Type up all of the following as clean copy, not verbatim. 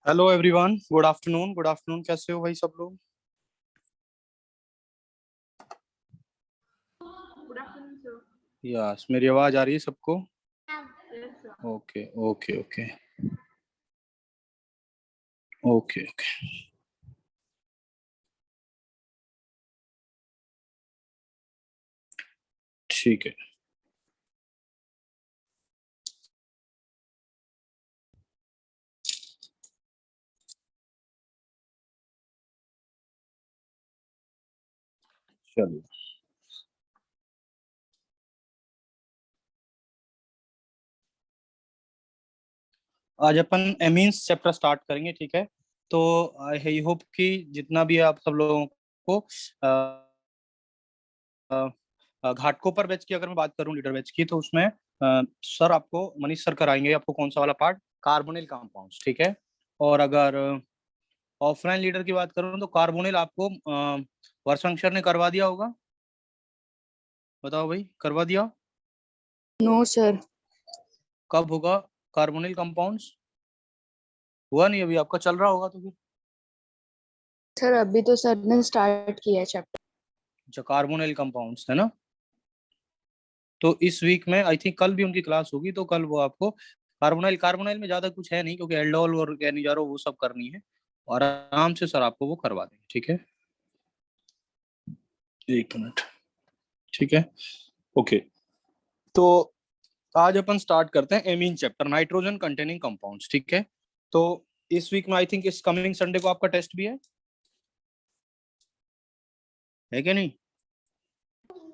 Hello everyone, good afternoon. Good afternoon, कैसे हो भाई सब लोग? Good afternoon sir. यस, मेरी आवाज आ रही है सबको? Yes sir. Okay okay okay okay okay. ठीक है। चलिए, आज अपन एमीन्स चैप्टर स्टार्ट करेंगे, ठीक है? तो आई होप कि जितना भी आप सब लोगों को घाटकोपर बैच की अगर मैं बात करूं, लीडर बैच की, तो उसमें सर आपको मनीष सर कराएंगे आपको कौन सा वाला पार्ट, कार्बोनिल कंपाउंड्स, ठीक है? और अगर ऑफलाइन लीडर की बात करूं तो कार्बोनिल आपको वर्षांक सर ने करवा दिया होगा। बताओ भाई, करवा दिया? No sir. कब होगा कार्बोनिल कंपाउंड्स? हुआ नहीं अभी, आपका चल रहा होगा तो फिर। सर अभी तो सर ने स्टार्ट किया है चैप्टर। अच्छा, कार्बोनिल कंपाउंड्स है ना? तो इस वीक में आई थिंक कल भी उनकी क्लास होगी, तो कल वो आपको कार्बोनिल कार्बोनिल में ज्यादा कुछ है नहीं, क्योंकि एल्डोल और कैनिजारो वो सब करनी है, और आराम से सर आपको वो करवा देंगे, ठीक है? एक मिनट, ठीक है, ओके। तो आज अपन स्टार्ट करते हैं amine chapter, nitrogen containing compounds, ठीक है? तो इस वीक में आई थिंक इस कमिंग संडे को आपका टेस्ट भी है क्या नहीं?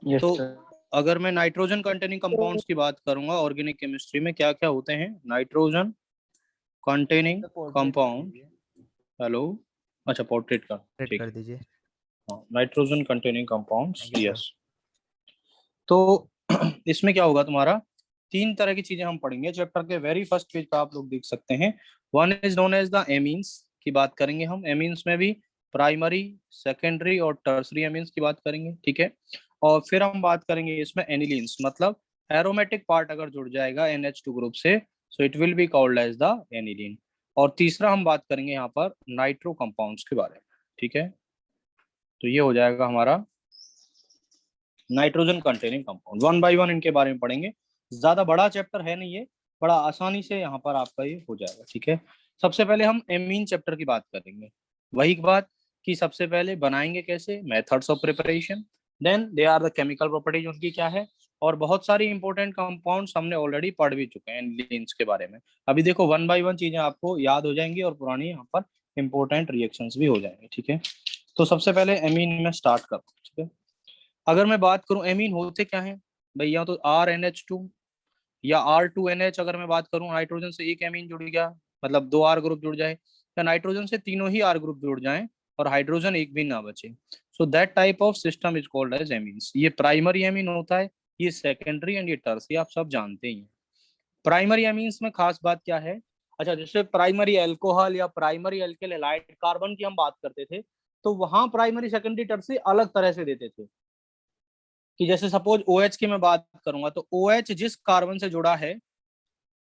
यस तो सर। अगर मैं नाइट्रोजन कंटेनिंग कंपाउंड्स की बात करूंगा, ऑर्गेनिक केमिस्ट्री में क्या क्या होते हैं नाइट्रोजन कंटेनिंग कंपाउंड? हेलो, अच्छा पोर्ट्रेट का, ठीक कर है। दीजिए। हाँ, nitrogen containing compounds, Thank you, sir. Yes. तो इसमें क्या होगा तुम्हारा, तीन तरह की चीजें हम पढ़ेंगे चैप्टर के वेरी फर्स्ट पेज पे, आप लोग देख सकते हैं। One is known as the amines की बात करेंगे हम। एमीन्स में भी प्राइमरी, सेकेंडरी और टर्सरी एमीन्स की बात करेंगे, ठीक है? और फिर हम बात करेंगे इसमें एनिलीन्स, मतलब एरोमेटिक पार्ट अगर जुड़ जाएगा NH2 ग्रुप से, so it will be called as the aniline. और तीसरा हम बात करेंगे यहाँ पर नाइट्रो कंपाउंड्स के बारे में, ठीक है? तो ये हो जाएगा हमारा nitrogen containing compound. One by one इनके बारे में पढ़ेंगे, ज्यादा बड़ा चैप्टर है नहीं ये, बड़ा आसानी से यहाँ पर आपका ये हो जाएगा, ठीक है? सबसे पहले हम एमीन चैप्टर की बात करेंगे। वही बात कि सबसे पहले बनाएंगे कैसे, methods of preparation, then they are the chemical properties उनकी क्या है, और बहुत सारी इंपॉर्टेंट कंपाउंड्स हमने ऑलरेडी पढ़ भी चुके हैं एनिलीन्स के बारे में। अभी देखो वन बाय वन चीजें आपको याद हो जाएंगी और पुरानी यहाँ पर इंपॉर्टेंट रिएक्शंस भी हो जाएंगे, ठीक है? तो सबसे पहले एमीन में स्टार्ट करते हैं, ठीक है? अगर मैं बात करूं एमीन होते क्या है भैया, तो RNH2 या R2NH, अगर मैं बात करूं नाइट्रोजन से एक एमीन जुड़ गया, मतलब दो R ग्रुप जुड़ जाए, या नाइट्रोजन से तीनों ही R ग्रुप जुड़ जाएं और हाइड्रोजन एक भी ना बचे, so that type of system is called as amines. ये प्राइमरी एमीन होता है, ये सेकेंडरी एंड ये टर्सरी, आप सब जानते ही हैं। प्राइमरी एमीन्स में खास बात क्या है, अच्छा, जैसे प्राइमरी अल्कोहल या प्राइमरी अल्किल हैलाइड कार्बन की हम बात करते थे, तो वहां प्राइमरी सेकेंडरी टर्सरी अलग तरह से देते थे। कि जैसे सपोज OH की मैं बात करूंगा, तो OH जिस कार्बन से जुड़ा है,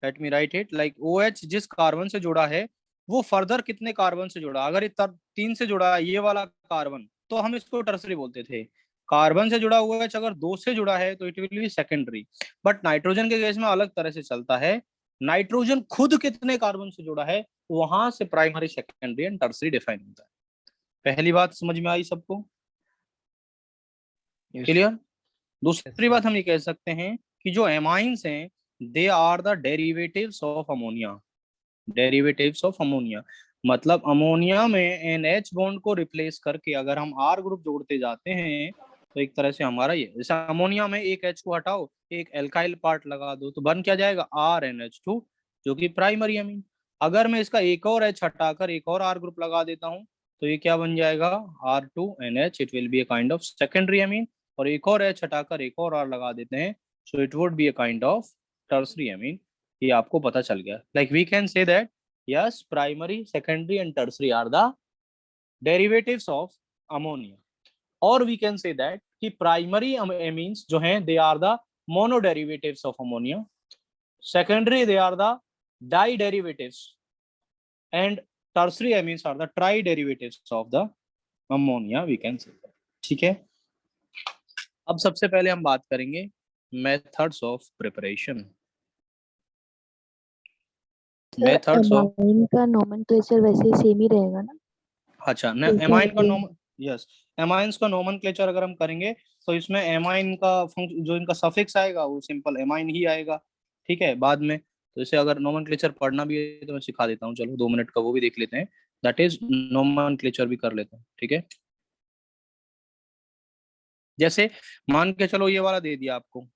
let me right it, like OH जिस कार्बन से जुड़ा है वो फर्दर कितने कार्बन से जुड़ा, अगर ये 3 से जुड़ा है ये वाला कार्बन, तो हम इसको टर्सरी बोलते थे। कार्बन से जुड़ा OH अगर 2 से जुड़ा है तो it will B secondary. But nitrogen के केस में अलग तरह से चलता है, नाइट्रोजन खुद कितने कार्बन से जुड़ा है वहां से primary secondary and tertiary define होता है। पहली बात समझ में आई सबको? Yes. क्लियर? दूसरी बात हम ये कह सकते हैं कि जो एमाइंस हैं they are the derivatives of ammonia. Derivatives of ammonia मतलब अमोनिया में NH बॉन्ड को रिप्लेस करके अगर हम R ग्रुप जोड़ते जाते हैं तो एक तरह से हमारा ये, जैसे अमोनिया में एक H को हटाओ एक एल्काइल पार्ट लगा दो तो बन क्या जाएगा RNH2 जो कि प्राइमरी अमीन। अगर मैं इसका एक और H हटाकर एक और R ग्रुप लगा देता हूँ तो ये क्या बन जाएगा R2NH, it will B a kind of secondary amine. और एक और H हटाकर एक और R लगा देते हैं so it would be a kind of tertiary amine. ये आपको पता चल गया। Like we can say that yes, primary, secondary and tertiary are the derivatives of ammonia, or we can say that कि primary amines जो हैं they are the monoderivatives of ammonia, secondary they are the diderivatives and tertiary amines are the triderivatives of the ammonia, we can say that। ठीक है, अब सबसे पहले हम बात करेंगे methods of preparation। Methods of, amine का नोमेनक्लेचर वैसे ही सेम ही रहेगा ना? अच्छा न एमाइन का यस, एमाइंस का नोमेनक्लेचर अगर हम करेंगे तो इसमें एमाइन का जो इनका सफिक्स आएगा वो सिंपल एमाइन ही आएगा। ठीक है, बाद में तो इसे अगर नोमेनक्लेचर पढ़ना भी है तो मैं सिखा देता हूँ, चलो 2 मिनट का वो भी देख लेते हैं, दैट इज नोमेनक्लेचर भी कर लेते हैं। ठीक है, जैसे मान के चलो ये वाला दे दिया आपको,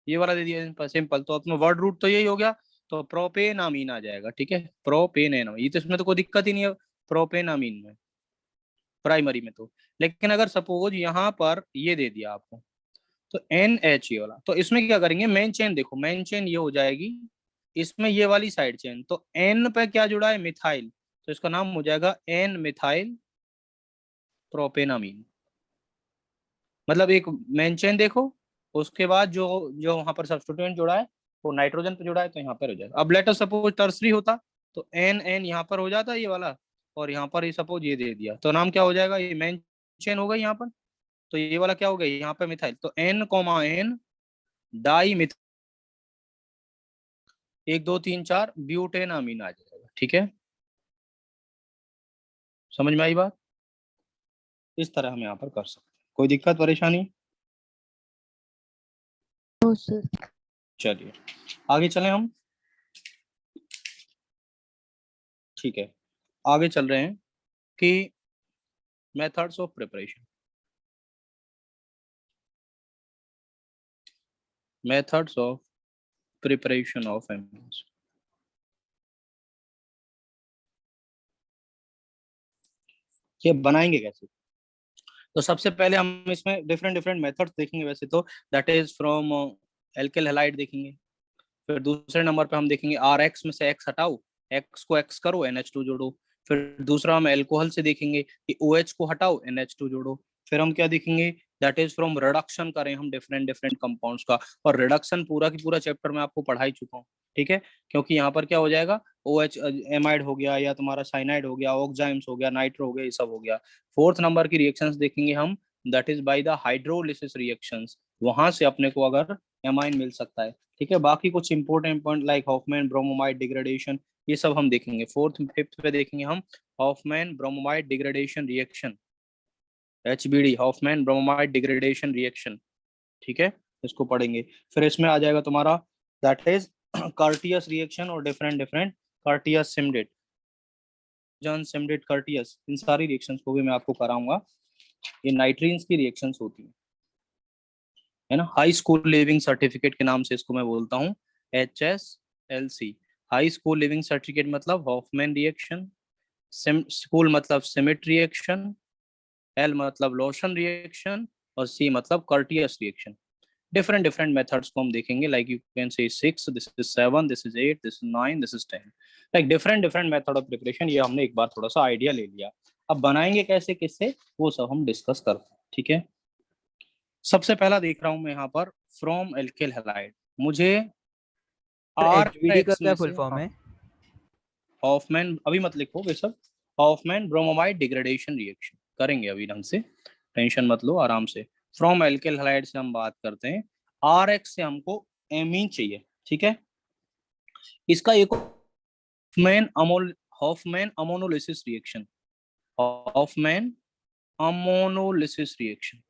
ये वाला दे दिया सिंपल, तो अपना वर्ड रूट तो यही हो गया, तो प्रोपेन अमीन आ जाएगा। ठीक है, प्रोपेन ये तो इसमें तो कोई दिक्कत ही नहीं है प्रोपेन अमीन में प्राइमरी में तो। लेकिन अगर सपोज यहाँ पर ये दे दिया आपको तो NH ये वाला, तो इसमें क्या करेंगे मेन चेन, देखो मेन चेन ये हो जाएगी, इसमें ये वाली साइड चेन, तो N पे क्या जुड़ा है मिथाइल, तो इसका नाम हो जाएगा N मिथाइल प्रोपेनामीन। मतलब एक मेन चेन देखो, उसके बाद जो जो वहां पर सब्स्टिट्यूएंट जुड़ा है वो नाइट्रोजन पे जुड़ा है तो यहाँ पर हो जाएगा। अब लेट अस सपोज टर्सरी होता तो NN यहाँ पर हो जाता ये वाला, और यहाँ पर सपोज ये दे दिया तो नाम क्या हो जाएगा, ये मेन चेन हो गई यहाँ पर, तो ये वाला क्या हो गया यहाँ पे मिथाइल, तो N, डाई मिथ 1 2 3 4 ब्यूटेन अमीन आ जाएगा। ठीक है, समझ में आई बात? इस तरह हम यहाँ पर कर सकते हैं, कोई दिक्कत परेशानी? No sir. चलिए आगे चले हम। ठीक है, आगे चल रहे हैं कि methods of preparation. Methods of preparation of एमिन्स। ये बनाएंगे कैसे? तो सबसे पहले हम इसमें डिफरेंट डिफरेंट मेथड्स देखेंगे वैसे तो, that is from alkyl halide देखेंगे, फिर दूसरे नंबर पे हम देखेंगे RX में से X हटाओ, X को X करो NH2 जोड़ो। फिर दूसरा हम एल्कोहल से देखेंगे कि OH को हटाओ NH2 जोड़ो। फिर हम क्या देखेंगे, दैट इज फ्रॉम रिडक्शन करें हम डिफरेंट डिफरेंट कंपाउंड्स का, और रिडक्शन पूरा की पूरा चैप्टर में आपको पढ़ा ही चुका हूँ। ठीक है, क्योंकि यहाँ पर क्या हो जाएगा OH एमाइड हो गया या तुम्हारा साइनाइड हो गया, ऑक्साइम्स हो गया, नाइट्रो हो गया, ये सब हो गया। फोर्थ नंबर की रिएक्शंस देखेंगे हम, that is by the hydrolysis reactions, वहां से अपने को अगर एमाइन मिल सकता है। ठीक है, बाकी कुछ important point like Hoffmann bromamide degradation ये सब हम देखेंगे। फोर्थ फिफ्थ पे देखेंगे हम Hoffmann bromamide degradation reaction, HBD Hoffmann bromamide degradation reaction. ठीक है, इसको पढ़ेंगे। फिर इसमें आ जाएगा तुम्हारा दैट इज कार्टियस रिएक्शन और डिफरेंट डिफरेंट कार्टियस सिमडेट, जॉन सिमडेट कार्टियस, इन सारी रिएक्शंस को भी मैं आपको कराऊंगा। ये नाइट्रीन्स की रिएक्शंस होती है ना, हाई स्कूल लिविंग सर्टिफिकेट के नाम से इसको मैं बोलता हूँ HSLC। High school leaving certificate मतलब हॉफमैन रिएक्शन, स्कूल मतलब सिमिट रिएक्शन, L मतलब लोशन रिएक्शन, और C मतलब Curtius reaction. Different different methods को हम देखेंगे, like you can say 6, this is 7, this is 8, this is 9, this is 10, like different different method of preparation. ये हमने एक बार थोड़ा सा आइडिया ले लिया, अब बनाएंगे कैसे किससे वो सब हम डिस्कस करते हैं, ठीक है। सबसे पहला देख रहा हूं मैं यहाँ पर फ्रॉम एल्किल हैलाइड, मुझे आर एचबीडी का एक्स क्या में फुल से फॉर्म है? हॉफमैन, अभी मत लिखो ये सब, हॉफमैन ब्रोमोमाइड डिग्रेडेशन रिएक्शन करेंगे अभी ढंग से, टेंशन मत लो, आराम से। फ्रॉम एल्किल हैलाइड से हम बात करते हैं, आर एक्स से हमको एमीन चाहिए, ठीक है। इसका एक Hofmann ammonolysis reaction, Hofmann ammonolysis reaction,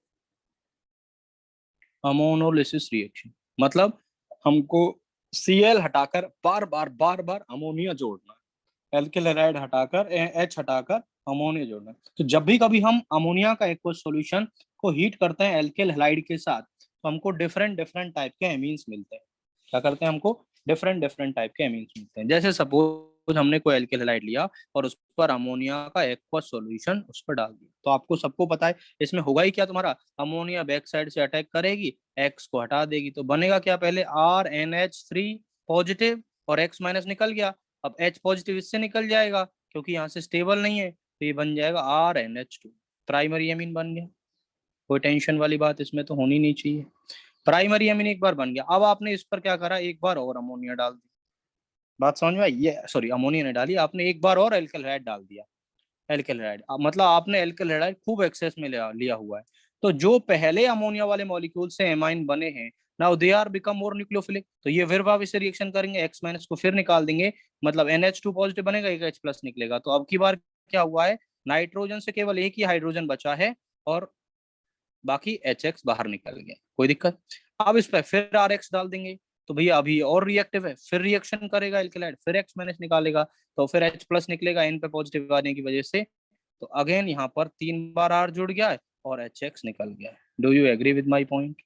ammonolysis reaction मतलब हमको Cl हटाकर बार बार अमोनिया जोड़ना, एल्किल हैलाइड हटाकर H हटाकर अमोनिया जोड़ना। तो जब भी कभी हम अमोनिया का एक्वस सॉल्यूशन को हीट करते हैं एल्किल हैलाइड के साथ, तो हमको डिफरेंट डिफरेंट टाइप के एमीन्स मिलते हैं। क्या करते हैं, हमको डिफरेंट डिफरेंट टाइप के एमीन्स मिलते हैं। जैसे सपोज हमने कोई एल्किल हैलाइड लिया और उस पर अमोनिया का एक्वस सॉल्यूशन उस पर डाल दिया, तो आपको सबको पता है इसमें होगा ही क्या, तुम्हारा अमोनिया बैक साइड से अटैक करेगी, एक्स को हटा देगी, तो बनेगा क्या, पहले RNH3 पॉजिटिव और X माइनस निकल गया, अब H पॉजिटिव इससे निकल जाएगा क्योंकि यहाँ से स्टेबल नहीं है, तो ये बन जाएगा RNH2, प्राइमरी एमीन बन गया। कोई टेंशन वाली बात इसमें तो होनी नहीं चाहिए, प्राइमरी एमीन एक बार बन गया। अब आपने इस पर क्या करा, एक बार और अमोनिया डाल दी, बात समझ में आई, ये सॉरी अमोनिया नहीं डाली आपने, एक बार और एल्किल हैलाइड डाल दिया, एल्किल हैलाइड मतलब आपने एल्किल हैलाइड खूब एक्सेस में लिया हुआ है। तो जो पहले अमोनिया वाले मॉलिक्यूल से एमाइन बने हैं, now they are become more nucleophilic, तो ये फिर वापस से रिएक्शन करेंगे, X माइनस को फिर निकाल देंगे, मतलब NH2 पॉजिटिव बनेगा, एक H प्लस निकलेगा। तो अब की बार क्या हुआ है, नाइट्रोजन से केवल एक ही हाइड्रोजन बचा है और बाकी HX बाहर निकल गया, कोई दिक्कत। अब इस पर फिर RX डाल देंगे, तो भैया अभी और रिएक्टिव है, फिर रिएक्शन करेगा एल्किलाइड, फिर X माइनस निकालेगा, तो फिर H प्लस निकलेगा N पे पॉजिटिव आने की वजह से, तो अगेन यहाँ पर 3 बार R जुड़ गया है और HX निकल गया है। Do you agree with my point?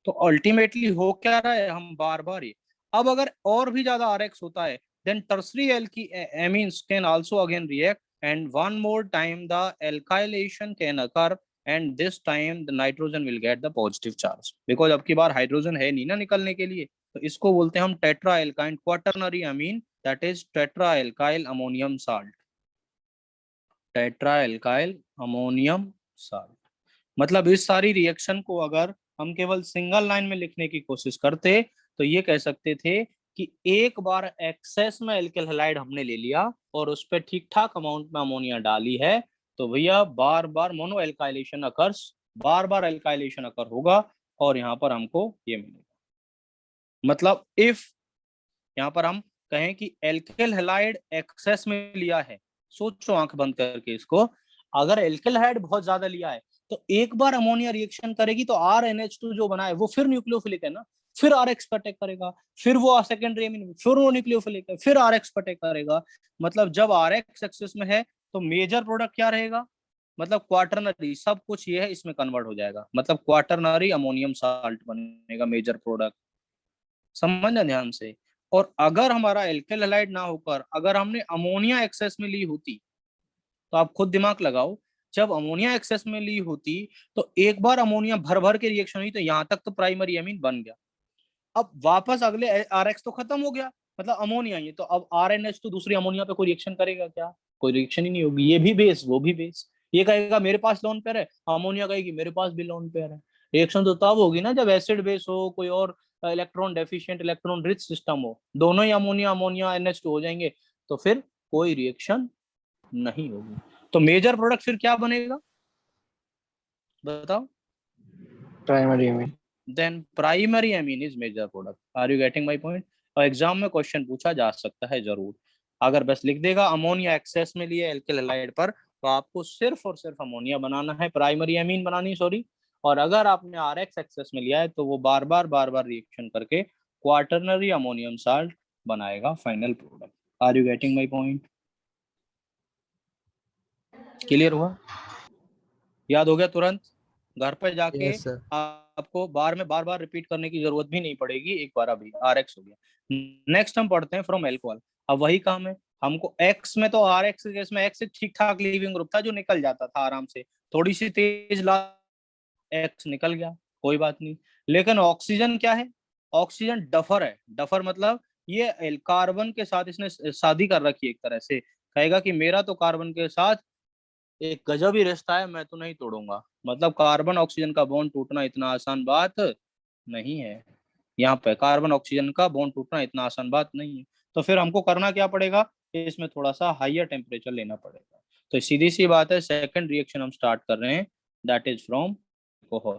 तो अल्टीमेटली हो क्या रहा है, हम बार बार ये, अब अगर और भी ज्यादा RX होता है, then tertiary amines can also again react and one more time the alkylation can occur and this time the nitrogen will get the positive charge because अब की बार हाइड्रोजन है नहीं ना निकलने के लिए, तो इसको बोलते हैं हम tetra alkyne quaternary amine, that is tetra alkyl ammonium salt, tetra alkyl ammonium salt. मतलब इस सारी रिएक्शन को अगर हम केवल सिंगल लाइन में लिखने की कोशिश करते तो ये कह सकते थे कि एक बार एक्सेस में एल्किल हैलाइड हमने ले लिया और उस पर ठीक ठाक अमाउंट में अमोनिया डाली है, तो भैया बार बार मोनो एल्काइलेशन अकर्स, बार बार एल्काइलेशन अकर होगा और यहाँ पर हमको ये मिलेगा। मतलब इफ यहाँ पर हम कहें कि एल्किल हैलाइड एक्सेस में लिया है, सोचो आंख बंद करके इसको, अगर एल्किल हैलाइड बहुत ज्यादा लिया है तो एक बार अमोनिया रिएक्शन करेगी तो RNH2 जो बना है वो फिर न्यूक्लियोफिलिक है ना, फिर RX पर अटैक करेगा, फिर वो सेकेंडरी एमीन, फिर वो न्यूक्लियोफिलिक है, फिर RX पर अटैक करेगा। मतलब जब RX एक्सेस में है तो मेजर प्रोडक्ट क्या रहेगा, मतलब क्वाटरनरी, सब कुछ ये है इसमें कन्वर्ट हो जाएगा, मतलब क्वाटरनरी अमोनियम साल्ट बनेगा मेजर प्रोडक्ट, समझना ध्यान से। और अगर हमारा एल्किल हैलाइड ना होकर अगर हमने अमोनिया एक्सेस में ली होती, तो आप खुद दिमाग लगाओ, जब अमोनिया एक्सेस में ली होती तो एक बार अमोनिया भर भर के रिएक्शन हुई तो यहाँ तक तो प्राइमरी एमीन बन गया, अब वापस अगले RX तो खत्म हो गया, मतलब अमोनिया ही, तो अब RNH तो दूसरी अमोनिया पे कोई रिएक्शन करेगा क्या, कोई रिएक्शन ही नहीं होगी, ये भी बेस वो भी बेस, ये कहेगा मेरे पास लोन पेयर है, अमोनिया कहेगी मेरे पास भी लोन पेयर है। रिएक्शन तो तब होगी ना जब एसिड बेस हो, कोई और electron deficient electron rich system हो, दोनों ही अमोनिया अमोनिया NH2 हो जाएंगे, तो फिर कोई रिएक्शन नहीं होगी। तो मेजर प्रोडक्ट फिर क्या बनेगा बताओ, primary amine. then primary amine is major product. Are you getting my point? और एग्जाम में क्वेश्चन पूछा जा सकता है जरूर, अगर बस लिख देगा अमोनिया एक्सेस में लिए एल्किल हैलाइड पर, तो आपको सिर्फ और सिर्फ अमोनिया बनाना है, प्राइमरी एमीन बनानी सॉरी, और अगर आपने RX एक्सेस में लिया है तो वो बार बार रिएक्शन करके क्वाटरनरी अमोनियम साल्ट बनाएगा final product. Are you getting my point? Clear हुआ, याद हो गया तुरंत, घर पे जाके Yes, sir. आपको बार बार रिपीट करने की जरूरत भी नहीं पड़ेगी, एक बार अभी RX हो गया। नेक्स्ट हम पढ़ते हैं फ्रॉम एल्कोहल, अब वही काम है हमको, X में तो RX के केस में X एक ठीक ठाक लीविंग ग्रुप था जो निकल जाता था आराम से, थोड़ी सी तेज ला X निकल गया, कोई बात नहीं। लेकिन ऑक्सीजन क्या है, ऑक्सीजन डफर है। डफर मतलब ये कार्बन के साथ इसने शादी कर रखी है, एक तरह से कहेगा कि मेरा तो कार्बन के साथ एक गजब ही रिश्ता है, मैं तो नहीं तोड़ूंगा। मतलब कार्बन ऑक्सीजन का बॉन्ड टूटना इतना आसान बात नहीं है। यहाँ पे कार्बन ऑक्सीजन का बॉन्ड टूटना इतना आसान बात नहीं है। तो फिर हमको करना क्या पड़ेगा, इसमें थोड़ा सा हाइयर टेम्परेचर लेना पड़ेगा। तो सीधी सी बात है, सेकंड रिएक्शन हम स्टार्ट कर रहे हैं, दैट इज फ्रॉम अल्कोहल।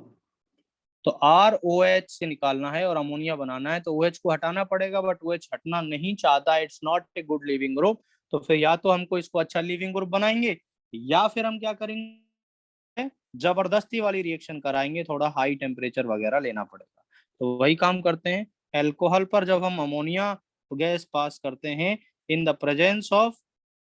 तो ROH से निकालना है और अमोनिया बनाना है, तो OH को हटाना पड़ेगा, बट OH हटना नहीं चाहता, it's not a good leaving group. तो फिर या तो हमको इसको अच्छा लिविंग ग्रुप बनाएंगे, या फिर हम क्या करेंगे, जबरदस्ती वाली रिएक्शन कराएंगे, थोड़ा हाई टेम्परेचर वगैरह लेना पड़ेगा। तो वही काम करते हैं। एल्कोहल पर जब हम अमोनिया गैस पास करते हैं in the presence of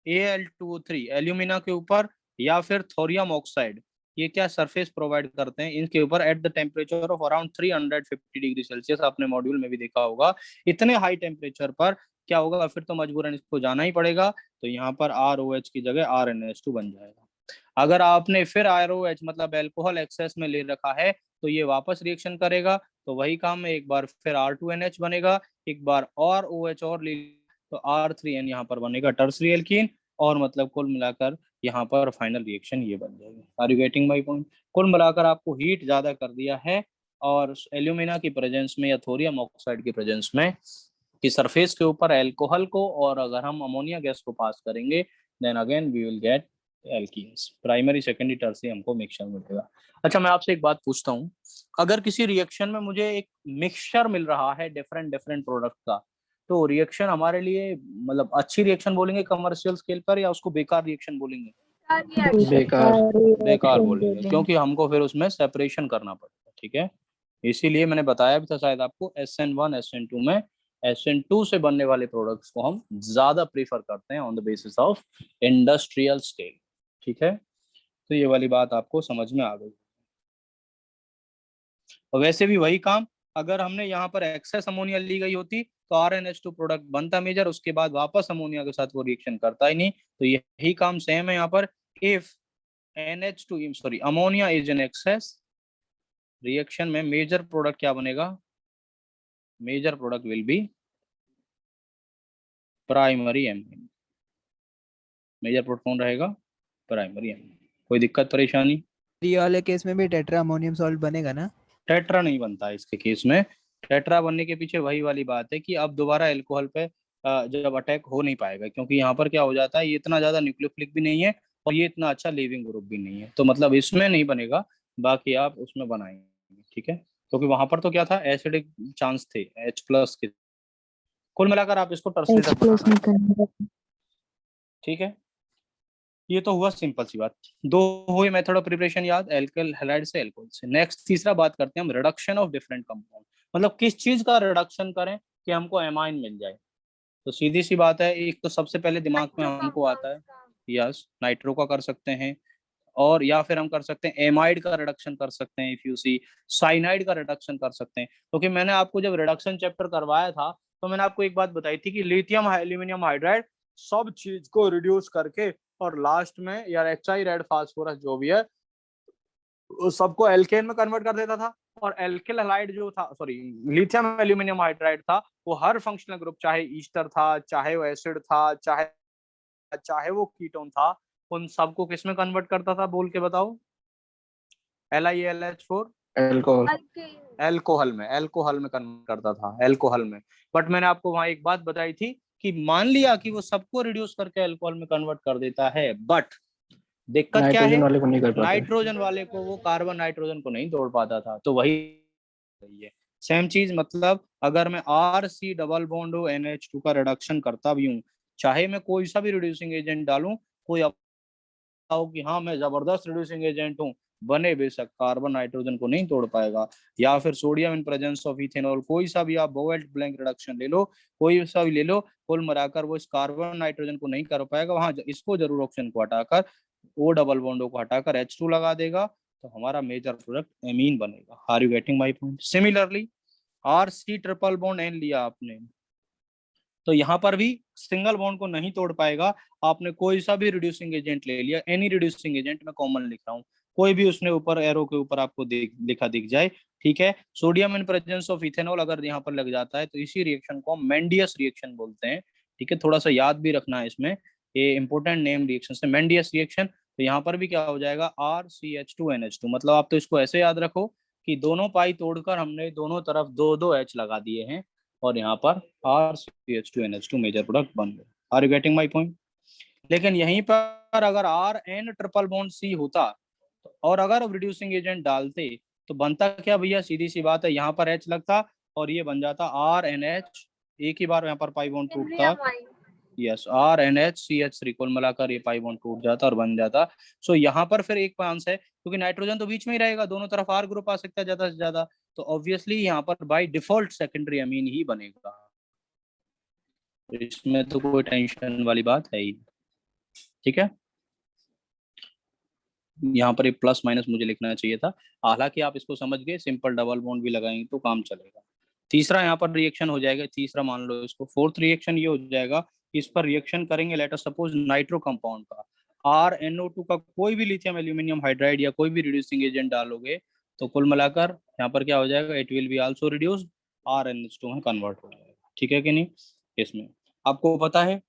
Al2O3 alumina के ऊपर, या फिर थोरियम ऑक्साइड, ये क्या सरफेस प्रोवाइड करते हैं इनके ऊपर at the temperature of around 350 degree Celsius. आपने मॉड्यूल में भी देखा होगा, इतने हाई टेम्परेचर पर क्या होगा, फिर तो मजबूरन इसको जाना ही पड़ेगा। तो यहाँ पर ROH की जगह RNH2 बन जाएगा। अगर आपने फिर ROH मतलब अल्कोहल एक्सेस में ले रखा है, तो ये वापस रिएक्शन करेगा, तो वही काम है, एक बार फिर R2NH बनेगा, एक बार और OH और ले, तो R3N यहाँ पर बनेगा टर्सरी एल्कीन, और मतलब कुल मिलाकर यहाँ पर फाइनल रिएक्शन ये बन जाएगी। Are you getting my point? कुल मिलाकर आपको हीट ज्यादा कर दिया है, और एल्यूमिना की प्रेजेंस में या थोरियम ऑक्साइड की प्रेजेंस में कि सरफेस के ऊपर एल्कोहल को, और अगर हम अमोनिया गैस को पास करेंगे, then again we will get alkenes. Primary secondary tertiary हमको मिक्सचर मिलेगा। अच्छा, मैं आपसे एक बात पूछता हूँ, अगर किसी रिएक्शन में मुझे एक मिक्सचर मिल रहा है डिफरेंट डिफरेंट प्रोडक्ट का, तो रिएक्शन हमारे लिए मतलब अच्छी रिएक्शन बोलेंगे कमर्शियल स्केल पर, या उसको बेकार रिएक्शन बोलेंगे? बेकार। बेकार बोलेंगे, क्योंकि हमको फिर उसमें सेपरेशन करना पड़ेगा। ठीक है, इसीलिए मैंने बताया भी था शायद आपको, SN1 SN2 में SN2 से बनने वाले प्रोडक्ट्स को हम ज्यादा प्रीफर करते हैं on the basis of industrial scale. ठीक है, तो ये वाली बात आपको समझ में आ गई। और वैसे भी वही काम, अगर हमने यहाँ पर एक्सेस अमोनिया ली गई होती, तो RNH2 प्रोडक्ट बनता मेजर, उसके बाद वापस अमोनिया के साथ वो रिएक्शन करता ही नहीं। तो यही काम सेम है यहाँ पर। If NH2 sorry ammonia is in excess, reaction में मेजर प्रोडक्ट क्या बनेगा, major product will be primary amine. Major product कौन रहेगा, प्राइमरी एमीन। कोई दिक्कत परेशानी? ये वाले केस में भी टेट्रा अमोनियम सॉल्ट बनेगा ना? टेट्रा नहीं बनता है इसके केस में। टेट्रा बनने के पीछे वही वाली बात है कि अब दोबारा एल्कोहल पे जब अटैक हो नहीं पाएगा, क्योंकि यहाँ पर क्या हो जाता है, ये इतना ज्यादा न्यूक्लियोफिलिक भी नहीं है, और ये इतना अच्छा लिविंग ग्रुप भी नहीं है, तो मतलब इसमें नहीं बनेगा, बाकी आप उसमें बनाएंगे। ठीक है, क्योंकि वहां पर तो क्या था, एसिडिक चांस थे H+ के। कुल मिलाकर आप इसको टर्सरी तक बनाना। ठीक है, ये तो हुआ सिंपल सी बात। दो हुए मेथड ऑफ प्रिपरेशन याद, एल्किल हैलाइड से एल्कोहल से। नेक्स्ट तीसरा बात करते हैं हम, रिडक्शन ऑफ डिफरेंट कंपाउंड, मतलब किस चीज का रिडक्शन करें कि हमको एमाइन मिल जाए। तो सीधी सी बात है, एक तो सबसे पहले दिमाग में हमको आता है, यस नाइट्रो का कर सकते हैं, और या फिर हम कर सकते हैं एमाइड का रिडक्शन कर सकते हैं, इफ यू सी साइनाइड का रिडक्शन कर सकते हैं। क्योंकि मैंने आपको जब रिडक्शन चैप्टर करवाया था, तो मैंने आपको एक बात बताई थी कि लिथियम एल्यूमिनियम हाइड्राइड सब चीज को रिड्यूस करके, और लास्ट में यार HI रेड फास्फोरस जो भी है, उस सबको एल्केन में कन्वर्ट कर देता था। और एल्किल हैलाइड जो था, सॉरी लिथियम एल्यूमिनियम हाइड्राइड था, वो हर फंक्शनल ग्रुप, चाहे ईस्टर था, चाहे वो एसिड था, चाहे चाहे वो कीटोन था, उन सबको किस में कन्वर्ट करता था, बोल के बताओ? LiAlH4 alcohol. एल्कोहल में कन्वर्ट करता था, एल्कोहल में। बट मैंने आपको वहां एक बात बताई थी कि मान लिया कि वो सबको रिड्यूस करके अल्कोहल में कन्वर्ट कर देता है, बट दिक्कत क्या है, नाइट्रोजन वाले को नहीं कर पाते। नाइट्रोजन वाले को वो कार्बन नाइट्रोजन को नहीं तोड़ पाता था। तो वही है सेम चीज, मतलब अगर मैं RC डबल बॉन्ड NH2 का रिडक्शन करता भी हूँ, चाहे मैं कोई सा भी रिड्यूसिंग एजेंट डालूं, कोई हो कि हाँ मैं जबरदस्त रिड्यूसिंग एजेंट हूँ, बने बेशक कार्बन नाइट्रोजन को नहीं तोड़ पाएगा। या फिर sodium in presence of ethanol, कोई सा भी आप बोवेल्ट ब्लैंक रिडक्शन ले लो, कोई सा भी ले लो, कुल मिलाकर वो इस कार्बन नाइट्रोजन को नहीं कर पाएगा। वहां इसको जरूर ऑप्शन को हटाकर, O डबल बॉन्डो को हटाकर H2 लगा देगा, तो हमारा मेजर प्रोडक्ट एमीन बनेगा। Are you getting my point? Similarly RC triple bond N लिया आपने, तो यहाँ पर भी सिंगल बॉन्ड को नहीं तोड़ पाएगा। आपने कोई सा भी रिड्यूसिंग एजेंट ले लिया, एनी रिड्यूसिंग एजेंट, मैं कॉमन लिख रहा हूँ, कोई भी उसने ऊपर एरो के ऊपर आपको लिखा दिख जाए, ठीक है। Sodium in presence of ethanol अगर यहाँ पर लग जाता है तो इसी रिएक्शन को हम मेंडियस रिएक्शन बोलते हैं। ठीक है, थोड़ा सा याद भी रखना है इसमें, ये इंपॉर्टेंट नेम रिएक्शन है मेंडियस रिएक्शन। तो यहाँ पर भी क्या हो जाएगा RCH2NH2, मतलब आप तो इसको ऐसे याद रखो कि दोनों पाई तोड़कर हमने दोनों तरफ दो दो H लगा दिए हैं और यहाँ पर RCH2NH2 मेजर प्रोडक्ट बन गए। Are you getting my point? लेकिन यहीं पर अगर RN ट्रिपल बॉन्ड C होता और अगर अब रिड्यूसिंग एजेंट डालते तो बनता क्या भैया, सीधी सी बात है, यहाँ पर H लगता और ये बन जाता RNH, एक ही बार यहाँ पर पाई बॉन्ड टूटता। यस, RNH CH3 कुल मिलाकर ये पाई बॉन्ड टूट जाता और बन जाता। सो यहाँ पर फिर एक चांस है क्योंकि नाइट्रोजन तो बीच में ही रहेगा, दोनों तरफ R ग्रुप आ सकता है ज्यादा से ज्यादा, तो ऑब्वियसली यहाँ पर बाय डिफॉल्ट सेकेंडरी अमीन ही बनेगा। इसमें तो कोई टेंशन वाली बात है ही। ठीक है, यहाँ पर एक प्लस माइनस मुझे लिखना चाहिए था, हालांकि आप इसको समझ गए, सिंपल डबल बॉन्ड भी लगाएंगे तो काम चलेगा। तीसरा यहाँ पर रिएक्शन हो जाएगा, तीसरा मान लो इसको। फोर्थ रिएक्शन ये हो जाएगा, इस पर रिएक्शन करेंगे let us suppose nitro compound का RNO2 का कोई भी लिथियम एल्यूमिनियम हाइड्राइड या कोई भी रिड्यूसिंग एजेंट डालोगे तो कुल मिलाकर यहाँ पर क्या हो जाएगा, it will be also reduced, RNH2 में कन्वर्ट हो जाएगा। ठीक है कि नहीं? इसमें आपको पता है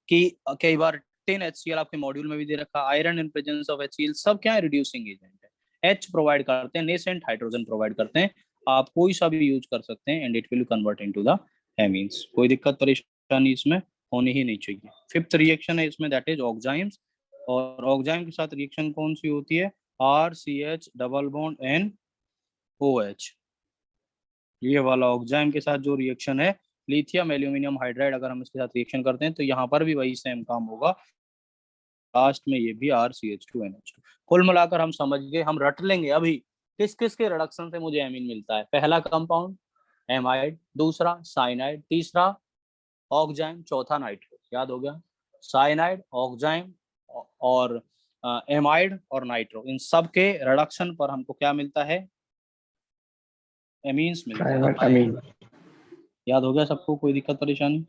कि कई बार 10HCl आपके मॉड्यूल में भी दे रखा, iron in presence of HCl, सब क्या है, रिड्यूसिंग एजेंट है। H प्रोवाइड करते हैं, नेसेंट हाइड्रोजन प्रोवाइड करते हैं, आप कोई सा भी यूज कर सकते हैं and it will convert into the amines. कोई दिक्कत परेशानी इसमें होनी ही नहीं चाहिए। फिफ्थ रिएक्शन है इसमें, दैट इज ऑक्जाइम्स, और ऑक्जाइम के साथ रिएक्शन कौन सी होती है, RCH डबल बॉन्ड NOH। ये वाला ऑक्जाइम के साथ जो रिएक्शन है, लिथियम एल्यूमिनियम हाइड्राइड, अगर हम इसके साथ रिएक्शन करते हैं तो यहाँ पर भी वही सेम काम होगा, लास्ट में ये भी RCH2NH2। कुल मिलाकर हम समझ गए, हम रट लेंगे अभी किस किस के रिडक्शन से मुझे एमीन मिलता है। पहला कंपाउंड एमाइड, दूसरा साइनाइड, तीसरा ऑक्जाइम, चौथा नाइट्रो। याद हो गया, साइनाइड, ऑक्जाइम और एमाइड और नाइट्रो, इन सब के रिडक्शन पर हमको क्या मिलता है, एमीन्स मिलता है। अमीन। याद हो गया सबको, कोई दिक्कत परेशानी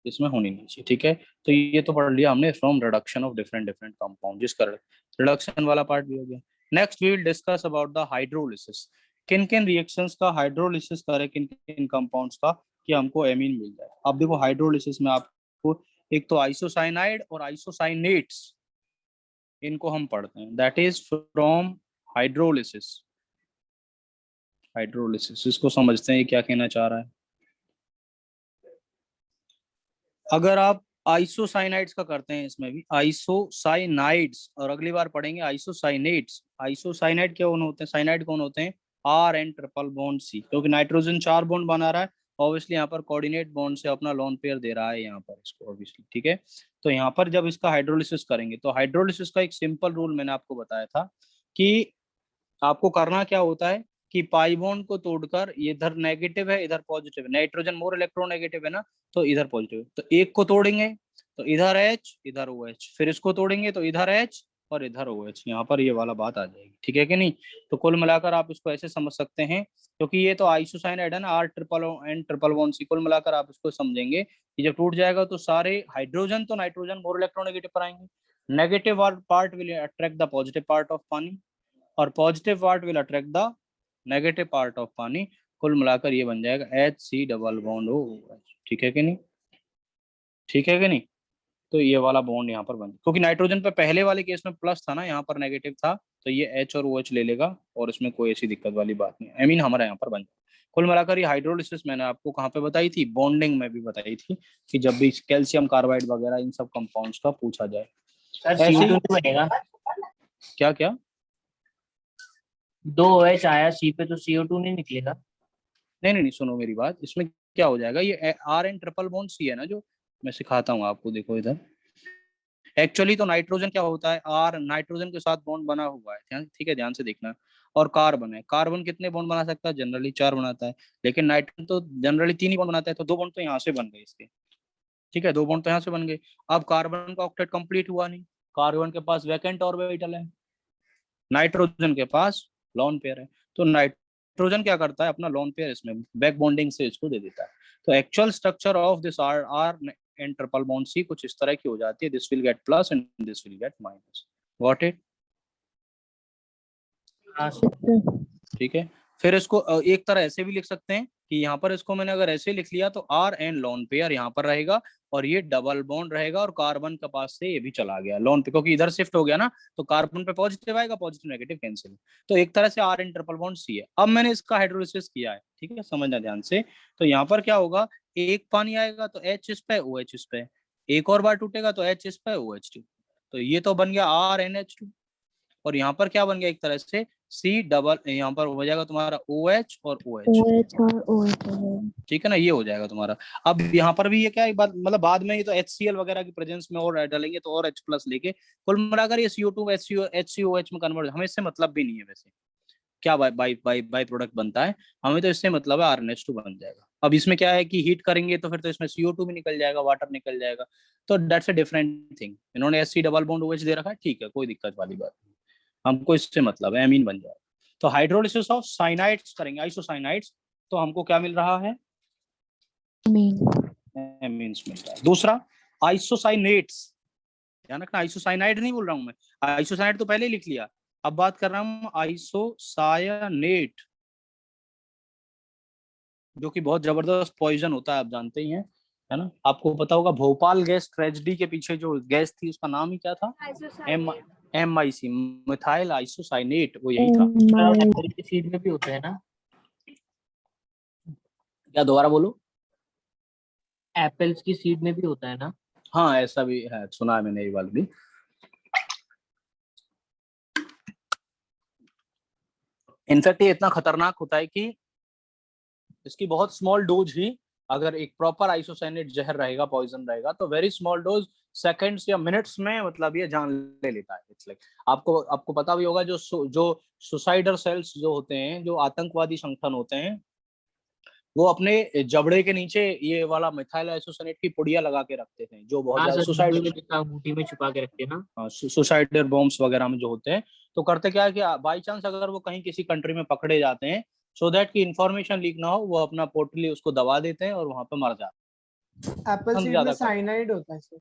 इसमें होनी नहीं चाहिए। ठीक है, तो ये तो पढ़ लिया हमने from reduction of different different compound, जिसका रिडक्शन वाला पार्ट भी हो गया। Next we will discuss about the hydrolysis, किन किन रिएक्शंस का हाइड्रोलिसिस करें किन किन कंपाउंड्स का कि हमको एमीन मिल जाए। अब देखो हाइड्रोलिसिस में आपको एक तो आइसोसाइनाइड और आइसोसाइनेट्स, इनको हम पढ़ते हैं, that is from hydrolysis. Hydrolysis इसको समझते हैं, ये क्या कहना चाह रहा है। अगर आप आइसोसाइनाइड्स का करते हैं, इसमें भी आइसोसाइनाइड्स, और अगली बार पढ़ेंगे आइसोसाइनेट्स। आइसोसाइनाइड कौन होते हैं, साइनाइड कौन होते हैं, RN ट्रिपल बॉन्ड C, क्योंकि नाइट्रोजन 4 बॉन्ड बना रहा है, ऑब्वियसली यहाँ पर कोऑर्डिनेट बॉन्ड से अपना लोन पेयर दे रहा है यहाँ पर इसको, ऑब्वियसली। ठीक है, तो यहाँ पर जब इसका हाइड्रोलिसिस करेंगे तो हाइड्रोलिसिस का एक सिंपल रूल मैंने आपको बताया था कि आपको करना क्या होता है कि पाई बॉन्ड को तोड़कर, इधर नेगेटिव है इधर पॉजिटिव है, नाइट्रोजन मोर इलेक्ट्रोनेगेटिव है ना, तो इधर पॉजिटिव है, तो एक को तोड़ेंगे तो इधर H इधर OH, फिर इसको तोड़ेंगे तो इधर H और इधर OH, यहाँ पर ये वाला बात आ जाएगी। ठीक है कि नहीं? तो कुल मिलाकर आप इसको ऐसे समझ सकते हैं, क्योंकि ये तो आइसोसाइनाइड है ना, R triple N triple bond C, कुल मिलाकर आप इसको समझेंगे कि जब टूट जाएगा तो सारे हाइड्रोजन तो नाइट्रोजन मोर इलेक्ट्रोनेगेटिव पर आएंगे, negative part will attract the positive part of पानी और positive part will attract the negative part of पानी। कुल मिलाकर ये बन जाएगा HC डबल बॉन्ड OH। ठीक है कि नहीं? ठीक है कि नहीं? तो ये वाला बॉन्ड यहाँ पर बन, क्योंकि नाइट्रोजन पे पहले वाले केस में प्लस था ना, यहाँ पर नेगेटिव था, तो ये H और OH ले लेगा और इसमें कोई ऐसी दिक्कत वाली बात नहीं, आई मीन हमारा यहाँ पर बन जाएगा। कुल मिलाकर ये हाइड्रोलिसिस मैंने आपको कहाँ पे बताई थी, बॉन्डिंग में भी बताई थी, कि जब भी कैल्शियम कार्बाइड वगैरह इन सब कंपाउंड्स का पूछा जाए। सर CO2 बनेगा क्या क्या 2OH आया C पे तो CO2 नहीं निकलेगा? नहीं, सुनो मेरी बात, इसमें क्या हो जाएगा, ये RN ट्रिपल बॉन्ड C है ना, जो मैं सिखाता हूँ आपको, देखो इधर एक्चुअली तो नाइट्रोजन क्या होता है, R नाइट्रोजन के साथ बॉन्ड बना हुआ है, ठीक है, ध्यान से देखना, और कार्बन है, कार्बन कितने बॉन्ड बना सकता है, जनरली 4 बनाता है, लेकिन नाइट्रोजन तो जनरली 3 ही बॉन्ड बनाता है, तो 2 बॉन्ड तो यहाँ से बन गए इसके। ठीक है, 2 बॉन्ड तो यहाँ से बन गए। अब कार्बन का ऑक्टेट कंप्लीट हुआ नहीं, कार्बन के पास वैकेंट ऑर्बिटल है, नाइट्रोजन के पास लॉन पेयर है, तो नाइट्रोजन क्या करता है, अपना लॉन पेयर इसमें बैक बॉन्डिंग से इसको दे देता है। तो actual structure of this R and triple bond C कुछ इस तरह की हो जाती है, this will get plus and this will get minus. Got it? हाँ सर। ठीक है। फिर इसको एक तरह ऐसे भी लिख सकते हैं कि यहाँ पर इसको मैंने अगर ऐसे लिख लिया तो आर एन लोन पेयर यहाँ पर रहेगा और ये डबल बॉन्ड रहेगा और कार्बन के पास से ये भी चला गया लोन पे, क्योंकि इधर शिफ्ट हो गया ना तो कार्बन पे पॉजिटिव आएगा, पॉजिटिव नेगेटिव कैंसिल। तो एक तरह से R N triple bond C है। अब मैंने इसका हाइड्रोलिसिस किया है, ठीक है, समझना ध्यान से। तो यहाँ पर क्या होगा, एक पानी आएगा तो एच इस पे, ओ एच इस पे, एक और बार टूटेगा तो एच इस पे, ओ एच टू। तो ये तो बन गया आर एन एच टू। और यहाँ पर क्या बन गया, एक तरह से सी डबल, यहाँ पर हो जाएगा तुम्हारा ओ एच और ओ एच। OH और OH ठीक है ना, ये हो जाएगा तुम्हारा। अब यहाँ पर भी ये क्या है, मतलब बाद में ये तो HCl वगैरह की प्रेजेंस में और डालेंगे तो और H प्लस लेके कुल मिलाकर ये CO2 HCOH में कन्वर्ट, हमें इससे मतलब भी नहीं है वैसे क्या बाई प्रोडक्ट बनता है, हमें तो इससे मतलब है RNH2 बन जाएगा। अब इसमें क्या है कि हीट करेंगे तो फिर तो इसमें CO2 भी निकल जाएगा, वाटर निकल जाएगा, तो दैट्स अ डिफरेंट थिंग। इन्होंने SC डबल बॉन्ड OH दे रखा है, ठीक है, कोई दिक्कत वाली बात नहीं, हमको इससे मतलब है, एमीन बन जाएगा। तो हाइड्रोलिसिस ऑफ साइनाइड्स करेंगे, आइसोसाइनाइड्स, तो हमको क्या मिल रहा है, एमीन्स मिल रहा है। दूसरा आइसोसाइनेट्स, ध्यान रखना आइसोसाइनाइड नहीं बोल रहा हूं मैं, आइसोसाइनाइड तो पहले ही लिख लिया, अब बात कर रहा हूं आइसोसायनेट, जो कि बहुत जबरदस्त पॉइजन होता है, आप जानते ही हैं, है ना। आपको पता होगा भोपाल गैस ट्रेजेडी के पीछे जो गैस थी उसका नाम ही क्या था, MIC, मिथाइल आइसोसाइनेट, वो यही था। एप्पल की सीड में भी होता है ना, क्या, दोबारा बोलो। एप्पल्स की सीड में भी होता है ना। हाँ ऐसा भी है, सुना है मैंने ये वाला भी। इनफैक्ट ये इतना खतरनाक होता है कि इसकी बहुत स्मॉल डोज ही, अगर एक प्रॉपर आइसोसाइनेट जहर रहेगा, पॉइजन रहेगा, तो वेरी स्मॉल डोज सेकंड्स या मिनट्स में मतलब ये जान ले लेता है। इट्स लाइक आपको पता भी होगा जो सुसाइडर सेल्स जो होते हैं, जो आतंकवादी संगठन होते हैं, वो अपने जबड़े के नीचे ये वाला मिथाइल आइसोसाइनेट की पुड़िया लगा के रखते थे, जो बहुत हाँ ज्यादा सर, सुसाइड, जंगल में अंगूठी में छुपा के रखते हैं ना। सुसाइडर बॉम्ब्स वगैरह में जो होते हैं, तो करते क्या है कि बाई चांस अगर वो कहीं किसी कंट्री में पकड़े जाते हैं, सो दैट की इंफॉर्मेशन लीक ना हो, वो अपना पोर्टली उसको दबा देते हैं और वहां पे मर जाते हैं। एप्पल सीड में साइनाइड होता है सर।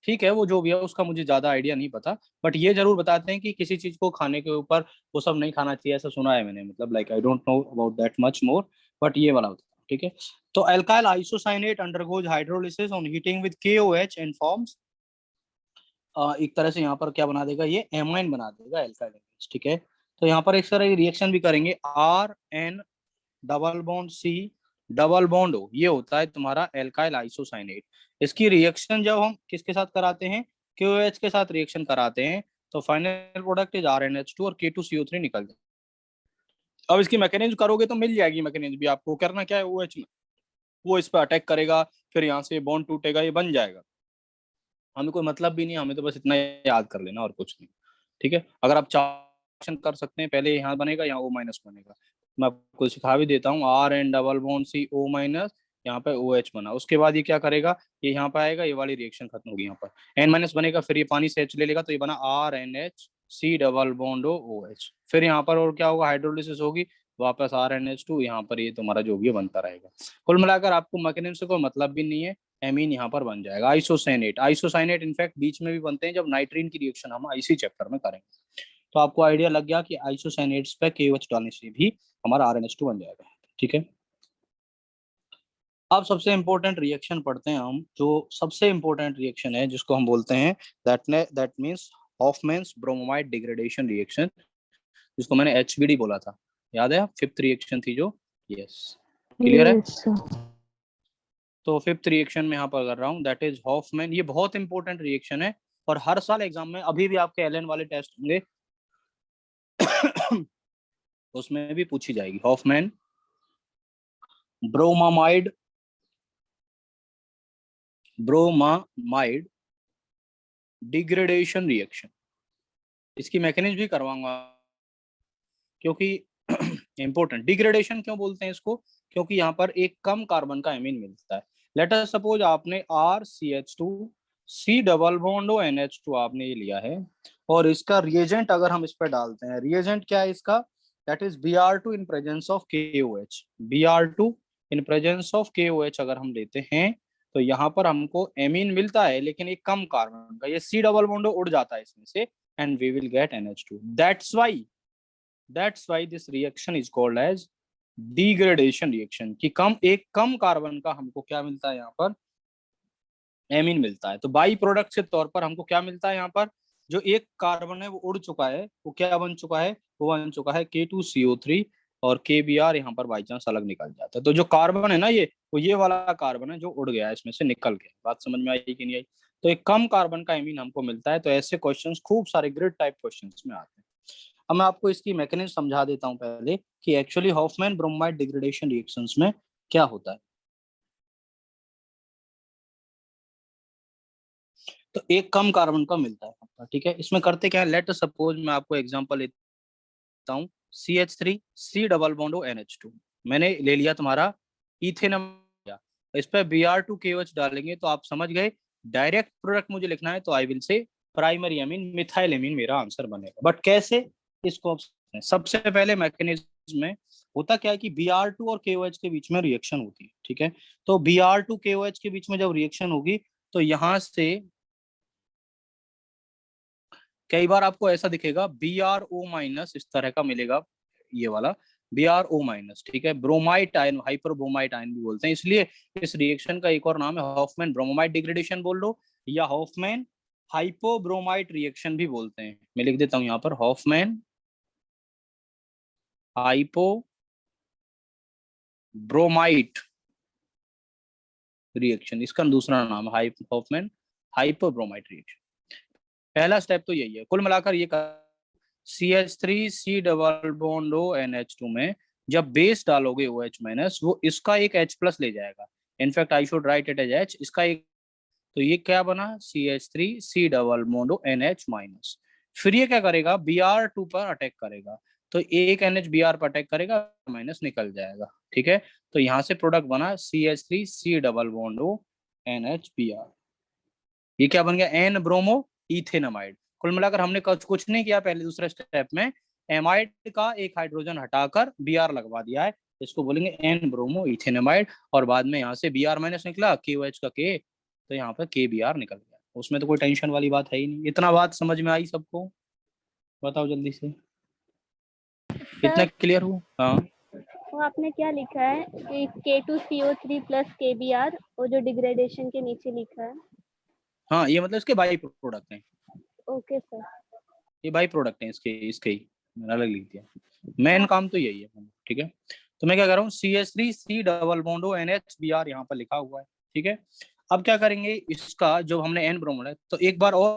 ठीक है, वो जो भी है उसका मुझे ज्यादा आइडिया नहीं पता, बट ये जरूर बताते हैं कि किसी चीज को खाने के ऊपर वो सब नहीं खाना चाहिए, ऐसा सुना है मैंने, मतलब like I don't know about that much more, but ये वाला होता है। ठीक है, तो alkyl isocyanate undergoes hydrolysis on heating with KOH and forms, एक तरह से यहाँ पर क्या बना देगा, ये एमाइन बना देगा अल्काइल। ठीक है, तो यहाँ पर एक तरह की रिएक्शन भी करेंगे, RN double bond C double bond O, ये होता है तुम्हारा अल्काइल आइसोसाइनेट। इसकी रिएक्शन जब हम किसके साथ कराते हैं, KOH के साथ रिएक्शन कराते हैं, तो फाइनल प्रोडक्ट इज RNH2 और K2CO3 निकल जाए। अब इसकी मैकेनिज्म करोगे तो मिल जाएगी मैकेनिज्म भी, आपको करना क्या है, OH में वो इस पर अटैक करेगा, फिर यहाँ से बॉन्ड टूटेगा, ये बन जाएगा, हमें कोई मतलब भी नहीं, हमें तो बस इतना याद कर लेना और कुछ नहीं। ठीक है, अगर आप चार्शन कर सकते हैं, पहले यहाँ बनेगा, यहाँ O माइनस बनेगा, मैं आपको सिखा भी देता हूँ, RN double bond C O minus, यहाँ पे OH बना, उसके बाद ये क्या करेगा, ये यहाँ पे आएगा, ये वाली रिएक्शन खत्म होगी, यहाँ पर N माइनस बनेगा, फिर ये पानी से H ले लेगा, तो ये बना RNH C double bond OH, फिर यहाँ पर और क्या होगा, हाइड्रोलिसिस होगी, वापस RNH2, यहाँ पर ये तुम्हारा जो भी बनता रहेगा। कुल मिलाकर आपको मैकेनिज्म से कोई मतलब भी नहीं है, एमीन यहाँ पर बन जाएगा। आइसोसाइनेट इनफैक्ट बीच में भी बनते हैं जब नाइट्रीन की रिएक्शन हम इसी चैप्टर में करेंगे। तो आपको आइडिया लग गया कि आइसोसाइनेट्स पे KOH डालने से भी हमारा RNH2 बन जाएगा। ठीक है, अब सबसे इंपॉर्टेंट रिएक्शन पढ़ते हैं हम, जो सबसे इंपॉर्टेंट रिएक्शन है जिसको हम बोलते हैं that means Hofmann's bromide degradation reaction, जिसको मैंने HBD बोला था, याद है, फिफ्थ रिएक्शन थी जो, यस क्लियर है। तो फिफ्थ रिएक्शन में यहाँ पर कर रहा हूँ, दैट इज हॉफमैन, ये बहुत इंपॉर्टेंट रिएक्शन है और हर साल एग्जाम में, अभी भी आपके एलएन वाले टेस्ट होंगे उसमें भी पूछी जाएगी, हॉफमैन ब्रोमामाइड डिग्रेडेशन रिएक्शन, इसकी मैकेनिज्म भी करवाऊंगा क्योंकि इंपॉर्टेंट। डिग्रेडेशन क्यों बोलते हैं इसको, क्योंकि यहाँ पर एक कम कार्बन का एमीन मिलता है। लेट अस सपोज आपने RCH2 C double bond O NH2 आपने ये लिया है, और इसका रिएजेंट अगर हम इस पर डालते हैं, रिएजेंट क्या है इसका, that is Br2 in presence of KOH, Br2 in presence of KOH अगर हम लेते हैं तो यहाँ पर हमको एमीन मिलता है, लेकिन एक कम कार्बन का, ये C डबल बॉन्ड उड़ जाता है इसमें से, and we will get NH2। That's why that's why this reaction is called as degradation reaction, कि एक कम कार्बन का हमको क्या मिलता है यहाँ पर, एमीन मिलता है। तो बाई प्रोडक्ट के तौर पर हमको क्या मिलता है यहाँ पर, जो एक कार्बन है वो उड़ चुका है, वो क्या बन चुका है, वो बन चुका है K2CO3 और KBr यहाँ पर बाई चांस अलग निकल जाता है। तो जो कार्बन है ना ये, वो ये वाला कार्बन है जो उड़ गया है, इसमें से निकल गया। बात समझ में आई कि नहीं आई? तो एक कम कार्बन का एमीन हमको मिलता है। तो ऐसे क्वेश्चंस खूब सारे ग्रिड टाइप क्वेश्चंस में आते हैं। अब मैं आपको इसकी मैकेनिज्म समझा देता हूँ पहले कि actually Hoffmann bromide degradation reactions में क्या होता है। तो एक कम कार्बन का मिलता है, ठीक है। इसमें करते क्या है, लेट सपोज मैं आपको एग्जांपल लेता हूँ, CH3 C double bond NH2 मैंने ले लिया तुम्हारा इथेनम, इस पे Br2KOH डालेंगे तो आप समझ गए डायरेक्ट प्रोडक्ट मुझे लिखना है, तो I will say primary amine methyl amine मेरा आंसर बनेगा। बट कैसे, इसको सबसे पहले मैकेनिज्म में होता क्या है कि Br2 और KOH के बीच में रिएक्शन होती है, ठीक है। तो Br2 KOH के बीच में जब रिएक्शन होगी तो यहाँ से कई बार आपको ऐसा दिखेगा BrO- इस तरह का मिलेगा, ये वाला BrO-, ठीक है। Bromide ion, hyper bromide ion भी बोलते हैं, इसलिए इस रिएक्शन का एक और नाम है हॉफमैन ब्रोमाइड डिग्रेडेशन बोल लो, या हॉफमैन हाइपोब्रोमाइट रिएक्शन भी बोलते हैं। मैं लिख देता हूं यहाँ पर हॉफमैन हाइपोब्रोमाइट रिएक्शन, इसका दूसरा नाम है हॉफमैन हाइपोब्रोमाइट रिएक्शन। पहला स्टेप तो यही है। कुल मिलाकर ये CH3 C double bond NH2 में जब बेस डालोगे OH-, वो इसका एक H+ ले जाएगा। In fact I should write it as H, इसका एक, तो ये क्या बना CH3 C double bond NH-। फिर ये क्या करेगा, Br2 पर अटैक करेगा, तो एक NH Br पर अटैक करेगा, माइनस निकल जाएगा, ठीक है। तो यहाँ से प्रोडक्ट बना CH3 C double bond NH-Br। ये क्या बन गया, N ब्रोमो इथेनमाइड। कुल मिलाकर हमने कुछ नहीं किया, पहले दूसरे स्टेप में एमाइड का एक हाइड्रोजन हटाकर Br लगवा दिया है, इसको बोलेंगे N ब्रोमो इथेनमाइड। और बाद में यहाँ से Br- निकला, KOH का K, तो यहाँ पर KBr निकल गया। उसमें तो कोई टेंशन वाली बात है ही नहीं। इतना बात समझ में आई सबको? बताओ जल्दी से, इतना क्लियर हुआ? हाँ, तो आपने क्या लिखा है कि K2CO3 प्लस KBr, वो जो डिग्रेडेशन के नीचे लिखा है? हाँ, ये मतलब इसके बाई प्रोडक्ट हैं। Okay sir. ये बाई प्रोडक्ट हैं इसके ही, मैंने अलग लिख दिया। मेन काम तो यही है, ठीक है। तो मैं क्या कर रहा हूँ, CH3 C double bond NH-Br यहाँ पर लिखा हुआ है, ठीक है। अब क्या करेंगे, इसका जो हमने N ब्रोमो है, तो एक बार और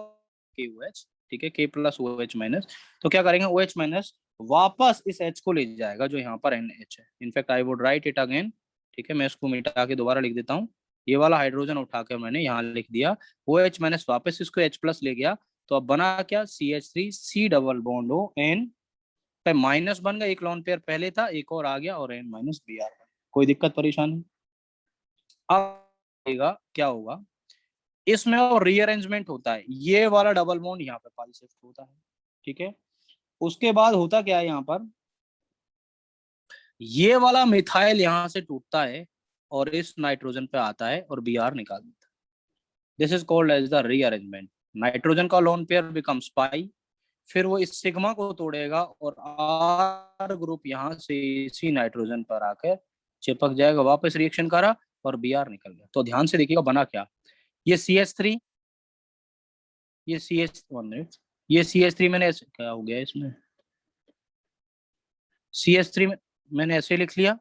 KOH, ठीक है, K+OH-, तो क्या करेंगे, OH- वापस इस H को ले जाएगा जो यहाँ पर NH है। In fact I would write it again, ठीक है। मैं इसको मिटा के दोबारा लिख देता हूँ। ये वाला हाइड्रोजन उठा के मैंने यहाँ लिख दिया, OH- वापस इसको H+ ले गया, तो अब बना क्या, CH3 C double bond N पे माइनस बन गया, एक लॉन पेयर पहले था, एक और आ गया, और N-Br। कोई दिक्कत परेशानी? अब क्या होगा इसमें, और रीअरेंजमेंट होता है, ये वाला डबल बॉन्ड यहाँ पे पाई शिफ्ट होता है, ठीक है। उसके बाद होता क्या है, यहाँ पर ये वाला मिथाइल यहाँ से टूटता है और इस नाइट्रोजन पे आता है और Br निकाल देता है। This is called as the rearrangement. Nitrogen का लोन पेयर बिकम्स पाई, फिर वो इस सिग्मा को तोड़ेगा और R ग्रुप यहाँ से इसी नाइट्रोजन पर आकर चिपक जाएगा, वापस रिएक्शन करा और Br निकल गया। तो ध्यान से देखिएगा बना क्या, ये CH3, ये CH1, ये CH3 मैंने ऐसे, क्या हो गया इसमें, CH3 में मैंने ऐसे लिख लिया,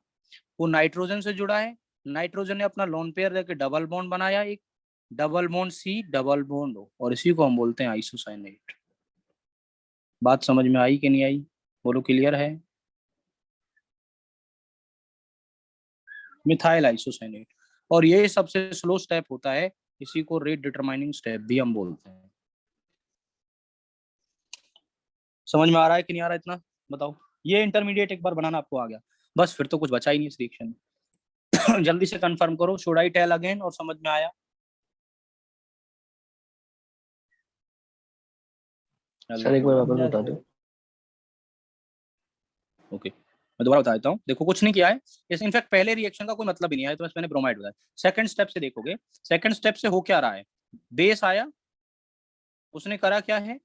वो नाइट्रोजन से जुड़ा है, नाइट्रोजन ने अपना लोन पेयर देके डबल बॉन्ड बनाया, एक double bond C double bond O, और इसी को हम बोलते हैं आइसोसाइनेट। बात समझ में आई कि नहीं आई, बोलो क्लियर है? Methyl isocyanate. और ये सबसे स्लो स्टेप होता है, इसी को रेट डिटरमाइनिंग स्टेप भी हम बोलते हैं। समझ में आ रहा है कि नहीं आ रहा है इतना, बताओ। ये इंटरमीडिएट एक बार बनाना आपको आ गया, बस फिर तो कुछ बचा ही नहीं इस रिएक्शन में। जल्दी से कंफर्म करो, शुड आई टेल अगेन, और समझ में आया? सर एक बार वापस बता दो। ओके, मैं दोबारा बता देता हूँ। देखो कुछ नहीं किया है इस, इनफैक्ट पहले रिएक्शन का कोई मतलब ही नहीं है, तो बस मैंने ब्रोमाइड बताया। सेकंड स्टेप से देखोगे, सेकंड स्टेप से हो क्या रहा है, बेस आया, उसने करा क्या है,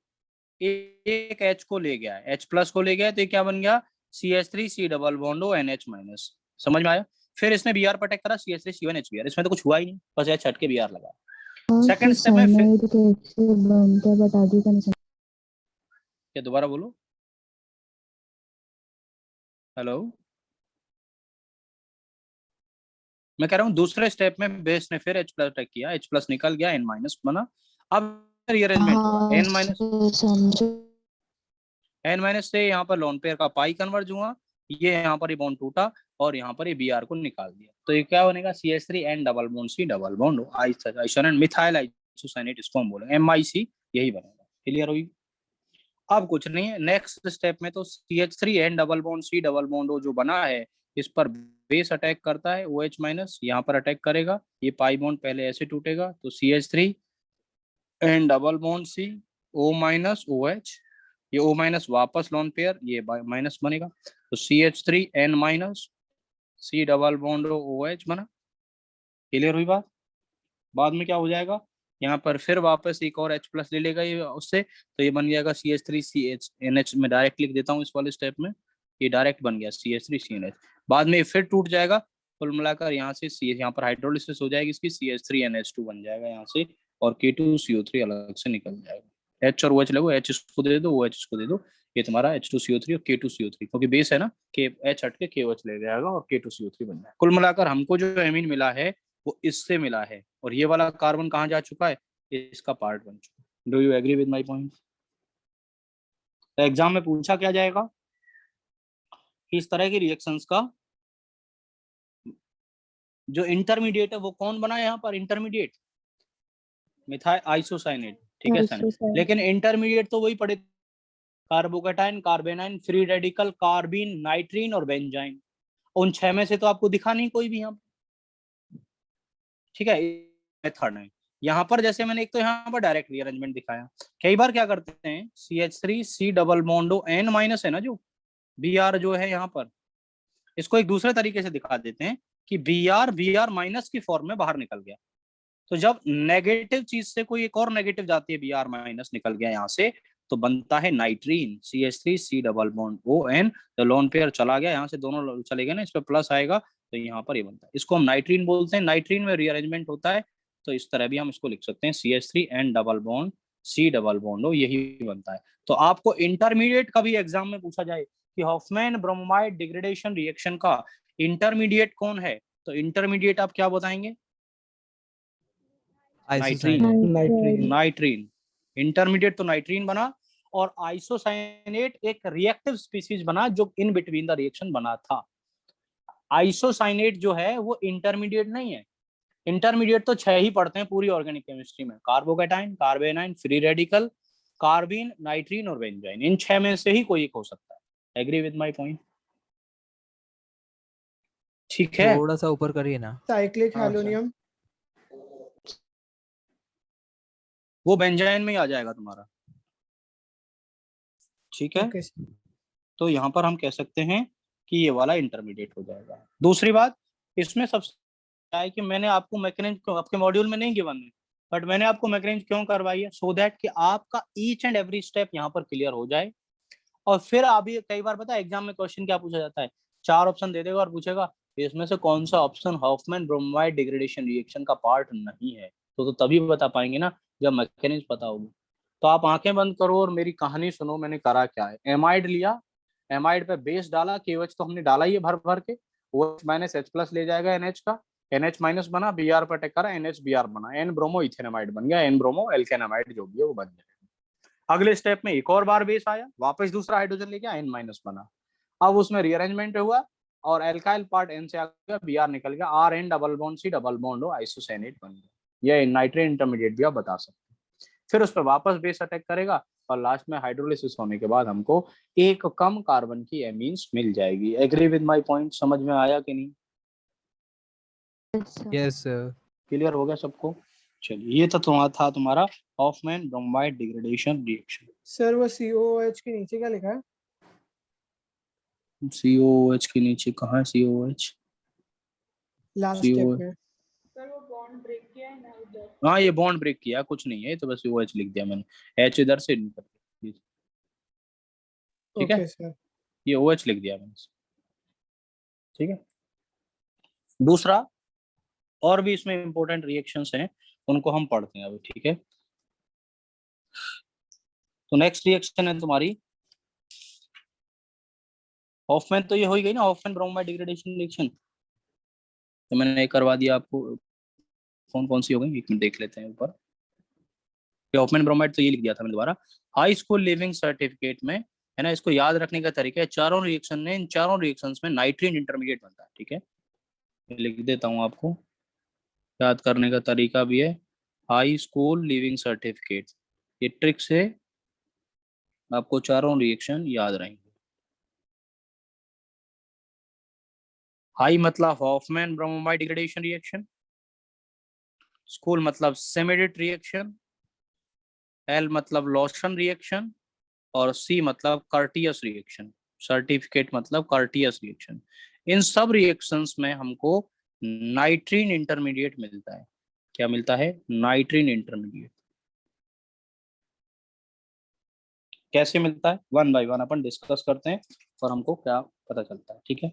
एक H को ले गया है, H प्लस को ले गया है, तो ये क्या बन गया CH3 C double bond O NH minus. समझ में आया? फिर इसने Br पर अटैक करा CH3 C1 HBr, इसमें तो कुछ हुआ ही नहीं, बस H हट के Br लगा। सेकंड स्टेप में क्या, दोबारा बोलो, हेलो, मैं कह रहा हूँ दूसरे स्टेप में बेस ने फिर H प्लस अटैक किया, H प्लस निकल गया, N माइनस बना। अब रीअरेंजमेंट हुआ, N माइनस से यहाँ पर लोन पेयर का पाई कन्वर्ज हुआ, ये यहाँ पर ये बॉन्ड टूटा और यहाँ पर ये Br को निकाल दिया, तो ये क्या बनेगा CH3 N double bond C double bond isocyanate methyl isocyanate, इसको हम बोलेंगे MIC, यही बनेगा। क्लियर हुई? अब कुछ नहीं है, नेक्स्ट स्टेप में तो CH3 N double bond C double bond जो बना है, इस पर बेस अटैक करता है OH माइनस, यहाँ पर अटैक करेगा, ये पाई बॉन्ड पहले ऐसे टूटेगा, तो CH3 N double bond C O minus OH, ये O माइनस वापस लोन पेयर, ये माइनस बनेगा, तो CH3 N minus C double bond OH बना। क्लियर हुई बात? बाद में क्या हो जाएगा, यहाँ पर फिर वापस एक और H प्लस ले लेगा ये उससे, तो ये बन जाएगा CH3 CH NH, में डायरेक्ट लिख देता हूँ इस वाले स्टेप में, ये डायरेक्ट बन गया CH3 CNH। बाद में फिर टूट जाएगा, कुल मिलाकर यहाँ से यहाँ पर हाइड्रोलिसिस हो जाएगी इसकी, CH3 NH2 बन जाएगा यहाँ से, और K2CO3 अलग से निकल जाएगा। H और OH लगो, H इसको दे दो, OH इसको दे दो, ये तुम्हारा H2CO3 और K2CO3, क्योंकि बेस है ना, H हट के KOH ले जाएगा और K2CO3 बन जाएगा। कुल मिलाकर हमको जो एमीन मिला है वो इससे मिला है, और ये वाला कार्बन कहाँ जा चुका है, इसका पार्ट बन चुका है। Do you agree with my point? तो एग्जाम में पूछा क्या जाएगा कि इस तरह की रिएक्शंस का जो इंटरमीडिएट है वो कौन बना है, यहाँ पर इंटरमीडिएट मिथाइल आइसोसाइनेट, ठीक है सर, लेकिन इंटरमीडिएट तो वही पड़े, कार्बोकेटाइन, कार्बेनाइन, फ्री रेडिकल, कार्बिन, नाइट्रीन और बेंजाइन, उन 6 में से तो आपको दिखा नहीं कोई भी यहाँ, ठीक है। मेथड है यहाँ पर, जैसे मैंने एक तो यहाँ पर डायरेक्ट रीअरेंजमेंट दिखाया, कई बार क्या करते हैं CH3 C double bond N minus है ना, जो Br जो है यहाँ पर, इसको एक दूसरे तरीके से दिखा देते हैं कि Br माइनस की फॉर्म में बाहर निकल गया, तो जब नेगेटिव चीज से कोई एक और नेगेटिव जाती है, Br माइनस निकल गया यहाँ से, तो बनता है नाइट्रीन, CH3 C double bond ON, तो लोन पेयर चला गया यहाँ से, दोनों चले गए ना, इस पर प्लस आएगा, तो यहाँ पर ये बनता है, इसको हम नाइट्रीन बोलते हैं। नाइट्रीन में रीअरेंजमेंट होता है, तो इस तरह भी हम इसको लिख सकते हैं, CH3 N double bond C double bond O, यही बनता है। तो आपको इंटरमीडिएट का भी एग्जाम में पूछा जाए कि हॉफमैन ब्रोमाइड डिग्रेडेशन रिएक्शन का इंटरमीडिएट कौन है, तो इंटरमीडिएट आप क्या बताएंगे? नाइट्रीन। नाइट्रीन इंटरमीडिएट तो नाइट्रीन बना, और आइसोसाइनेट एक रिएक्टिव स्पीसीज बना जो इन बिटवीन द रिएक्शन बना था। आइसोसाइनेट जो है वो इंटरमीडिएट नहीं है, इंटरमीडिएट तो 6 ही पढ़ते हैं पूरी ऑर्गेनिक केमिस्ट्री में, कार्बोकेटाइन, कार्बेनाइन, फ्री रेडिकल, कार्बिन, नाइट्रीन और बेंजाइन, इन 6 में से ही कोई एक हो सकता है। Agree with my point? ठीक है, थोड़ा सा ऊपर करिए ना, साइक्लिक हैलोनियम, वो बेंजाइन में ही आ जाएगा तुम्हारा, ठीक है। okay. तो यहाँ पर हम कह सकते हैं कि ये वाला इंटरमीडिएट हो जाएगा। दूसरी बात इसमें सबसे है कि मैंने आपको मैकेनिज्म आपके मॉड्यूल में नहीं गिवन है, बट मैंने आपको मैकेनिज्म क्यों करवाई है, सो दैट कि आपका ईच एंड एवरी स्टेप यहाँ पर क्लियर हो जाए। और फिर अभी कई बार पता है एग्जाम में क्वेश्चन क्या पूछा जाता है, 4 ऑप्शन दे देगा और पूछेगा इसमें से कौन सा option Hoffmann bromide degradation reaction का पार्ट नहीं है, तो तभी बता पाएंगे ना जब मैकेनिज्म पता होगी। तो आप आंखें बंद करो और मेरी कहानी सुनो, मैंने करा क्या है। एमाइड लिया, एमाइड पे बेस डाला, KOH तो हमने डाला ही है भर भर के, OH माइनस H प्लस ले जाएगा NH का, NH माइनस बना, Br पर अटैक करा, NH Br बना, N ब्रोमो इथेनामाइड बन गया, N ब्रोमो एल्केनामाइड जो भी है वो बन जाएगा। अगले स्टेप में एक और बार बेस आया, वापस दूसरा हाइड्रोजन लेके N माइनस बना, अब उसमें रीअरेंजमेंट हुआ और एल्काइल पार्ट N से आ गया, Br निकल गया, RN double bond C double bond isocyanate बन गया। यह नाइट्रेट इंटरमीडिएट भी आप बता सकते हैं। फिर उस पर वापस बेस अटैक करेगा और लास्ट में हाइड्रोलिसिस होने के बाद हमको एक कम कार्बन की एमीन्स मिल जाएगी। Agree with my point? समझ में आया कि नहीं? Yes sir. क्लियर हो गया सबको? चलिए, ये तो था तुम्हारा Hoffmann bromide degradation reaction. Sir वो COOH के नीचे क्या लिखा है? COOH के नीचे कहाँ है COOH? लास्ट स्टेप में सर वो बॉन्ड ब्रेक किया है ना उधर। हाँ, ये बॉन्ड ब्रेक किया, कुछ नहीं है, तो बस OH लिख दिया मैंने, H इधर से निकल गया। ठीक है, ओके सर। ये OH लिख दिया मैंने, ठीक है। दूसरा, और भी इसमें इंपॉर्टेंट रिएक्शंस हैं, उनको हम पढ़ते हैं अभी, ठीक है। तो नेक्स्ट रिएक्शन है तुम्हारी हॉफमैन, तो ये हो ही गई ना, हॉफमैन ब्रोमाइड डिग्रेडेशन रिएक्शन, तो मैंने करवा दिया आपको। कौन कौन सी हो गई, एक मिनट देख लेते हैं ऊपर। हॉफमैन ब्रोमाइड तो ये लिख दिया था मैंने दोबारा। हाई स्कूल लिविंग सर्टिफिकेट में है ना, इसको याद रखने का तरीका है, चारों रिएक्शन में, इन चारों रिएक्शंस में नाइट्रीन इंटरमीडिएट बनता है, ठीक है। लिख देता हूँ आपको, याद करने का तरीका भी है। हाई स्कूल लिविंग सर्टिफिकेट, ये ट्रिक से आपको चारों रिएक्शन याद रहेंगे। हाई मतलब Hoffmann bromide degradation reaction, school मतलब सेमेडिट रिएक्शन, एल मतलब लॉसन रिएक्शन, और सी मतलब कार्टियस रिएक्शन, सर्टिफिकेट मतलब कार्टियस रिएक्शन। इन सब रिएक्शंस में हमको नाइट्रीन इंटरमीडिएट मिलता है। क्या मिलता है? नाइट्रीन इंटरमीडिएट। कैसे मिलता है, one by one upon discuss करते हैं और हमको क्या पता चलता है, ठीक है।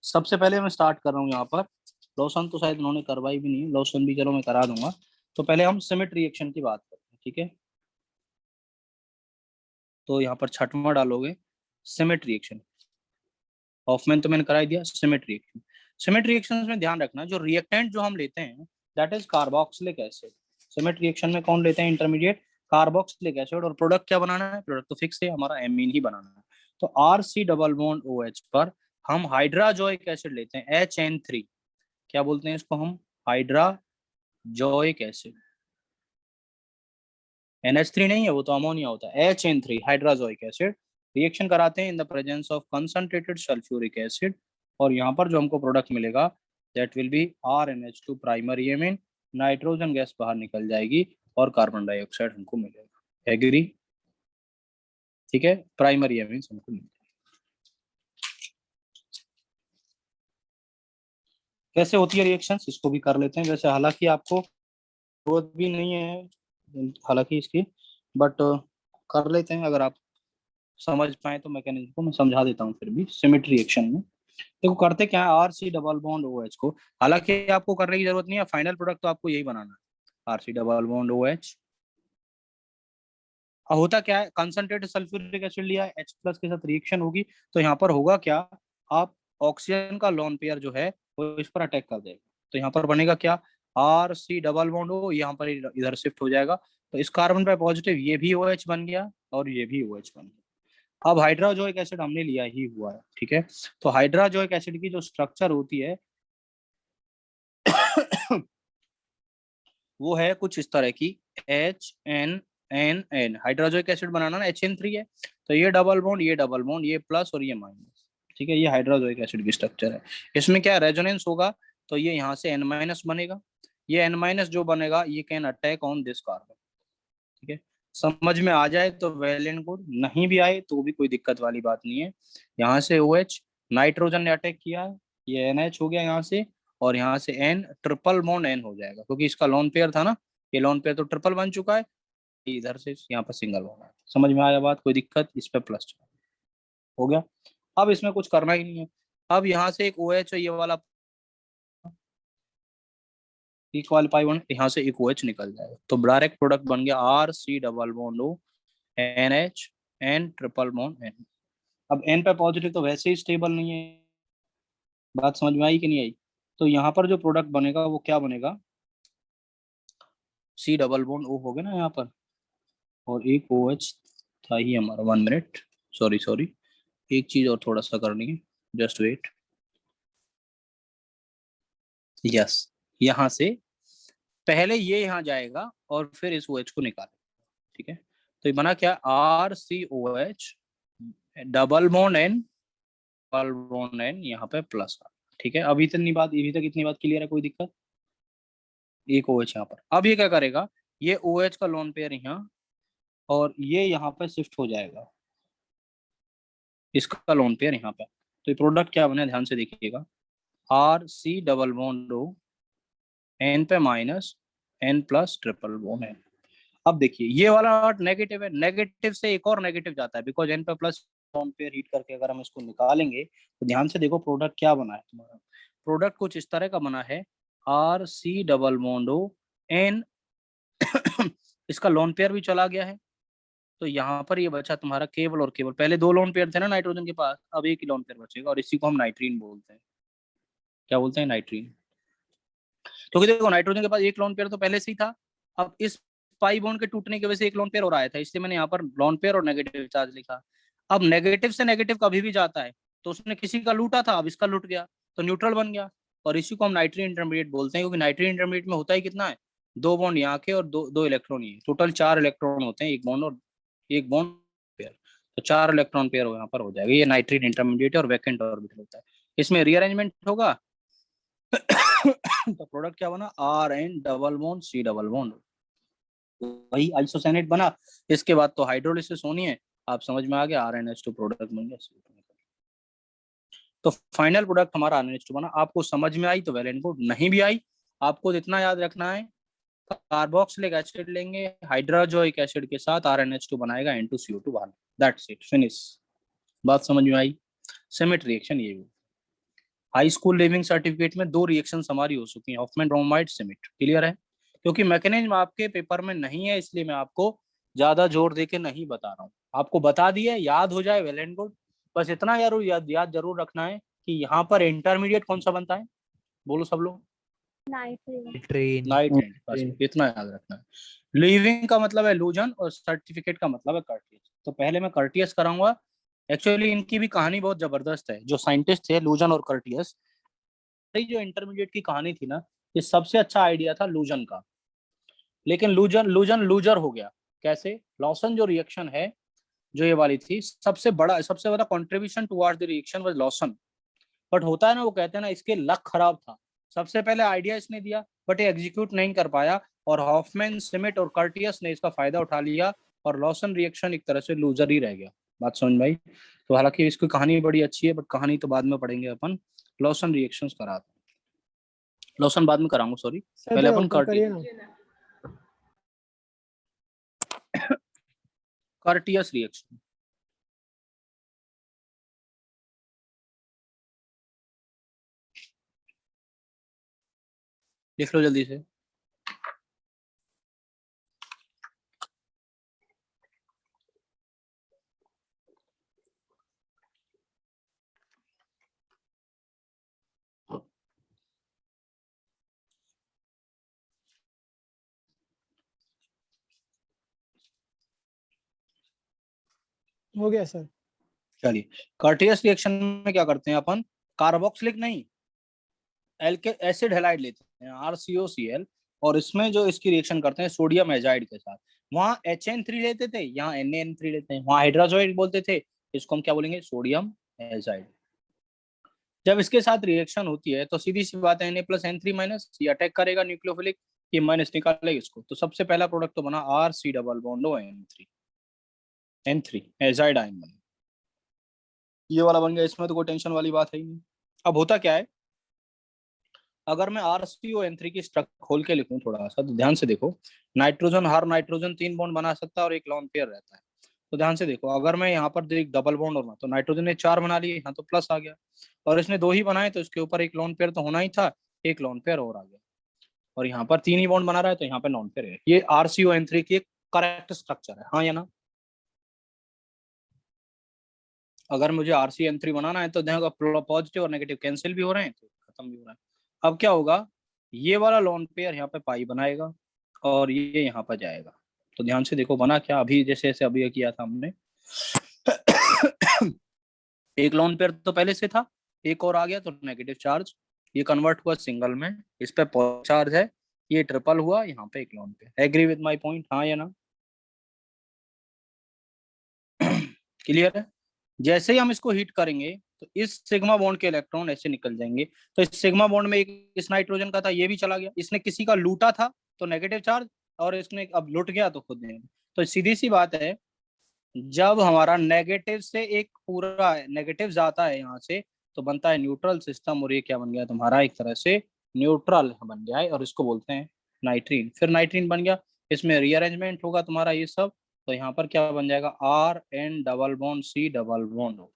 सबसे पहले मैं स्टार्ट कर रहा हूँ यहाँ पर, लोशन तो शायद उन्होंने करवाई भी नहीं है, लोशन भी चलो मैं करा दूंगा। तो पहले हम सिमेट रिएक्शन की बात करते हैं, ठीक है। तो यहाँ पर छठवां डालोगे सिमेट रिएक्शन, हॉफमैन तो मैंने करा दिया। सिमेट रिएक्शन, सिमेट रिएक्शन में ध्यान रखना, जो रिएक्टेंट जो हम लेते हैं that is carboxylic acid. Schmidt reaction में कौन लेते हैं इंटरमीडिएट? Carboxylic acid. और प्रोडक्ट क्या बनाना है? प्रोडक्ट तो फिक्स है हमारा, एमीन ही बनाना है। तो RC डबल बॉन्ड OH पर हम हाइड्राजोइक एसिड लेते हैं, HN3। क्या बोलते हैं इसको हम? Hydrazoic acid. NH3 नहीं है, वो तो अमोनिया होता है। HN3 हाइड्राजोइक एसिड रिएक्शन कराते हैं in the presence of concentrated sulphuric acid, और यहाँ पर जो हमको प्रोडक्ट मिलेगा that will be RNH2 primary amine. Nitrogen gas बाहर निकल जाएगी और कार्बन डाइऑक्साइड हमको मिलेगा। एग्री? ठीक है, प्राइमरी एमीन हमको मिलेगा। कैसे होती है रिएक्शंस, इसको भी कर लेते हैं। वैसे हालांकि आपको जरूरत भी नहीं है हालांकि इसकी, बट कर लेते हैं, अगर आप समझ पाए तो मैकेनिज्म को मैं समझा देता हूँ फिर भी। सिमेट रिएक्शन में देखो करते क्या है, RC डबल बॉन्ड OH को, हालांकि आपको करने की जरूरत नहीं है, फाइनल प्रोडक्ट तो आपको यही बनाना है, RC डबल बॉन्ड OH। होता क्या है, कंसंट्रेटेड सल्फ्यूरिक एसिड लिया है, H+ के साथ रिएक्शन होगी, तो यहाँ पर होगा क्या, आप ऑक्सीजन का लोन पेयर जो है वो इस पर अटैक कर देगा, तो यहाँ पर बनेगा क्या, RC डबल बॉन्ड O, यहाँ पर इधर शिफ्ट हो जाएगा, तो इस कार्बन पे पॉजिटिव ये भी OH बन गया और ये भी OH बन गया। अब हाइड्राजोइक एसिड हमने लिया ही हुआ है, ठीक है। तो हाइड्राजोइक एसिड की जो स्ट्रक्चर होती है वो है कुछ इस तरह की, HNNN। हाइड्रोजोइक एसिड बनाना ना, HN3 है, तो ये डबल बॉन्ड, ये डबल बॉन्ड, ये प्लस और ये माइनस, ठीक है। ये हाइड्रोजोइक एसिड की स्ट्रक्चर है। इसमें क्या रेजोनेंस होगा, तो ये यहाँ से N- बनेगा, ये N- जो बनेगा ये can attack on this carbon, ठीक है। समझ में आ जाए तो वेल एंड गुड, नहीं भी आए तो भी कोई दिक्कत वाली बात नहीं है। यहाँ से OH नाइट्रोजन ने अटैक किया है, ये NH हो गया यहाँ से, और यहाँ से N ट्रिपल बॉन्ड N हो जाएगा, क्योंकि इसका लोन पेयर था ना, ये लोन पेयर तो ट्रिपल बन चुका है, इधर से यहाँ पर सिंगल बॉन्ड है। समझ में आया बात, कोई दिक्कत? इस पे प्लस हो गया। अब इसमें कुछ करना ही नहीं है, अब यहाँ से एक OH ये वाला इक्वल पाई वन, यहाँ से एक OH निकल जाएगा, तो डायरेक्ट प्रोडक्ट बन गया RC double bond O NH N triple bond N। अब N पे पॉजिटिव तो वैसे ही स्टेबल नहीं है, बात समझ में आई कि नहीं आई? तो यहाँ पर जो प्रोडक्ट बनेगा वो क्या बनेगा, C डबल बॉन्ड O हो गया ना यहाँ पर, और एक OH था ही हमारा। 1 मिनट, सॉरी एक चीज और थोड़ा सा करनी है, जस्ट वेट। यस, यहाँ से पहले ये यहाँ जाएगा और फिर इस OH को निकालेगा, ठीक है। तो ये बना क्या, RCOH double bond N, double bond N, यहाँ पे प्लस, ठीक है। अभी तक इतनी बात क्लियर है, कोई दिक्कत? एक OH यहाँ पर, अब ये क्या करेगा, ये OH का लोन पेयर यहाँ, और ये यहाँ पे शिफ्ट हो जाएगा, इसका लोन पेयर यहाँ पे, तो ये प्रोडक्ट क्या बने, ध्यान से देखिएगा, RC double bond O N पे minus N+ triple bond N। अब देखिए ये वाला नेगेटिव है, नेगेटिव से एक और नेगेटिव जाता है, बिकॉज n पे प्लस ऑन पेयर हीट करके अगर हम इसको निकालेंगे तो ध्यान से देखो प्रोडक्ट क्या बना है तुम्हारा। प्रोडक्ट कुछ इस तरह का बना है, R C double bond O N इसका लोन पेयर भी चला गया है, तो यहाँ पर ये बचा तुम्हारा केवल और केवल, पहले 2 लोन पेयर थे ना नाइट्रोजन के पास, अब एक ही लोन पेयर बचेगा और इसी को हम नाइट्रीन बोलते हैं। क्या बोलते हैं? नाइट्रीन। क्योंकि देखो नाइट्रोजन के पास एक लोन पेयर तो पहले से ही था, अब इस पाई बॉन्ड के टूटने की वजह से एक लोन पेयर और आया था, इसलिए मैंने यहाँ पर लोन पेयर और नेगेटिव चार्ज लिखा। अब नेगेटिव से नेगेटिव कभी भी जाता है, तो उसने किसी का लूटा था, अब इसका लूट गया तो न्यूट्रल बन गया, और इसी को हम नाइट्रीन इंटरमीडिएट बोलते हैं, क्योंकि नाइट्रीन इंटरमीडिएट में होता ही कितना है, 2 बॉन्ड यहाँ के और दो इलेक्ट्रॉन ही, टोटल 4 इलेक्ट्रॉन होते हैं, एक बॉन्ड और एक बॉन्ड पेयर, तो 4 इलेक्ट्रॉन पेयर यहाँ पर हो जाएगा। ये नाइट्रीन इंटरमीडिएट और वैकेंट ऑर्बिटल होता है। इसमें रीअरेंजमेंट होगा तो प्रोडक्ट क्या बना, R N double bond C double bond, वही आइसोसेनेट बना। इसके बाद तो हाइड्रोलिसिस होनी है, आप समझ में आ गया, RnH2 प्रोडक्ट बन गया। तो फाइनल प्रोडक्ट हमारा RnH2 बना। आपको समझ में आई तो वेल एंड गुड, नहीं भी आई आपको इतना याद रखना है, कार्बोक्सिलिक एसिड लेंगे हाइड्रोजोइक एसिड के साथ RnH2 बनाएगा, N2CO2 बाहर, दैट्स इट, फिनिश। बात समझ में आई? सिमिट रिएक्शन ये हाई स्कूल लिविंग सर्टिफिकेट में 2 रिएक्शन हमारी हो चुकी हैं, हॉफमैन ब्रोमाइड सिमिट, क्लियर है? क्योंकि मैकेनिज्म आपके पेपर में नहीं है, इसलिए मैं आपको ज्यादा जोर देके नहीं बता रहा हूँ, आपको बता दिया, याद हो जाए वेल एंड गुड। बस इतना याद जरूर रखना है कि यहाँ पर इंटरमीडिएट कौन सा बनता है, बोलो सब लोग, नाइट्रीन। नाइट्रीन, बस इतना याद रखना है। लिविंग का मतलब है लूजन और सर्टिफिकेट का मतलब है कर्टियस। तो पहले मैं कर्टियस कराऊंगा, एक्चुअली इनकी भी कहानी बहुत जबरदस्त है, जो साइंटिस्ट थे लूजन और कर्टियस, जो इंटरमीडिएट की कहानी थी ना, ये सबसे अच्छा आइडिया था लूजन का, लेकिन लूजन लूजर हो गया। कैसे? लॉसन जो रिएक्शन है, जो ये वाली थी, सबसे बड़ा contribution towards the reaction was Lawson, but होता है ना, वो कहते हैं ना, इसके लक खराब था, सबसे पहले आइडिया इसने दिया बट ये एग्जीक्यूट नहीं कर पाया, और हॉफमैन सिमिट और कर्टियस ने इसका फायदा उठा लिया, और लॉसन रिएक्शन एक तरह से लूजर ही रह गया। बात समझ में आई? तो हालांकि इसकी कहानी बड़ी अच्छी है, बट कहानी तो बाद में पढ़ेंगे अपन, लॉसन रिएक्शंस कराते हैं, लॉसन बाद में कराऊंगा, सॉरी, पहले अपन कर्टियस रिएक्शन। लिख लो जल्दी से। हो गया सर। चलिए, कर्टियस रिएक्शन में क्या करते हैं अपन, कार्बोक्सिलिक नहीं, एसिड हैलाइड लेते हैं RCOCl, और इसमें जो इसकी रिएक्शन करते हैं सोडियम एजाइड के साथ, वहां HN3 लेते थे, यहाँ NaN3 लेते हैं, वहां हाइड्रोजोइड बोलते थे, इसको हम क्या बोलेंगे, सोडियम एजाइड। जब इसके साथ रिएक्शन होती है तो सीधी सी बात है, Na+N3- ये अटैक करेगा न्यूक्लियोफिलिक, ये माइनस निकालेगा इसको, तो सबसे पहला प्रोडक्ट तो बना RC double bond N3 azide ion बना, ये वाला बन गया, इसमें तो कोई टेंशन वाली बात है ही नहीं। अब होता क्या है, अगर मैं RCON3 की स्ट्रक्चर खोल के लिखूं थोड़ा सा, तो ध्यान से देखो, हर नाइट्रोजन 3 बॉन्ड बना सकता है और एक लॉन पेयर रहता है, तो ध्यान से देखो, अगर मैं यहाँ पर एक डबल बॉन्ड होना, तो नाइट्रोजन ने 4 बना लिए, यहाँ तो प्लस आ गया, और इसने 2 ही बनाए, तो इसके ऊपर एक लॉन पेयर तो होना ही था, एक लॉन पेयर और आ गया, और यहाँ पर 3 ही बॉन्ड बना रहा है, तो यहाँ पे लॉन पेयर है। ये RCON3 की एक करेक्ट स्ट्रक्चर है, हाँ या ना? अगर मुझे RCN3 बनाना है तो देखो पॉजिटिव और नेगेटिव कैंसिल भी हो रहे हैं, तो खत्म भी हो रहा है। अब क्या होगा, ये वाला लोन पेयर यहाँ पे पाई बनाएगा और ये यहाँ पर जाएगा, तो ध्यान से देखो बना क्या, अभी जैसे अभी किया था हमने एक लोन पेयर तो पहले से था, एक और आ गया तो नेगेटिव चार्ज, ये कन्वर्ट हुआ सिंगल में, इस पे पॉजिटिव चार्ज है, ये ट्रिपल हुआ, यहाँ पे एक lone pair. Agree with my point, हाँ या ना? क्लियर है? जैसे ही हम इसको हीट करेंगे तो इस सिग्मा बॉन्ड के इलेक्ट्रॉन ऐसे निकल जाएंगे, तो इस सिग्मा बॉन्ड में एक इस नाइट्रोजन का था, ये भी चला गया, इसने किसी का लूटा था तो नेगेटिव चार्ज, और इसने अब लुट गया तो खुद देंगे। तो सीधी सी बात है, जब हमारा नेगेटिव से एक पूरा नेगेटिव जाता है यहाँ से, तो बनता है न्यूट्रल सिस्टम, और ये क्या बन गया तुम्हारा, एक तरह से न्यूट्रल बन गया है, और इसको बोलते हैं नाइट्रीन। फिर नाइट्रीन बन गया, इसमें रीअरेंजमेंट होगा तुम्हारा ये सब, तो यहाँ पर क्या बन जाएगा, RN double bond C double bond हो,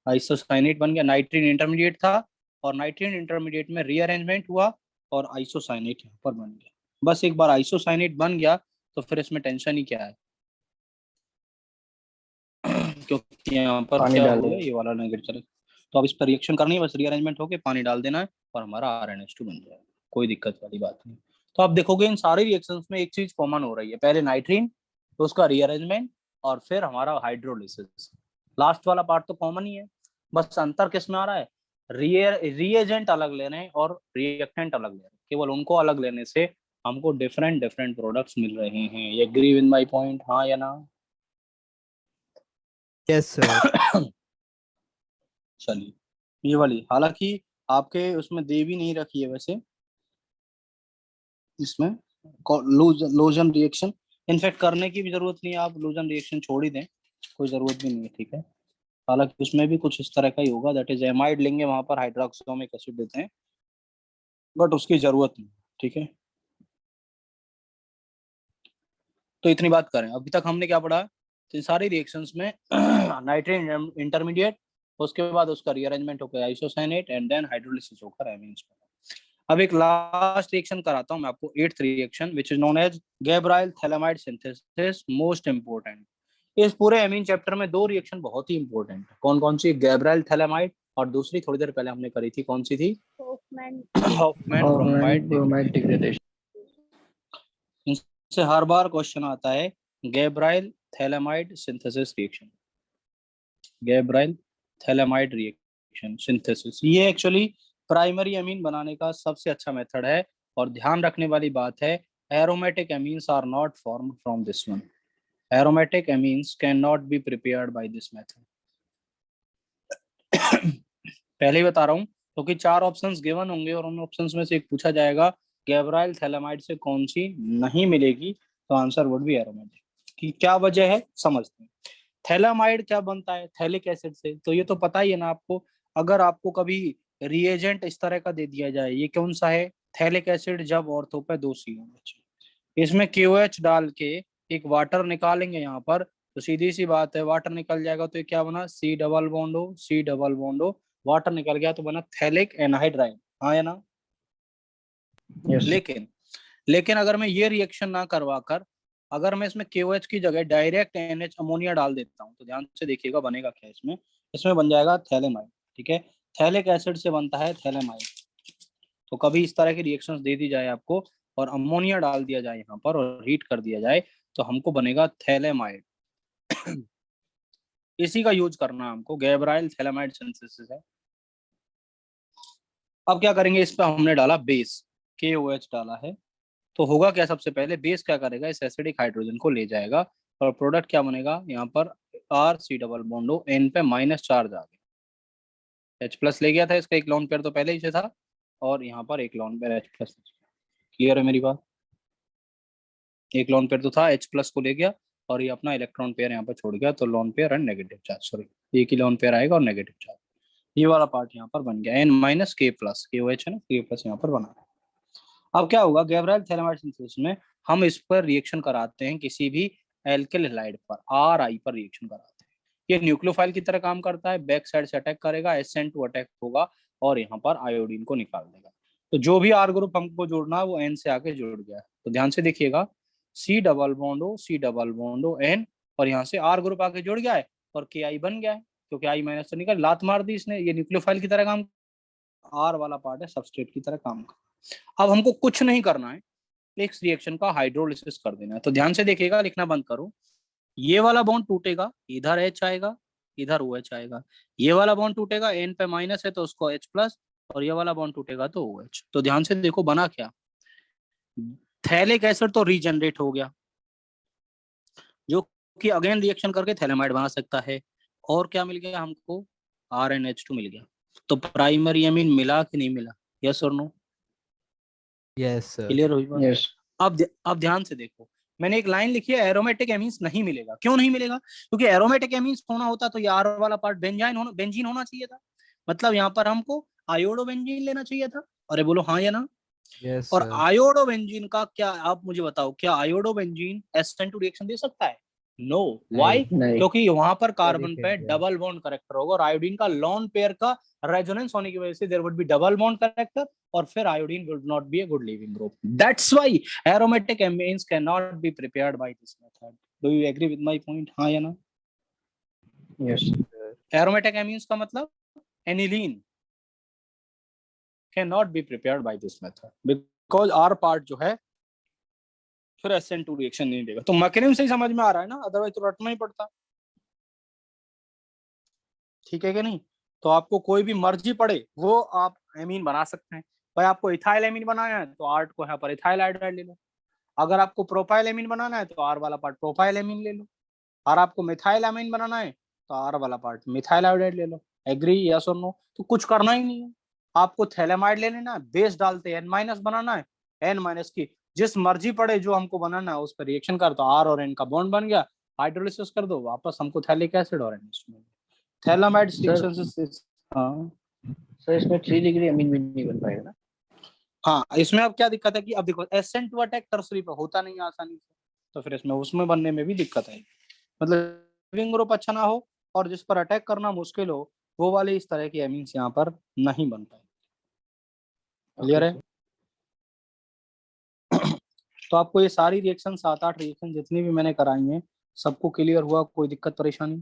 आइसोसाइनेट बन गया। नाइट्रीन इंटरमीडिएट था और नाइट्रीन इंटरमीडिएट में रीअरेंजमेंट हुआ और आइसोसाइनेट यहाँ पर बन गया। बस एक बार आइसोसाइनेट बन गया तो फिर इसमें टेंशन ही क्या है क्योंकि यहाँ पर पानी क्या डाल हो गया, देंगे। ये वाला नेगेटिव चले, तो अब इस पर रिएक्शन करनी है, बस रीअरेंजमेंट होके पानी डाल देना है और हमारा RNH2 बन जाएगा, कोई दिक्कत वाली बात नहीं। तो आप देखोगे इन सारे रिएक्शंस में एक चीज कॉमन हो रही है, पहले नाइट्रीन, तो उसका रीअरेंजमेंट और फिर हमारा हाइड्रोलिसिस। लास्ट वाला पार्ट तो कॉमन ही है, बस अंतर किस में आ रहा है, रिएजेंट अलग ले रहे हैं और रिएक्टेंट अलग ले रहे हैं, केवल उनको अलग लेने से हमको डिफरेंट डिफरेंट प्रोडक्ट्स मिल रहे हैं। ये एग्री विद माय पॉइंट, हाँ या ना? Yes sir. चलिए, ये वाली हालांकि आपके उसमें दे भी नहीं रखी है वैसे, इसमें लोजन रिएक्शन इनफेक्ट करने की भी जरूरत नहीं है, आप लोजन रिएक्शन छोड़ ही दें, कोई जरूरत भी नहीं है, ठीक है। हालांकि उसमें भी कुछ इस तरह का ही होगा, दैट इज एमाइड लेंगे, वहां पर हाइड्रोक्सिक एसिड देते हैं, बट उसकी जरूरत नहीं, ठीक है। तो इतनी बात करें, अभी तक हमने क्या पढ़ा, तो इन सारी रिएक्शंस में नाइट्रीन इंटरमीडिएट, उसके बाद उसका रीअरेंजमेंट होकर आइसोसाइनेट एंड देन हाइड्रोलिसिस होकर एमीन्स। अब एक लास्ट रिएक्शन कराता हूं मैं आपको, 8th reaction which is known as Gabriel phthalimide synthesis, most important. इस पूरे एमीन चैप्टर में 2 रिएक्शन बहुत ही इंपॉर्टेंट है, कौन कौन सी, गैब्राइल थैलेमाइड और दूसरी थोड़ी देर पहले हमने करी थी, कौन सी थी, Hofmann Hofmann bromide. Bromide degradation. इनसे हर बार क्वेश्चन आता है, Gabriel phthalimide synthesis reaction, Gabriel phthalimide reaction synthesis, ये एक्चुअली प्राइमरी अमीन बनाने का सबसे अच्छा मेथड है। और ध्यान रखने वाली बात है, aromatic amines are not formed from this one, aromatic amines can not be prepared by this method. पहले ही बता रहा हूँ, क्योंकि 4 ऑप्शंस गिवन होंगे और उन ऑप्शंस में से एक पूछा जाएगा, गैब्राइल थैलेमाइड से कौन सी नहीं मिलेगी, तो आंसर वुड बी एरोमेटिक। की क्या वजह है समझते हैं। थैलेमाइड क्या बनता है, थैलिक एसिड से, तो ये तो पता ही है ना आपको। अगर आपको कभी रिएजेंट इस तरह का दे दिया जाए, ये कौन सा है, थैलिक एसिड, जब ऑर्थो पे 2 COH, इसमें KOH डाल के एक वाटर निकालेंगे यहाँ पर, तो सीधी सी बात है, वाटर निकल जाएगा तो ये क्या बना, C डबल बॉन्ड हो, C डबल बॉन्ड हो, वाटर निकल गया तो बना थैलिक एनहाइड्राइड, हाँ या ना? लेकिन अगर मैं ये रिएक्शन ना करवा कर, अगर मैं इसमें KOH की जगह डायरेक्ट NH अमोनिया डाल देता हूँ, तो ध्यान से देखिएगा बनेगा क्या इसमें बन जाएगा थैलेमाइड, ठीक है। थैलिक एसिड से बनता है थैलेमाइड। तो कभी इस तरह की रिएक्शंस दे दी जाए आपको और अमोनिया डाल दिया जाए यहाँ पर और हीट कर दिया जाए, तो हमको बनेगा थैलेमाइड। इसी का यूज करना है हमको, गैब्राइल थैलेमाइड सिंथेसिस है। अब क्या करेंगे, इस पर हमने डाला बेस, KOH डाला है, तो होगा क्या, सबसे पहले बेस क्या करेगा, इस एसिडिक हाइड्रोजन को ले जाएगा और प्रोडक्ट क्या बनेगा, यहाँ पर RC डबल बॉन्ड हो, N पे माइनस चार्ज आ गया, H+ ले गया था, इसका एक लोन पेयर तो पहले ही से था और यहाँ पर एक लोन पेयर H+। क्लियर है मेरी बात, एक लोन पेयर तो था, H+ को ले गया और ये अपना इलेक्ट्रॉन पेयर यहाँ पर छोड़ गया, तो lone pair and negative charge, sorry एक ही लोन पेयर आएगा और नेगेटिव चार्ज, ये वाला पार्ट यहाँ पर बन गया, N- K+, KOH है ना, K+ यहाँ पर बना। अब क्या होगा, गैब्राइल थैलेमाइड सिंथेसिस में हम इस पर रिएक्शन कराते हैं, किसी भी एल्किल हैलाइड पर, RI पर रिएक्शन कराते हैं। ये न्यूक्लियोफाइल की तरह काम करता है, बैक साइड से अटैक करेगा, SN2 अटैक होगा और यहाँ पर आयोडीन को निकाल देगा। तो जो भी R ग्रुप हमको जोड़ना है वो N से आके जुड़ गया है, तो ध्यान से देखिएगा, C डबल बॉन्ड हो, C डबल बॉन्ड हो, N, और यहाँ से R ग्रुप आके जुड़ गया है और KI बन गया है, क्योंकि I माइनस तो निकल, लात मार दी इसने, ये न्यूक्लियोफाइल की तरह काम, R वाला पार्ट है सबस्ट्रेट की तरह काम कर। अब हमको कुछ नहीं करना है, इस रिएक्शन का हाइड्रोलिसिस कर देना है। तो ध्यान से देखिएगा, लिखना बंद करो, ये वाला बॉन्ड टूटेगा, इधर H आएगा, इधर OH आएगा, ये वाला बॉन्ड टूटेगा, N पे माइनस है तो उसको H+, और ये वाला बॉन्ड टूटेगा तो OH। तो ध्यान से देखो बना क्या, थैलिक एसिड तो रीजनरेट हो गया, जो कि अगेन रिएक्शन करके थैलेमाइड बना सकता है, और क्या मिल गया हमको, RNH2 मिल गया। तो प्राइमरी अमीन मिला कि नहीं मिला, यस और नो? Yes sir. क्लियर हुई बात? यस। अब ध्यान से देखो, मैंने एक लाइन लिखी है, एरोमेटिक एमीन्स नहीं मिलेगा। क्यों नहीं मिलेगा? क्योंकि एरोमेटिक एमीन्स होना होता तो ये R वाला पार्ट बेंजीन होना चाहिए था, मतलब यहाँ पर हमको आयोडो बेंजीन लेना चाहिए था। अरे बोलो हाँ या ना? Yes, और sir. आयोडोबेंजीन का क्या, आप मुझे बताओ, क्या आयोडोबेंजीन SN2 रिएक्शन दे सकता है? No, why? नहीं। क्योंकि वहां पर कार्बन Very पे fair, डबल बॉन्ड करेक्टर होगा और आयोडीन का लॉन पेयर का रेजोनेंस होने की वजह से there would be double bond character और फिर iodine would not be a good leaving group. That's why aromatic amines can not be prepared by this method. Do you agree with my point, हाँ या ना? Yes. Aromatic amines का मतलब aniline can not be prepared by this method because R part जो है फिर SN2 reaction नहीं देगा। तो मैकेनिज्म से ही समझ में आ रहा है ना, अदरवाइज तो रटना ही पड़ता। ठीक है कि नहीं? तो आपको कोई भी मर्जी पड़े वो आप एमीन बना सकते हैं। भाई आपको इथाइल एमीन बनाना है तो आर्ट को यहाँ पर इथाइल हाइड्राइड ले लो, अगर आपको प्रोपाइल एमीन बनाना है तो आर वाला पार्ट प्रोपाइल एमीन ले लो, और आपको मिथाइल एमीन बनाना है तो आर वाला पार्ट मिथाइल हाइड्राइड ले लो। एग्री, यस और नो? तो कुछ करना ही नहीं है, आपको थैलेमाइड ले लेना है, बेस डालते N- बनाना है, N- की जिस मर्जी पड़े जो हमको बनाना है उस पर रिएक्शन कर, तो आर और एन का बॉन्ड बन गया, हाइड्रोलिसिस कर दो, वापस हमको थैलिक एसिड और NH2। थैलेमाइड सर हाँ सर इसमें 3 डिग्री अमीन भी नहीं बन पाएगा ना? हाँ, इसमें अब क्या दिक्कत है कि अब देखो SN2 अटैक टर्सरी पे होता नहीं है आसानी से, तो फिर इसमें उसमें बनने में भी दिक्कत है। मतलब लिविंग ग्रुप अच्छा ना हो और जिस पर अटैक करना मुश्किल हो वो वाले इस तरह की एमीन्स यहाँ पर नहीं बन पाए। क्लियर है? तो आपको ये सारी रिएक्शन 7-8 रिएक्शन जितनी भी मैंने कराई हैं सबको क्लियर हुआ? कोई दिक्कत परेशानी?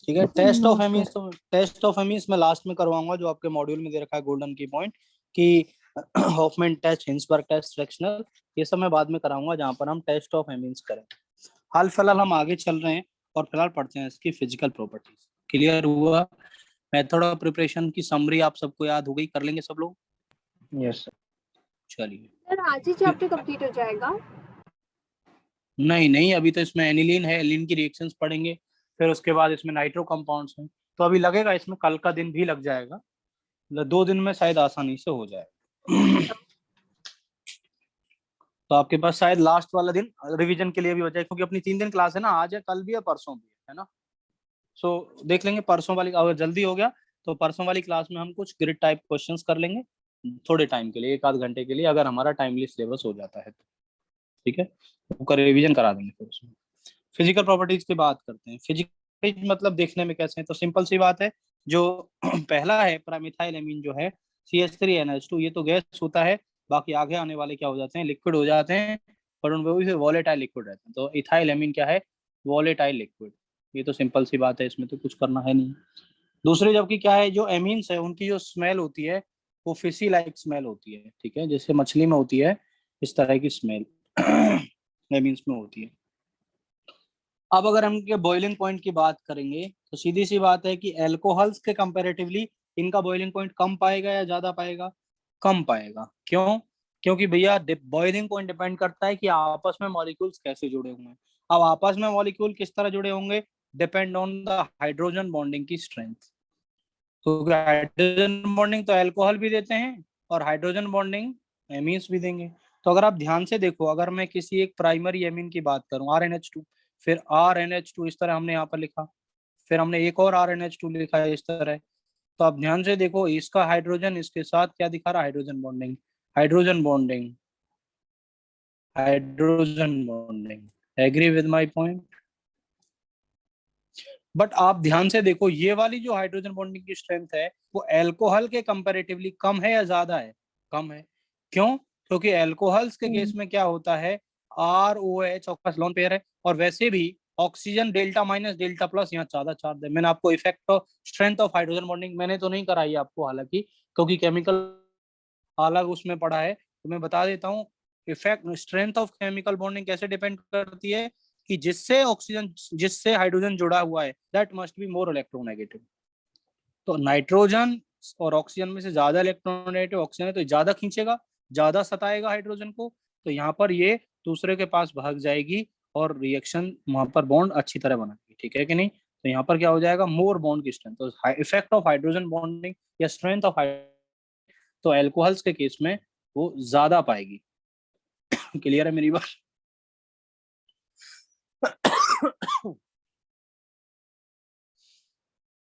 ठीक है। Test No, of sir. Amines, तो टेस्ट ऑफ एमीन्स मैं लास्ट में करवाऊंगा जो आपके मॉड्यूल में दे रखा है गोल्डन की पॉइंट कि Hofmann test, Hinsberg test, fractional, ये सब मैं बाद में कराऊंगा जहां पर हम टेस्ट ऑफ एमीन्स करें। हाल फिलहाल हम आगे चल रहे हैं और फिलहाल पढ़ते हैं इसकी फिजिकल प्रॉपर्टीज। क्लियर हुआ? मेथड ऑफ प्रिपरेशन की समरी आप सबको याद हो गई? कर लेंगे सब लोग? Yes sir. चलिए। सर आज ही चैप्टर कंप्लीट हो जाएगा? नहीं नहीं, अभी तो इसमें एनिलीन है, एलिन की रिएक्शंस पढ़ेंगे, फिर उसके बाद इसमें नाइट्रो कंपाउंड्स हैं, तो अभी लगेगा इसमें, कल का दिन भी लग जाएगा, मतलब 2 दिन में शायद आसानी से हो जाएगा। तो आपके पास शायद लास्ट वाला दिन रिवीजन के लिए भी हो जाए, क्योंकि अपनी 3 दिन क्लास है ना, आज है, कल भी है, परसों भी है ना। सो देख लेंगे परसों वाली, अगर जल्दी हो गया तो परसों वाली क्लास में हम कुछ ग्रिड टाइप क्वेश्चंस कर लेंगे थोड़े टाइम के लिए, 1-8 घंटे के लिए, अगर हमारा टाइमली सिलेबस हो जाता है तो। ठीक है, तो रिवीजन करा देंगे फिर उसमें। फिजिकल प्रॉपर्टीज की बात करते हैं। फिजिकल मतलब देखने में कैसे हैं, तो सिंपल सी बात है, जो पहला है प्राइमिथाइल एमीन जो है CH3NH2, ये तो गैस होता है, बाकी आगे आने वाले क्या हो जाते हैं, लिक्विड हो जाते हैं, पर उनमें भी वॉलेटाइल लिक्विड रहते हैं। तो इथाइल एमीन क्या है? Volatile liquid. ये तो सिंपल सी बात है, इसमें तो कुछ करना है नहीं। दूसरी जबकि क्या है, जो एमीन्स है उनकी जो स्मेल होती है वो फिशी लाइक स्मेल होती है। ठीक है, जैसे मछली में होती है इस तरह की स्मेल एमीन्स में होती है। अब अगर हम इनके बॉइलिंग पॉइंट की बात करेंगे तो सीधी सी बात है कि एल्कोहल्स के कंपैरेटिवली इनका बॉइलिंग पॉइंट कम पाएगा या ज्यादा पाएगा? कम पाएगा। क्यों? क्योंकि भैया बॉइलिंग पॉइंट डिपेंड करता है कि आपस में मॉलिक्यूल्स कैसे जुड़े हुए हैं। अब आपस में मॉलिक्यूल किस तरह जुड़े होंगे, depend on the hydrogen bonding की स्ट्रेंथ। क्योंकि हाइड्रोजन बॉन्डिंग तो अल्कोहल भी देते हैं और हाइड्रोजन बॉन्डिंग एमीन्स भी देंगे। तो अगर आप ध्यान से देखो, अगर मैं किसी एक प्राइमरी एमीन की बात करूं RNH2, फिर RNH2 इस तरह हमने यहाँ पर लिखा, फिर हमने एक और RNH2 लिखा है इस तरह, तो आप ध्यान से देखो इसका हाइड्रोजन इसके साथ क्या दिखा रहा है, hydrogen bonding, hydrogen bonding, hydrogen bonding. Agree with my point? But आप ध्यान से देखो ये वाली जो हाइड्रोजन बॉन्डिंग की स्ट्रेंथ है वो अल्कोहल के कंपैरेटिवली कम है या ज्यादा है? कम है। क्यों? क्योंकि अल्कोहल्स के केस में क्या होता है, ROH ऑक्सीजन लोन पेयर है, और वैसे भी oxygen delta minus delta plus यहाँ ज्यादा चार्ज है। मैंने आपको effect of strength of hydrogen bonding मैंने तो नहीं कराई आपको हालांकि, क्योंकि केमिकल अलग उसमें पढ़ा है, तो मैं बता देता हूँ। Effect strength of chemical bonding कैसे डिपेंड करती है कि जिससे ऑक्सीजन, जिससे हाइड्रोजन जुड़ा हुआ है that must be more electronegative. तो नाइट्रोजन और ऑक्सीजन में से ज्यादा इलेक्ट्रोनेगेटिव ऑक्सीजन है तो ज्यादा खींचेगा, ज्यादा सताएगा हाइड्रोजन को, तो यहाँ पर ये दूसरे के पास भाग जाएगी और रिएक्शन वहां पर बॉन्ड अच्छी तरह बनाएगी। ठीक है कि नहीं? तो यहाँ पर क्या हो जाएगा, मोर बॉन्ड की स्ट्रेंथ, तो इफेक्ट ऑफ हाइड्रोजन बॉन्डिंग या स्ट्रेंथ ऑफ, तो एल्कोहल्स के केस में वो ज्यादा पाएगी। क्लियर है मेरी बात?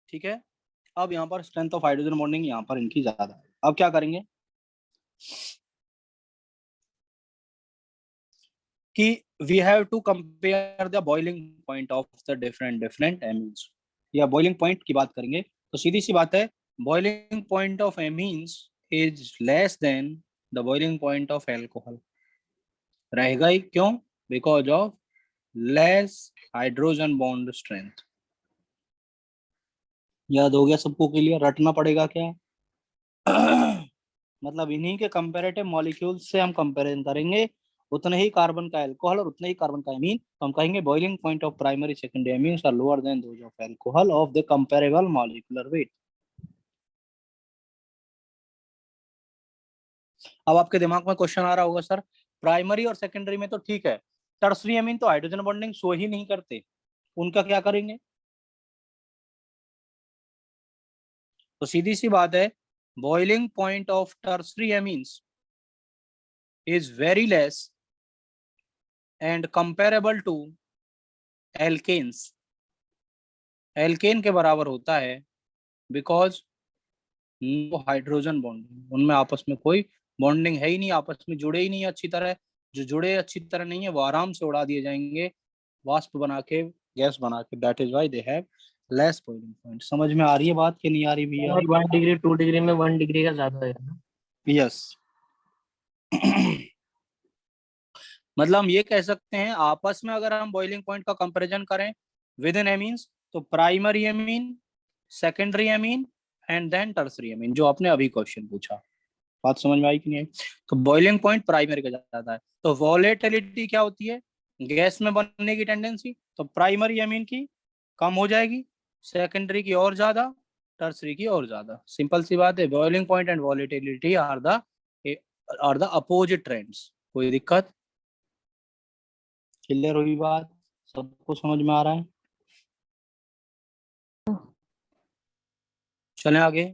ठीक है। अब यहाँ पर स्ट्रेंथ ऑफ हाइड्रोजन बॉन्डिंग यहाँ पर इनकी ज्यादा है। अब क्या करेंगे कि we have to compare the boiling point of the different amines, या बॉइलिंग पॉइंट की बात करेंगे तो सीधी सी बात है, boiling point of amines is less than the boiling point of alcohol. रहेगा ही, क्यों? Because of less hydrogen bond strength. याद हो गया सबको? के लिए रटना पड़ेगा क्या? मतलब इन्हीं के कंपैरेटिव मॉलिक्यूल्स से हम कंपैरिजन करेंगे, उतने ही कार्बन का अल्कोहल और उतने ही कार्बन का एमीन, तो हम कहेंगे boiling point of primary secondary amines are lower than those of alcohol of the comparable molecular weight. अब आपके दिमाग में क्वेश्चन आ रहा होगा, सर प्राइमरी और सेकेंडरी में तो ठीक है, टर्सरी एमीन तो हाइड्रोजन बॉन्डिंग शो ही नहीं करते, उनका क्या करेंगे? तो सीधी सी बात है, boiling point of tertiary amines is very less and comparable to alkanes। Alkane के बराबर होता है बिकॉज नो हाइड्रोजन बॉन्डिंग, उनमें आपस में कोई बॉन्डिंग है ही नहीं, आपस में जुड़े ही नहीं अच्छी तरह। जो जुड़े अच्छी तरह नहीं है वो आराम से उड़ा दिए जाएंगे वाष्प बना के, गैस बना के। That is why they have less boiling point. समझ में आ रही है बात कि नहीं आ रही भैया? और 1 डिग्री 2 डिग्री में 1 डिग्री का ज्यादा है ना। यस। मतलब हम ये कह सकते हैं आपस में अगर हम बॉइलिंग पॉइंट का कंपैरिजन करें विद इन एमीन्स, तो primary amine, secondary amine and then tertiary amine, जो आपने अभी क्वेश्चन पूछा। बात समझ में आई कि नहीं आई? तो बॉइलिंग पॉइंट प्राइमरी का ज्यादा है, तो वोलेटिलिटी क्या होती है? गैस में बनने की टेंडेंसी, तो प्राइमरी एमीन की कम हो जाएगी, सेकेंडरी की और ज्यादा, टर्सरी की और ज्यादा। सिंपल सी बात है, boiling point and volatility are the opposite trends. कोई दिक्कत? क्लियर हुई बात? सबको समझ में आ रहा है? चलें आगे।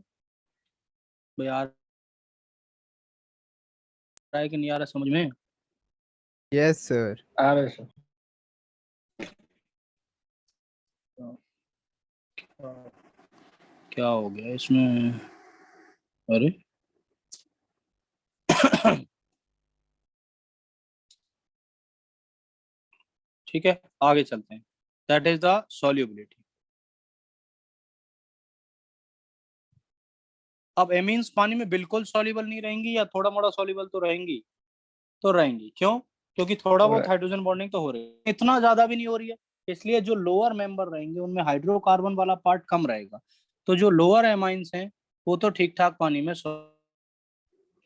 भाई आ रहा है कि नहीं आ रहा समझ में? Yes, sir. आ रहे सर। क्या हो गया इसमें? अरे ठीक है, आगे चलते हैं। That is the solubility. अब एमीन्स पानी में बिल्कुल सॉल्युबल नहीं रहेंगी, या थोड़ा मोड़ा सॉल्युबल तो रहेंगी? तो रहेंगी, क्यों? क्योंकि थोड़ा बहुत हाइड्रोजन बॉन्डिंग तो हो रही है, इतना ज्यादा भी नहीं हो रही है, इसलिए जो लोअर मेंबर रहेंगे उनमें हाइड्रोकार्बन वाला पार्ट कम रहेगा। तो जो लोअर एमाइंस हैं वो तो ठीक ठाक पानी में,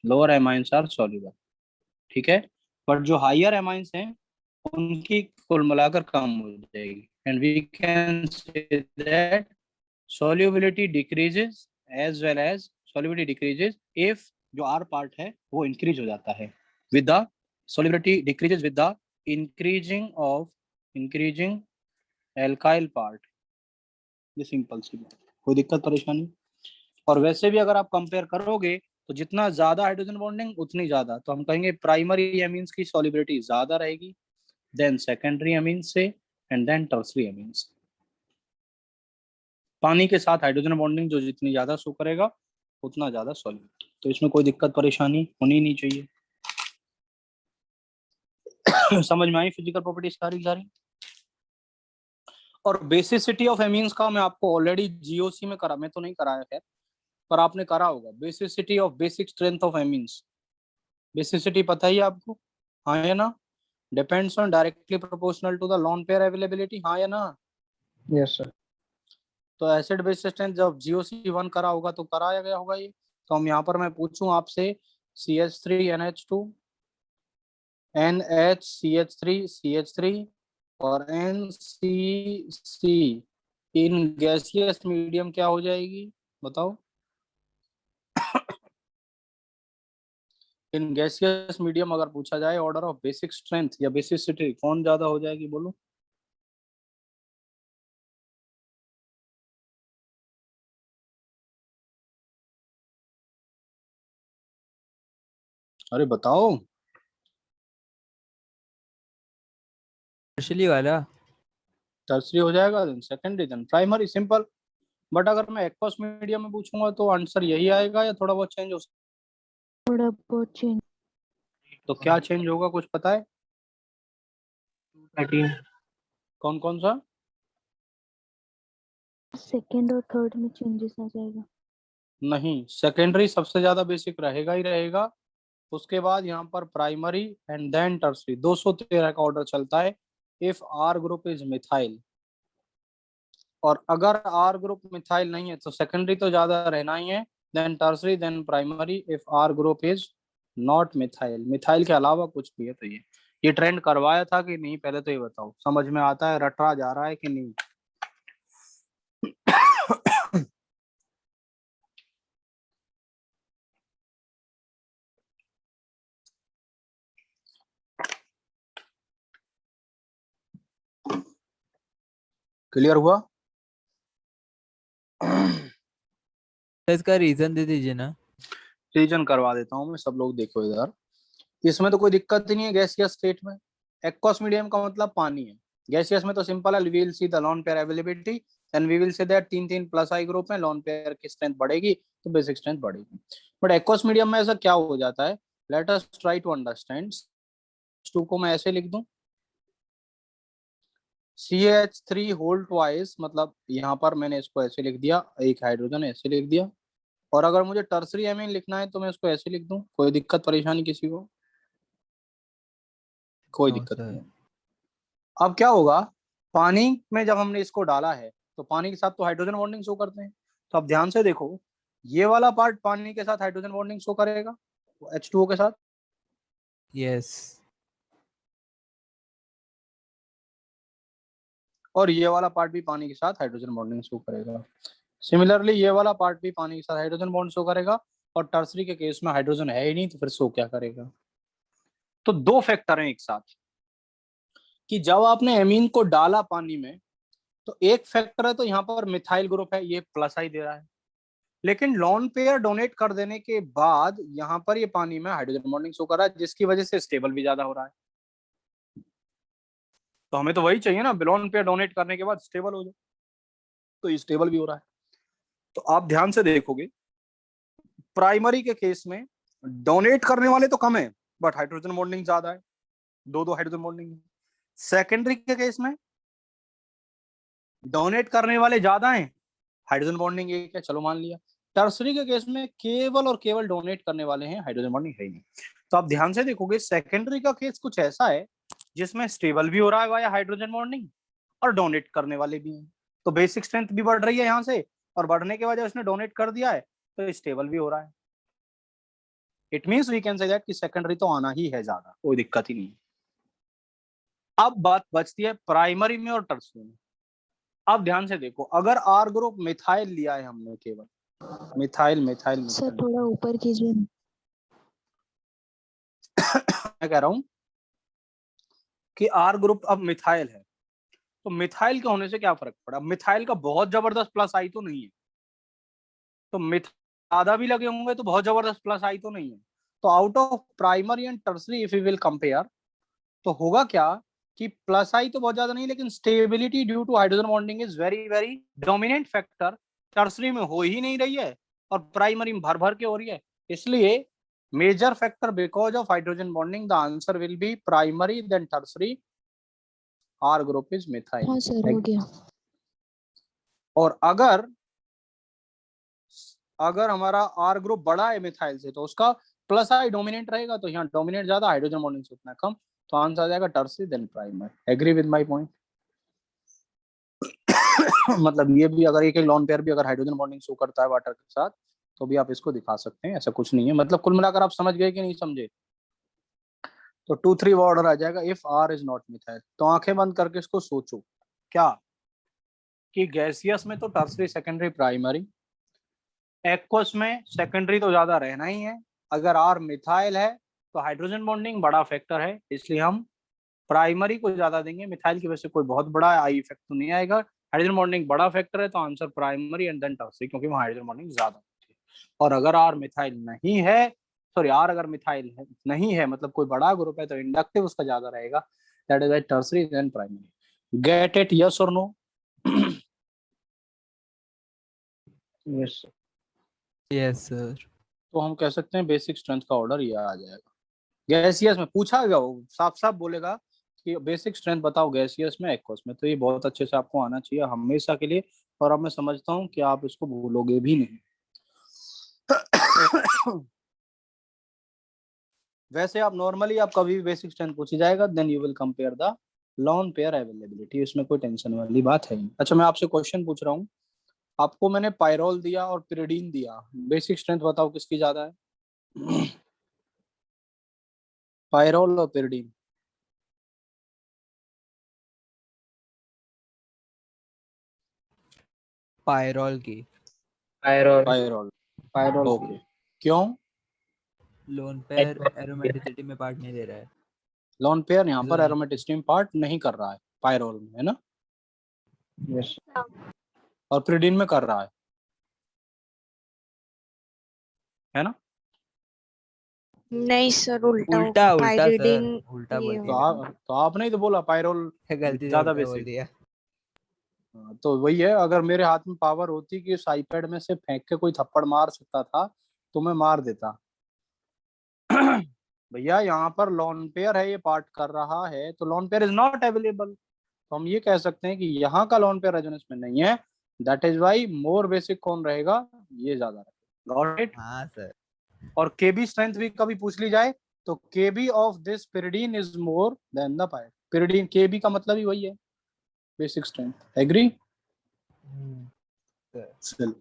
लोअर एमाइंस आर सॉल्युबल, ठीक है। बट जो हायर एमाइंस हैं उनकी कुल मिलाकर कम हो जाएगी, and we can say that solubility decreases as well as solubility decreases if जो R part है वो increase हो जाता है with the solubility decreases with the increasing alkyl part। ये सिंपल सी बात, कोई दिक्कत परेशानी? और वैसे भी अगर आप कंपेयर करोगे तो जितना ज्यादा हाइड्रोजन बॉन्डिंग उतनी ज्यादा, तो हम कहेंगे प्राइमरी एमीन्स की solubility ज्यादा रहेगी देन सेकेंडरी एमीन्स से एंड देन टर्सरी एमीन्स। पानी के साथ हाइड्रोजन बॉन्डिंग जो जितनी ज्यादा शो करेगा उतना ज्यादा सॉल्युबल। तो इसमें कोई दिक्कत परेशानी होनी नहीं चाहिए। समझ में आई फिजिकल प्रॉपर्टीज सारी सारी? और बेसिसिटी ऑफ एमीन्स का मैं आपको ऑलरेडी जीओसी में करा, मैं तो नहीं कराया है पर आपने करा होगा। Basicity of basic strength of amines, basicity पता ही है आपको? हाँ या ना? Depends on directly proportional to the lone pair availability, हाँ या ना? Yes sir. तो एसिड बेस स्ट्रेंथ जब जीओसी 1 करा होगा तो कराया गया होगा ये। तो हम यहाँ पर मैं पूछूं आपसे CH3NH2 NHCH3CH3 और NCC इन गैसियस मीडियम क्या हो जाएगी बताओ? इन गैसियस मीडियम अगर पूछा जाए ऑर्डर ऑफ बेसिक स्ट्रेंथ या बेसिसिटी कौन ज्यादा हो जाएगी बोलो? अरे बताओ। टर्शरी वाला। टर्सरी हो जाएगा, then secondary, then primary. Simple. But अगर मैं एक्वस मीडियम में पूछूंगा तो आंसर यही आएगा या थोड़ा बहुत चेंज हो सकता थोड़ा बहुत चेंज। है? तो क्या चेंज होगा, कुछ पता है? 13। कौन कौन सा? सेकंड और थर्ड में चेंजेस आ जाएगा। नहीं, सेकेंडरी सबसे ज्यादा बेसिक रहेगा ही रहेगा। उसके बाद यहाँ पर प्राइमरी एंड देन टर्सरी 213 का ऑर्डर चलता है if R group is methyl. और अगर आर ग्रुप मिथाइल नहीं है तो सेकेंडरी तो ज्यादा रहना ही है, then tertiary then primary if R group is not methyl. Methyl के अलावा कुछ भी है तो ये ट्रेंड करवाया था कि नहीं, पहले तो ये बताओ, समझ में आता है, रटा जा रहा है कि नहीं? क्लियर हुआ? इसका रीजन दे दीजिए ना। रीजन करवा देता हूँ मैं, सब लोग देखो इधर। इसमें तो कोई दिक्कत ही नहीं है गैसियस स्टेट में। एक्वस मीडियम का मतलब पानी है। गैसियस में तो सिंपल है, we will see the lone pair availability and we will say that 3 plus I group में लोन पेयर की स्ट्रेंथ बढ़ेगी तो बेसिक स्ट्रेंथ बढ़ेगी। बट एक्वस मीडियम में ऐसा क्या हो जाता है, let us try to understand. Two को मैं ऐसे लिख दूं, CH3 होल ट्वाइस, मतलब यहाँ पर मैंने इसको ऐसे लिख दिया, एक हाइड्रोजन ऐसे लिख दिया। और अगर मुझे टर्सरी एमीन लिखना है तो मैं इसको ऐसे लिख दूं, कोई दिक्कत परेशानी किसी को? कोई नो दिक्कत सर। नहीं है। अब क्या होगा, पानी में जब हमने इसको डाला है तो पानी के साथ तो हाइड्रोजन बॉन्डिंग शो करते हैं। तो अब ध्यान से देखो, ये वाला पार्ट पानी के साथ हाइड्रोजन बॉन्डिंग शो करेगा H2O के साथ, यस। और ये वाला पार्ट भी पानी के साथ हाइड्रोजन बॉन्डिंग शो करेगा। सिमिलरली ये वाला पार्ट भी पानी के साथ हाइड्रोजन बॉन्ड शो करेगा। और टर्सरी के केस में हाइड्रोजन है ही नहीं तो फिर शो क्या करेगा? तो दो फैक्टर हैं एक साथ, कि जब आपने एमीन को डाला पानी में तो एक फैक्टर है तो यहाँ पर मिथाइल ग्रुप है, ये प्लस आई दे रहा है। लेकिन लॉन पेयर डोनेट कर देने के बाद यहाँ पर ये पानी में हाइड्रोजन बॉन्डिंग शो कर रहा है, जिसकी वजह से स्टेबल भी ज्यादा हो रहा है। तो हमें तो वही चाहिए ना, लॉन पेयर डोनेट करने के बाद स्टेबल हो जाए, तो ये स्टेबल भी हो रहा है। तो आप ध्यान से देखोगे, प्राइमरी के केस में डोनेट करने वाले तो कम है बट हाइड्रोजन बॉन्डिंग ज्यादा है, दो दो हाइड्रोजन बॉन्डिंग है। सेकेंडरी के केस में डोनेट करने वाले ज्यादा हैं, हाइड्रोजन बॉन्डिंग एक है, चलो मान लिया। टर्सरी के केस में केवल और केवल डोनेट करने वाले हैं, हाइड्रोजन बॉन्डिंग है ही नहीं। तो आप ध्यान से देखोगे, सेकेंडरी का केस कुछ ऐसा है जिसमें स्टेबल भी हो रहा है वाया हाइड्रोजन बॉन्डिंग और डोनेट करने वाले भी हैं। तो बेसिक स्ट्रेंथ भी बढ़ रही है यहाँ से, और बढ़ने के वजह उसने डोनेट कर दिया है तो स्टेबल भी हो रहा है। It means we can say that कि सेकेंडरी तो आना ही है ज्यादा, कोई दिक्कत ही नहीं। अब बात बचती है प्राइमरी में और टर्सरी में। अब ध्यान से देखो, अगर आर ग्रुप मिथाइल लिया है हमने, केवल मिथाइल मिथाइल सर मिथाइल थोड़ा ऊपर कीजिए। मैं कह रहा हूं कि आर ग्रुप अब मिथाइल है, तो मिथाइल के होने से क्या फर्क पड़ा? मिथाइल का बहुत जबरदस्त प्लस आई तो नहीं है, तो मिथ आधा भी लगे होंगे तो बहुत जबरदस्त प्लस आई तो नहीं है। तो out of primary and tertiary if you will compare, तो होगा क्या कि प्लस आई तो बहुत ज्यादा नहीं, लेकिन stability due to hydrogen bonding is very very dominant factor tertiary में हो ही नहीं रही है और प्राइमरी में भर भर के हो रही है। इसलिए major factor because of hydrogen bonding, the answer will be primary than tertiary, R group is methyl. हाँ सर हो गया। और अगर अगर हमारा आर ग्रुप बड़ा है मिथाइल से तो उसका प्लस आई डोमिनेंट रहेगा, तो यहाँ डोमिनेंट ज्यादा, हाइड्रोजन बॉन्डिंग से उतना कम, तो आंसर आ जाएगा tertiary then primary. Agree with my point? मतलब ये भी अगर एक एक लॉन पेयर भी अगर हाइड्रोजन बॉन्डिंग शो करता है वाटर के साथ तो भी आप इसको दिखा सकते हैं, ऐसा कुछ नहीं है। मतलब कुल मिलाकर आप समझ गए कि नहीं समझे? तो 2-3 ऑर्डर आ जाएगा if R is not methyl. तो आंखें बंद करके इसको सोचो क्या, कि गैसियस में तो टर्सरी सेकेंडरी प्राइमरी, एक्वस में सेकेंडरी तो ज्यादा रहना ही है। अगर आर मिथाइल है तो हाइड्रोजन बॉन्डिंग बड़ा फैक्टर है, इसलिए हम प्राइमरी को ज्यादा देंगे। मिथाइल की वजह से कोई बहुत बड़ा आई इफेक्ट तो नहीं आएगा। हाइड्रोजन बॉन्डिंग बड़ा फैक्टर है तो answer primary and then tertiary, क्योंकि वहाँ हाइड्रोजन बॉन्डिंग ज्यादा होती है। और अगर आर मिथाइल नहीं है, सॉरी आर अगर मिथाइल है नहीं है, मतलब कोई बड़ा ग्रुप है तो इंडक्टिव उसका ज्यादा रहेगा, that is tertiary then primary. Get it, yes और no? Yes, sir. Yes sir. तो हम कह सकते हैं बेसिक स्ट्रेंथ का ऑर्डर ये आ जाएगा। गैसियस में पूछा गया, वो साफ साफ बोलेगा कि बेसिक स्ट्रेंथ बताओ गैसियस में, एक्वस में। तो ये बहुत अच्छे से आपको आना चाहिए हमेशा के लिए, और अब मैं समझता हूँ कि आप इसको भूलोगे भी नहीं। वैसे आप नॉर्मली आप कभी भी बेसिक स्ट्रेंथ पूछी जाएगा, then you will compare the lone pair availability, इसमें कोई टेंशन वाली बात है नहीं। अच्छा, मैं आपसे क्वेश्चन पूछ रहा हूँ, आपको मैंने पायरोल दिया और पिरिडीन दिया, बेसिक स्ट्रेंथ बताओ किसकी ज्यादा है? पायरोल और पिरिडीन। पायरोल की। Pyrrole. पायरोल। Pyrrole. ओके, क्यों? लोन पेयर एरोमेटिसिटी में पार्ट नहीं दे रहा है। लॉन पेयर यहाँ पर एरोमेटिक स्ट्रीम पार्ट नहीं कर रहा है पायरोल में, है ना? Yes. और पिरिडीन में कर रहा है ना? नहीं सर, उल्टा उल्टा उल्टा सर, पायरिडीन उल्टा ये बोल तो दिया। आपने ही तो बोला पायरोल गलती से ज्यादा उल्टा बोल बेसिक। दिया। तो वही है, अगर मेरे हाथ में पावर होती कि उस आईपैड में से फेंक के कोई थप्पड़ मार सकता था तो मैं मार देता। भैया यहाँ पर लॉन पेयर है, ये पार्ट कर रहा है, तो lawn pair is not available. तो हम ये कह सकते हैं कि यहाँ का लॉन पेयर रेजोनेंस में नहीं है, that is why more basic कौन रहेगा, ये ज्यादा रहेगा। Got it? हाँ सर। और केबी स्ट्रेंथ भी कभी पूछ ली जाए तो Kb of this pyridine is more than the pyrrole. Pyridine Kb का मतलब ही वही है, बेसिक स्ट्रेंथ। एग्री? चलो,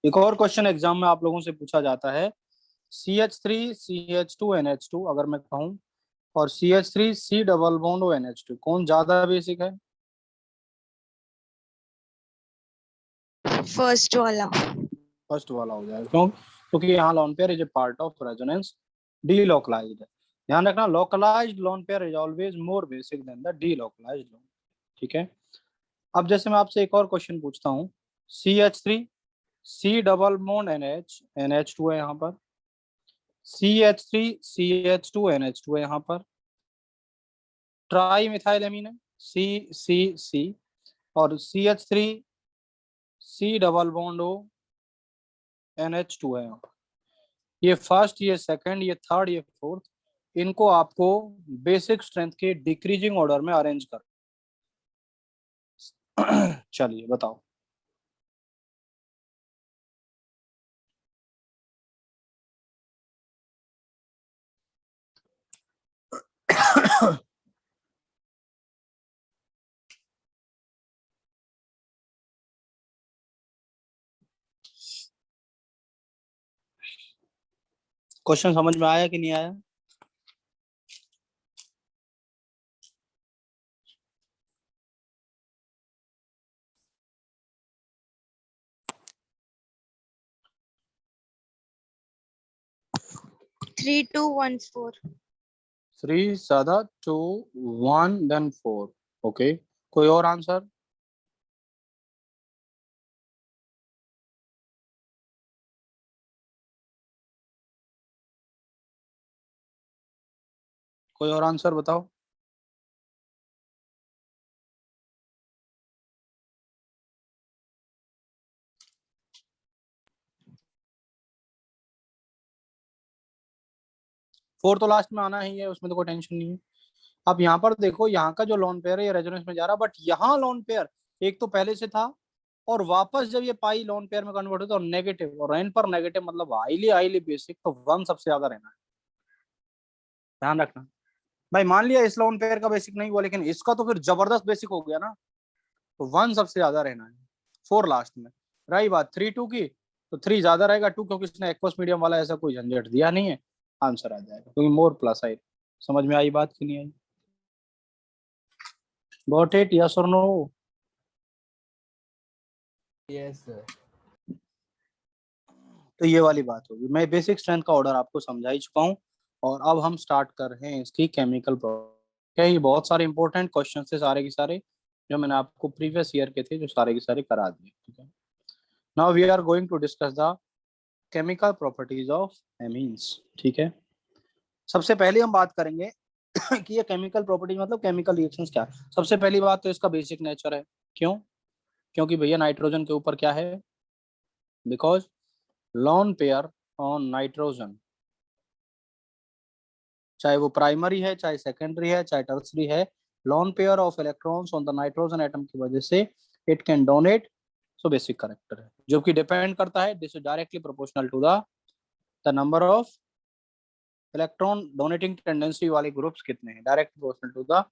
एक और क्वेश्चन एग्जाम में आप लोगों से पूछा जाता है, CH3 CH2 NH2 अगर मैं कहूं, और CH3 C double bond NH2, कौन ज्यादा बेसिक है? फर्स्ट वाला। फर्स्ट वाला हो जाएगा। क्यों? क्योंकि यहाँ lone pair is a part of resonance delocalized है। ध्यान रखना, localized lone pair is always more basic than the delocalized lone. ठीक है, अब जैसे मैं आपसे एक और क्वेश्चन पूछता हूँ, CH3 C double bond NH NH2 है यहाँ पर, CH3 CH2 NH2 है यहाँ पर, ट्राई मिथाइल एमीन है C और CH3 C double bond O NH2 है यहाँ पर। ये फर्स्ट, ये सेकंड, ये थर्ड, ये फोर्थ, इनको आपको बेसिक स्ट्रेंथ के डिक्रीजिंग ऑर्डर में अरेंज कर। चलिए बताओ। क्वेश्चन समझ में आया कि नहीं आया? Three to one four. 3 ज्यादा 2 1 देन 4। ओके, कोई और आंसर? कोई और आंसर बताओ। फोर तो लास्ट में आना ही है, उसमें तो कोई टेंशन नहीं है। अब यहाँ पर देखो, यहाँ का जो लोन पेयर है ये रेजोनेंस में जा रहा है, बट यहाँ लोन पेयर एक तो पहले से था, और वापस जब ये पाई लोन पेयर में कन्वर्ट होता है नेगेटिव, और एन पर नेगेटिव मतलब हाईली हाईली बेसिक, तो 1 सबसे ज्यादा रहना है। ध्यान रखना भाई, मान लिया इस लोन पेयर का बेसिक नहीं हुआ, लेकिन इसका तो फिर जबरदस्त बेसिक हो गया ना, तो 1 सबसे ज्यादा रहना है, 4 लास्ट में। रही बात 3 2 की, तो 3 ज्यादा रहेगा 2, क्योंकि इसने एक्वस मीडियम वाला ऐसा कोई झंझट दिया नहीं है, आंसर आ जाएगा, क्योंकि मोर प्लस आई। समझ में आई बात कि नहीं आई? Got it? यस और नो? Yes sir. तो ये वाली बात होगी, मैं बेसिक स्ट्रेंथ का ऑर्डर आपको समझा ही चुका हूँ, और अब हम स्टार्ट कर रहे हैं इसकी केमिकल प्रॉपर्टी। ये बहुत सारे इंपॉर्टेंट क्वेश्चन थे सारे के सारे, जो मैंने आपको प्रीवियस ईयर के थे, जो सारे के सारे करा दिए। ठीक है, now we are going to discuss the chemical properties of amines. ठीक है, सबसे पहले हम बात करेंगे कि ये केमिकल प्रॉपर्टीज मतलब केमिकल रिएक्शंस क्या है। सबसे पहली बात तो इसका बेसिक नेचर है। क्यों? क्योंकि भैया नाइट्रोजन के ऊपर क्या है? Because lone pair on nitrogen, चाहे वो प्राइमरी है, चाहे सेकेंडरी है, चाहे टर्सरी है, lone pair of electrons on the nitrogen atom की वजह से it can donate, so basic character है, जो कि डिपेंड करता है, this is directly proportional to the number of electron donating tendency वाले ग्रुप्स कितने हैं, direct proportional to the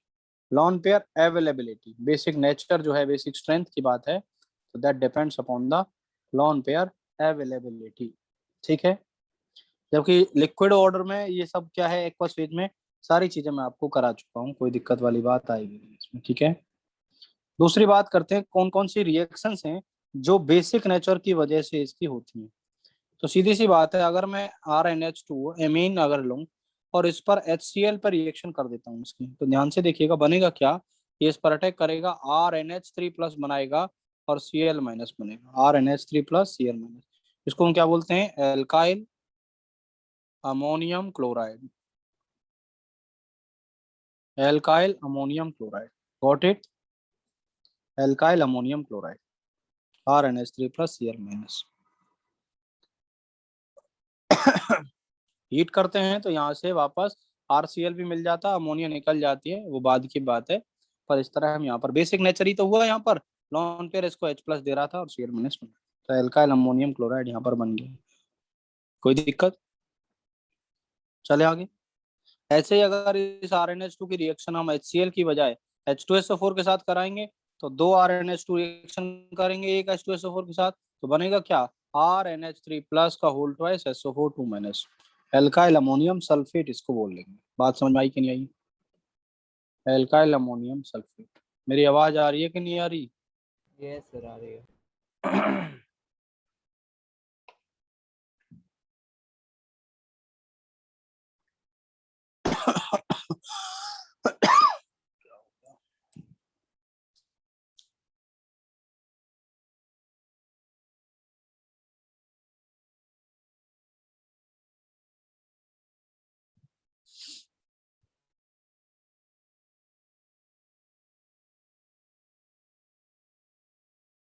lone pair availability, basic nature जो है, बेसिक स्ट्रेंथ की बात है, तो that depends upon the lone pair availability. ठीक है, जबकि लिक्विड ऑर्डर में ये सब क्या है, एक्वस फेज में सारी चीजें मैं आपको करा चुका हूँ, कोई दिक्कत वाली बात आएगी नहीं इसमें। ठीक है, दूसरी बात करते हैं कौन कौन सी रिएक्शंस हैं जो बेसिक नेचर की वजह से इसकी होती हैं। तो सीधी सी बात है, अगर मैं RnH2 एमीन अगर लूं और इस पर HCl पर रिएक्शन कर देता हूँ इसकी, तो ध्यान से देखिएगा बनेगा क्या, ये इस पर अटैक करेगा, RnH3 प्लस बनाएगा और Cl माइनस बनेगा, RnH3 प्लस Cl माइनस, इसको हम क्या बोलते हैं, alkyl ammonium chloride, alkyl ammonium chloride, got it, alkyl ammonium chloride, RnH3 plus Cl minus. Heat करते हैं तो यहाँ से वापस RCl भी मिल जाता, अमोनिया निकल जाती है, वो बाद की बात है, पर इस तरह हम यहाँ पर बेसिक नेचर ही तो हुआ, यहाँ पर लॉन पेयर इसको H प्लस दे रहा था और Cl माइनस बना, तो एल्काइल अमोनियम क्लोराइड यहाँ पर बन गया, कोई दिक्कत, चले आगे। ऐसे ही अगर इस RnH2 की रिएक्शन हम HCl की बजाय H2SO4 के साथ कराएंगे, तो दो RnH2 रिएक्शन करेंगे एक H2SO4 के साथ, तो बनेगा क्या, RnH3 प्लस का whole twice SO4 2 minus, alkyl ammonium sulphate इसको बोल लेंगे। बात समझ में आई कि नहीं आई, एल्काइल अमोनियम सल्फेट। मेरी आवाज आ रही है कि नहीं आ रही? यस सर, आ रही है।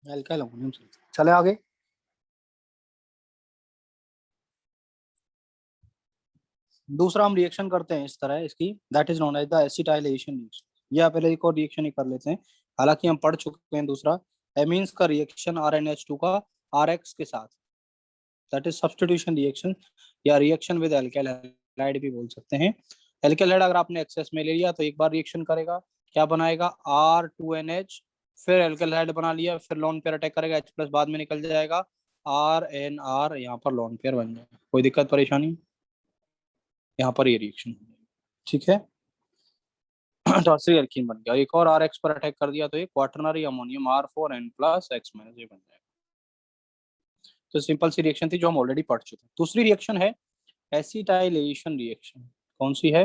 एल्काइल अमोनियम सल्फेट, चले आगे। दूसरा हम रिएक्शन करते हैं इस तरह इसकी, that is known as the acetylation reaction, या पहले एक और रिएक्शन ही कर लेते हैं, हालांकि हम पढ़ चुके हैं दूसरा, एमीन्स का रिएक्शन RnH2 का RX के साथ, दैट इज सब्स्टिट्यूशन रिएक्शन, या रिएक्शन विद एल्काइल हैलाइड भी बोल सकते हैं। एल्काइल हैलाइड अगर आपने एक्सेस में ले लिया तो एक बार रिएक्शन करेगा, क्या बनाएगा, R2NH, फिर एल्काइल हैलाइड बना लिया, फिर लोन पेयर अटैक करेगा, H प्लस बाद में निकल जाएगा, RnR, यहाँ पर लोन पेयर बन जाएगा, कोई दिक्कत परेशानी, यहाँ पर ये रिएक्शन, ठीक है। टर्सरी एल्कीन बन गया, एक और RX पर अटैक कर दिया तो ये quaternary ammonium R4N plus X minus ये बन जाएगा। तो सिंपल सी रिएक्शन थी जो हम ऑलरेडी पढ़ चुके हैं। दूसरी रिएक्शन है एसिटाइलेशन रिएक्शन, कौन सी है,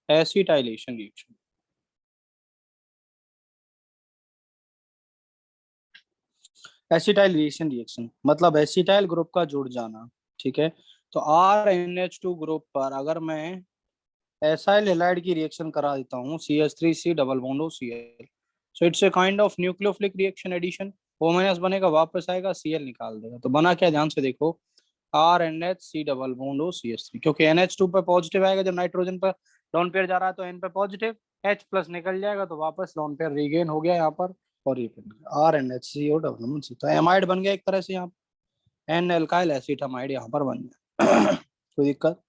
एसिटाइलेशन रिएक्शन। एसिटाइलेशन रिएक्शन मतलब एसिटाइल ग्रुप का जुड़ जाना, ठीक है। तो RnH2 ग्रुप पर अगर मैं एसाइल हैलाइड की रिएक्शन करा देता हूँ, CH3C double bond OCl, so it's a kind of nucleophilic reaction addition, O minus बनेगा, वापस आएगा, Cl निकाल देगा, तो बना क्या, ध्यान से देखो, RnHC डबल बॉन्ड OCH3, क्योंकि NH2 पे पॉजिटिव आएगा, जब नाइट्रोजन पर लोन पेयर जा रहा है तो N पे पॉजिटिव, H प्लस निकल जाएगा, तो वापस लोन पेयर रीगेन हो गया यहाँ पर, और ये RnHCO डबल बॉन्ड C, तो एमाइड बन गया एक तरह से, यहाँ N एल्काइल एसिटामाइड यहाँ पर बन गया। कोई दिक्कत?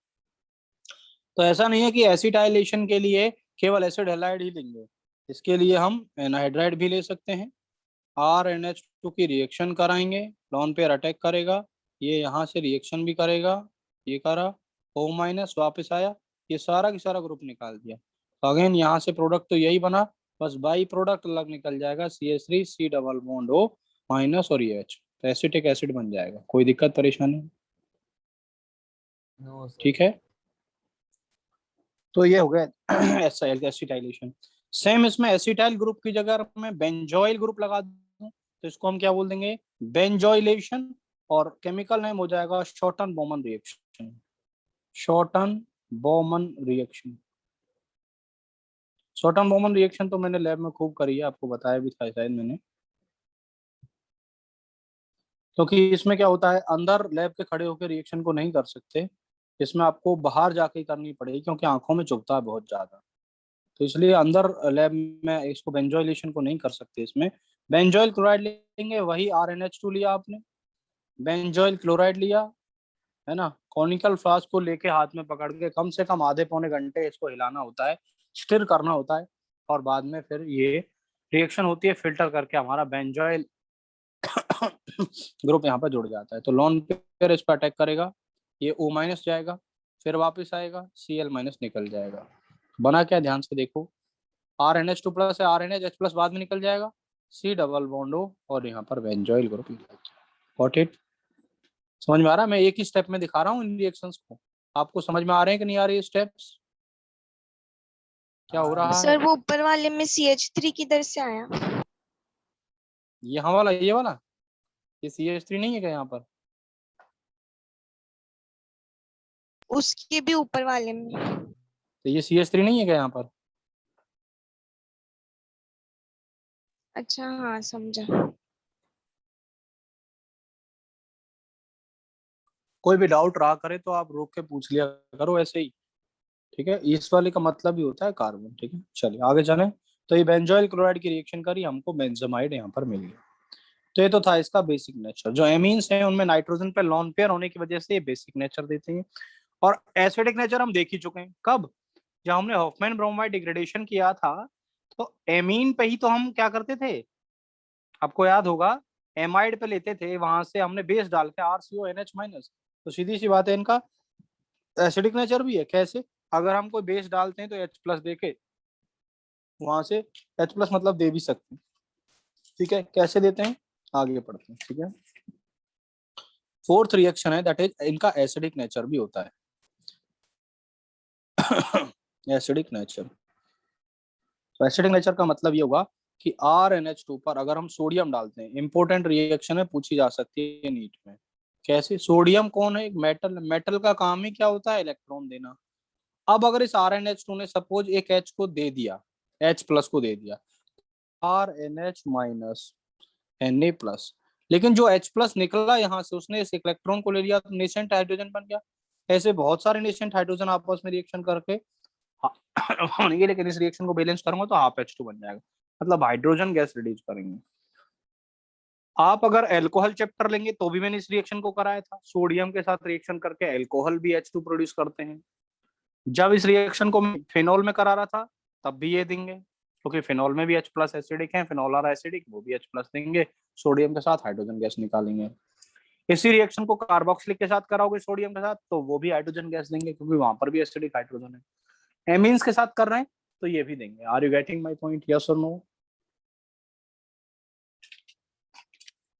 तो ऐसा नहीं है कि एसिटाइलेशन के लिए केवल एसिड हैलाइड ही लेंगे, इसके लिए हम एनहाइड्राइड भी ले सकते हैं। RnH2 की रिएक्शन कराएंगे, लोन पेयर अटैक करेगा, ये यहाँ से रिएक्शन भी करेगा, ये करा, O माइनस वापस आया, ये सारा की सारा ग्रुप निकाल दिया, तो अगेन यहाँ से प्रोडक्ट तो यही बना, बस बाई प्रोडक्ट अलग निकल जाएगा, CH3C double bond O minus और ये H, तो एसिटिक एसिड बन जाएगा। कोई दिक्कत परेशानी? No sir. ठीक है, तो ये हो गया एसिटाइलेशन। सेम इसमें एसिटाइल ग्रुप की जगह अगर मैं बेंजोइल ग्रुप लगा दूं तो इसको हम क्या बोल देंगे, बेंजोइलेशन, और केमिकल नेम हो जाएगा Schotten Baumann reaction, Schotten Baumann reaction. Schotten Baumann reaction तो मैंने लैब में खूब करी है, आपको बताया भी था शायद मैंने। क्योंकि इसमें क्या होता है, अंदर लैब के खड़े होकर रिएक्शन को नहीं कर सकते, इसमें आपको बाहर जाके ही करनी पड़ेगी क्योंकि आंखों में चुभता है बहुत ज्यादा। तो इसलिए अंदर लैब में इसको बेंजोइलेशन को नहीं कर सकते। इसमें बेंजोइल क्लोराइड लेंगे, वही RnH2 लिया आपने, बेंजोइल क्लोराइड लिया, है ना, कॉनिकल फ्लास्क को लेके हाथ में पकड़ के कम से कम आधे पौने घंटे इसको हिलाना होता है, स्टिर करना होता है, और बाद में फिर ये रिएक्शन होती है, फिल्टर करके हमारा बेंजोइल ग्रुप यहाँ पर जुड़ जाता है। तो लॉन पेयर इस पर अटैक करेगा, ये O- जाएगा, फिर वापस आएगा, Cl- निकल जाएगा। बना क्या, ध्यान से देखो, RnH2 प्लस है, RnH प्लस बाद में निकल जाएगा, C डबल बॉन्ड O, और यहाँ पर बेंजोइल ग्रुप। Got it? समझ में आ रहा है? मैं एक ही स्टेप में दिखा रहा हूँ इन रिएक्शंस को, आपको समझ में आ रहे हैं कि नहीं आ रही स्टेप्स? क्या हो रहा है? सर वो ऊपर वाले में CH3 किधर से आया? यहाँ वाला, ये वाला, ये CH3 नहीं है क्या यहाँ पर? उसके भी ऊपर वाले में। तो ये CH3 नहीं है क्या यहाँ पर? अच्छा हाँ समझा। कोई भी डाउट रहा करे तो आप रोक के पूछ लिया करो ऐसे ही, ठीक है? इस वाले का मतलब ही होता है कार्बन, ठीक है? चलिए आगे चलें। तो ये बेंजोइल क्लोराइड की रिएक्शन करी, हमको बेंजामाइड यहाँ पर मिल गया। तो ये तो था इसका बेसिक नेचर। जो एमीन्स हैं उनमें नाइट्रोजन पे लॉन पेयर होने की वजह से ये बेसिक नेचर देते हैं। और एसिडिक नेचर हम देख ही चुके हैं, कब? जब हमने हॉफमैन ब्रोमाइड डिग्रेडेशन किया था, तो एमीन पे ही तो हम क्या करते थे, आपको याद होगा, एमाइड पे लेते थे, वहां से हमने बेस डाल के RCONH-। तो सीधी सी बात है, इनका एसिडिक नेचर भी है। कैसे? अगर हम कोई बेस डालते हैं तो H+ देके वहां से H+ मतलब दे भी सकते हैं, ठीक है? कैसे देते हैं आगे पढ़ते हैं, ठीक है? फोर्थ रिएक्शन है, दैट इज इनका एसिडिक नेचर भी होता है। एसिडिक नेचर, तो एसिडिक नेचर का मतलब ये होगा कि RnH2 पर अगर हम सोडियम डालते हैं, इंपॉर्टेंट रिएक्शन है, पूछी जा सकती है नीट में। कैसे? सोडियम कौन है? एक मेटल, मेटल का काम ही क्या होता है? इलेक्ट्रॉन देना। अब अगर इस RnH2 ने सपोज एक H को दे दिया, H+ को दे दिया, RnH- Na+, लेकिन जो H+ निकला यहाँ से, उसने इस इलेक्ट्रॉन को ले लिया तो नेसेंट हाइड्रोजन बन गया। ऐसे बहुत सारे नेसेंट हाइड्रोजन आपस में रिएक्शन करके होंगे, लेकिन इस रिएक्शन को बैलेंस करूंगा तो हाफ H2 बन जाएगा, मतलब हाइड्रोजन गैस रिलीज करेंगे। आप अगर एल्कोहल चैप्टर लेंगे तो भी मैंने इस रिएक्शन को कराया था, सोडियम के साथ रिएक्शन करके एल्कोहल भी H2 प्रोड्यूस करते हैं। जब इस रिएक्शन को मैं फिनॉल में करा रहा था तब भी ये देंगे, क्योंकि फिनॉल में भी H+ एसिडिक है, फिनॉल और एसिडिक, वो भी H+ देंगे, सोडियम के साथ हाइड्रोजन गैस निकालेंगे। इसी रिएक्शन को कार्बोक्सिलिक के साथ कराओगे सोडियम के साथ तो वो भी हाइड्रोजन गैस देंगे, क्योंकि वहां पर भी एसिडिक हाइड्रोजन है। एमीन्स के साथ कर रहे हैं तो ये भी देंगे। Are you getting my point? Yes और नो?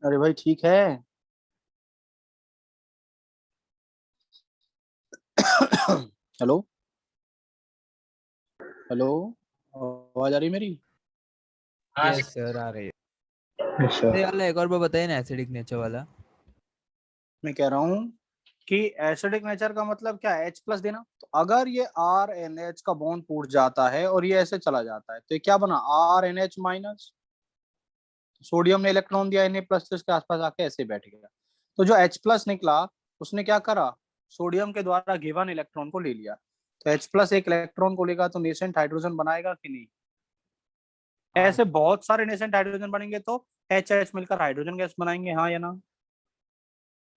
अरे भाई ठीक है। हेलो हेलो, आवाज आ रही मेरी? यस सर आ रही है। अच्छा, ये वाला एक और बार बताइए ना, एसिडिक नेचर वाला। मैं कह रहा हूँ कि एसिडिक नेचर का मतलब क्या है? H+ देना। तो अगर ये RnH का बॉन्ड टूट जाता है और ये ऐसे चला जाता है तो ये क्या बना? RnH-। सोडियम ने इलेक्ट्रॉन दिया Na+, तो इसके आसपास आके ऐसे बैठ गया। तो जो H+ निकला उसने क्या करा? सोडियम के द्वारा गिवन इलेक्ट्रॉन को ले लिया। तो H+ एक इलेक्ट्रॉन को लेगा तो नेसेंट हाइड्रोजन बनाएगा कि नहीं? ऐसे बहुत सारे नेसेंट हाइड्रोजन बनेंगे तो HH मिलकर हाइड्रोजन गैस बनाएंगे, हाँ या ना?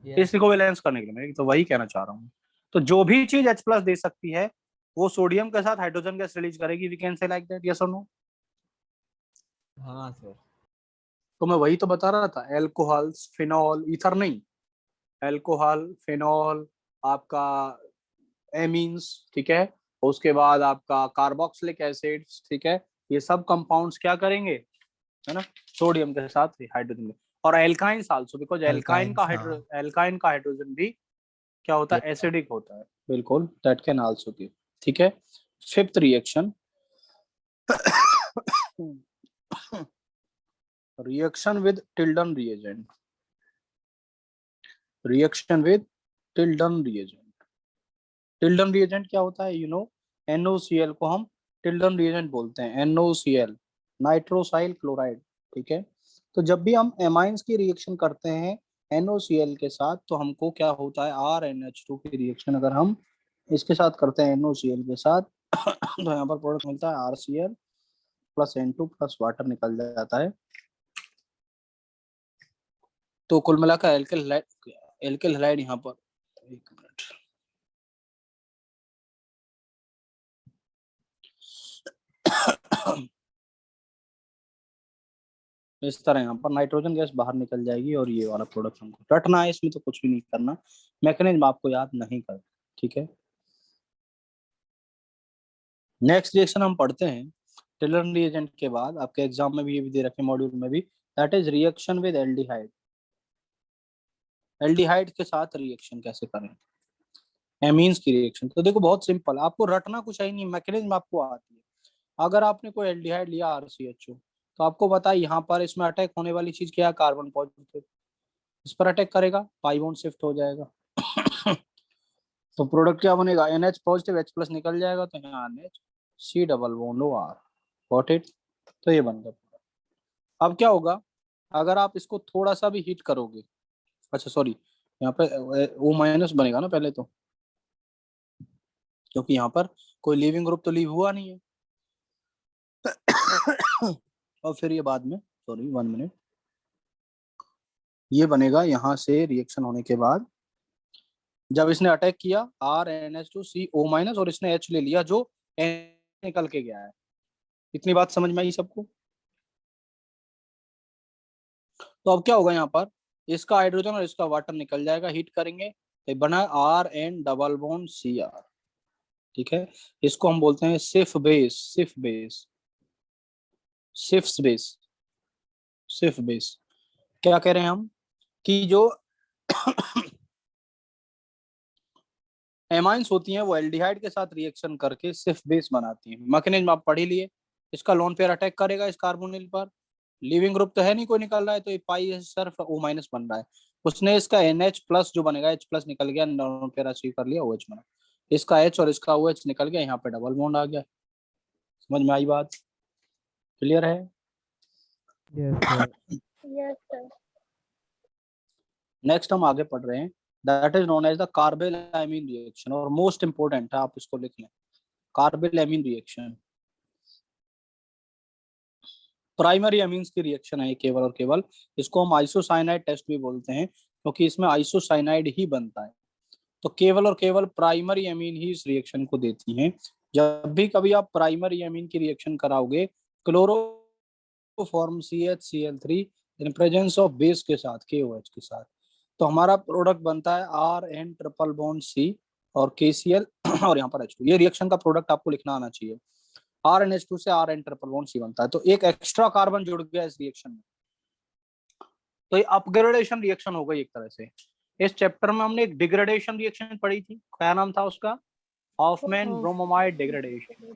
इसी को बैलेंस करने के लिए मैं तो वही कहना चाह रहा हूँ। तो जो भी चीज H+ दे सकती है वो सोडियम के साथ हाइड्रोजन गैस रिलीज करेगी। We can say like that, yes और नो? हाँ सर। तो मैं वही तो बता रहा था, एल्कोहल, फिनॉल, ईथर नहीं, एल्कोहल, फिनॉल, आपका एमीन्स, ठीक है, उसके बाद आपका कार्बोक्सिलिक एसिड, ठीक है, ये सब कंपाउंड्स क्या करेंगे, है ना, सोडियम के साथ हाइड्रोजन। और एल्काइंस आल्सो, बिकॉज एल्काइन का हाइड्रोजन भी क्या होता है? एसिडिक होता है। बिल्कुल, दैट कैन आल्सो गिव, ठीक है। Fifth reaction, reaction with Tilden reagent. Reaction with Tilden reagent. Tilden reagent क्या होता है? यू नो, NOCl को हम टिल्डन रिएजेंट बोलते हैं, NOCl, नाइट्रोसाइल क्लोराइड, ठीक है। तो जब भी हम एमाइंस की रिएक्शन करते हैं NOCl के साथ, तो हमको क्या होता है, RNH2 की रिएक्शन अगर हम इसके साथ करते हैं NOCl के साथ तो यहाँ पर प्रोडक्ट मिलता है RCl plus N2 plus water निकल जाता है। तो कुल मिलाकर एल्किल हैलाइड यहाँ पर, एक मिनट, इस तरह यहाँ पर नाइट्रोजन गैस बाहर निकल जाएगी और ये वाला प्रोडक्ट हमको रटना है, इसमें तो कुछ भी नहीं करना, मैकेनिज्म आपको याद नहीं करना, ठीक है। नेक्स्ट रिएक्शन हम पढ़ते हैं टेलर रिएजेंट के बाद, आपके एग्जाम में भी ये भी दे रखे मॉड्यूल में भी, that is reaction with aldehyde. Aldehyde के साथ रिएक्शन कैसे करें, एमीन्स की रिएक्शन। तो देखो बहुत सिंपल, आपको रटना कुछ है नहीं, मैकेनिज्म आपको आती है। अगर आपने कोई एल्डिहाइड लिया RCHO, तो आपको पता है यहाँ पर इसमें अटैक होने वाली चीज क्या है, कार्बन पॉजिटिव, इस पर अटैक करेगा, पाई बॉन्ड शिफ्ट हो जाएगा तो प्रोडक्ट क्या बनेगा, NH पॉजिटिव H प्लस निकल जाएगा, तो यहाँ NH C double bond OR, got it. तो ये बन गया। अब क्या होगा, अगर आप इसको थोड़ा सा भी हीट करोगे, अच्छा सॉरी, यहाँ पे O माइनस बनेगा ना पहले, तो क्योंकि यहाँ पर कोई लीविंग ग्रुप तो लीव हुआ नहीं है और फिर ये बाद में, सॉरी 1 मिनट, ये बनेगा यहाँ से रिएक्शन होने के बाद, जब इसने अटैक किया RNH2CO माइनस और इसने H ले लिया जो निकल के गया है। इतनी बात समझ में आई सबको। तो अब क्या होगा, यहाँ पर इसका हाइड्रोजन और इसका वाटर निकल जाएगा, हीट करेंगे तो बना RN डबल बॉन्ड Cr, ठीक है। इसको हम बोलते हैं सिफ बेस, सिफ बेस। क्या कह रहे हैं हम कि जो एमाइंस होती हैं वो एल्डिहाइड के साथ रिएक्शन करके सिफ बेस बनाती हैं। मैकेनिज्म आप पढ़ ही लिए, इसका लोन पेयर अटैक करेगा इस कार्बोनिल पर, लिविंग ग्रुप तो है नहीं कोई निकल रहा है, तो ये पाई सिर्फ O माइनस बन रहा है, उसने इसका NH प्लस जो बनेगा H प्लस निकल गया, लोन पेयर अचीव कर लिया, OH बना, इसका H और इसका OH निकल गया, यहाँ पे डबल बॉन्ड आ गया। समझ में आई बात, क्लियर है? Yes sir. Yes sir. Next हम आगे पढ़ रहे हैं, that is known as the carbylamine reaction, और मोस्ट इंपोर्टेंट है, आप इसको लिख लें, carbylamine reaction primary amines की रिएक्शन है केवल और केवल। इसको हम आइसोसाइनाइड टेस्ट भी बोलते हैं, क्योंकि इसमें आइसोसाइनाइड ही बनता है। तो केवल और केवल प्राइमरी एमीन ही इस रिएक्शन को देती हैं। जब भी कभी आप प्राइमरी एमीन की रिएक्शन कराओगे chloroform CHCl3 in presence of base के साथ, KOH के साथ, तो हमारा प्रोडक्ट बनता है RN ट्रिपल बॉन्ड C और KCl और यहाँ पर H2। ये रिएक्शन का प्रोडक्ट आपको लिखना आना चाहिए, RNH2 से RN ट्रिपल बॉन्ड C बनता है। तो एक एक्स्ट्रा कार्बन जुड़ गया इस रिएक्शन में, तो ये अपग्रेडेशन रिएक्शन हो गई एक तरह से। इस चैप्टर में हमने एक डिग्रेडेशन रिएक्शन पढ़ी थी, क्या नाम था उसका, हॉफमैन ब्रोमोमाइड डिग्रेडेशन,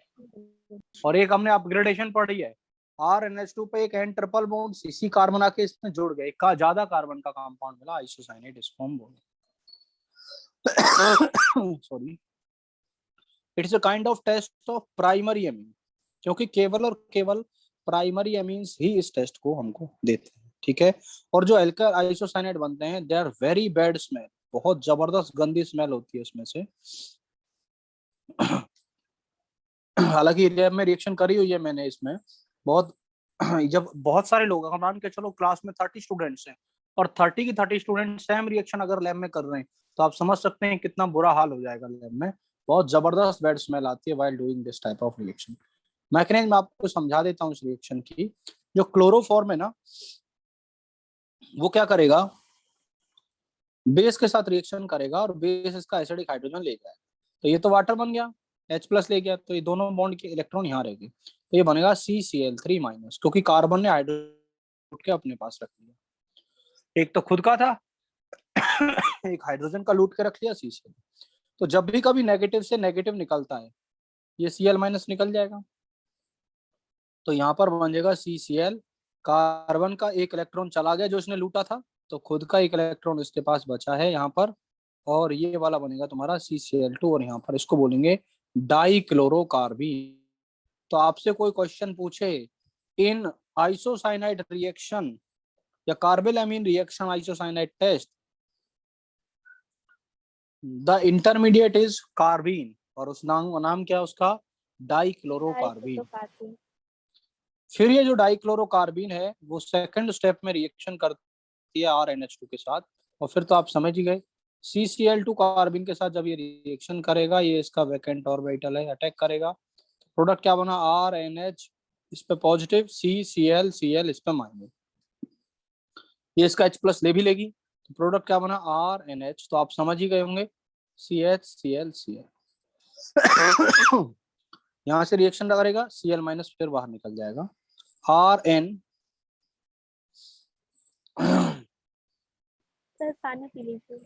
और एक हमने अपग्रेडेशन पढ़ी है, RNH2 पे एक N triple bond C carbon आके इसमें जुड़ गए, का ज्यादा कार्बन का कंपाउंड मिला, आइसोसाइनेट, इसको हम बोले sorry. It is a kind of test of primary amine, क्योंकि केवल और केवल प्राइमरी एमीन्स ही इस टेस्ट को हमको देते हैं, ठीक है। और जो एल्काइल आइसोसाइनेट बनते हैं, they are very bad smell, बहुत जबरदस्त गंदी स्मेल होती है उसमें से हालांकि लैब में रिएक्शन करी हुई है मैंने इसमें, बहुत जब बहुत सारे लोग, हम मान के चलो क्लास में 30 स्टूडेंट्स हैं और 30 की 30 स्टूडेंट सेम रिएक्शन अगर लैब में कर रहे हैं, तो आप समझ सकते हैं कितना बुरा हाल हो जाएगा लैब में। बहुत जबरदस्त बैड स्मेल आती है while doing this type of reaction. Mechanism आपको समझा देता हूँ इस रिएक्शन की। जो क्लोरोफॉर्म है ना, वो क्या करेगा, बेस के साथ रिएक्शन करेगा और बेस इसका एसिडिक हाइड्रोजन ले जाएगा, तो ये तो वाटर बन गया, H प्लस ले गया, तो ये दोनों बॉन्ड के इलेक्ट्रॉन यहाँ रहेंगे, तो ये बनेगा CCl3 माइनस, क्योंकि कार्बन ने हाइड्रोजन के अपने पास रख लिया, एक तो खुद का था एक हाइड्रोजन का लूट के रख लिया CCl। तो जब भी कभी नेगेटिव से नेगेटिव निकलता है, ये Cl माइनस निकल जाएगा, तो यहाँ पर बन जाएगा CCl, कार्बन का एक इलेक्ट्रॉन चला गया जो इसने लूटा था, तो खुद का एक इलेक्ट्रॉन इसके पास बचा है यहाँ पर, और ये वाला बनेगा तुम्हारा CCl2, और यहाँ पर इसको बोलेंगे डाइक्लोरोकार्बीन। तो आपसे कोई क्वेश्चन पूछे इन आइसोसाइनाइड रिएक्शन या carbylamine reaction isocyanide test, the intermediate is carbene और उस नाम क्या है उसका, डाइक्लोरोकार्बीन। डाइक्लोरोकार्बीन। फिर ये जो डाइक्लोरोकार्बीन है वो सेकंड स्टेप में रिएक्शन करती है RNH2 के साथ, और फिर तो आप समझ ही गए CCl2 कार्बीन के साथ जब ये रिएक्शन करेगा, ये इसका वैकेंट ऑर्बिटल है, अटैक करेगा, प्रोडक्ट क्या बना, RNH, इस पे पॉजिटिव, CCl इस पे माइनस, ये इसका H+ ले भी लेगी, तो प्रोडक्ट क्या बना, RNH, तो आप समझ ही गए होंगे CH Cl। यहाँ से रिएक्शन करेगा Cl- फिर बाहर निकल जाएगा Rn। सर पानी पी लीजिए।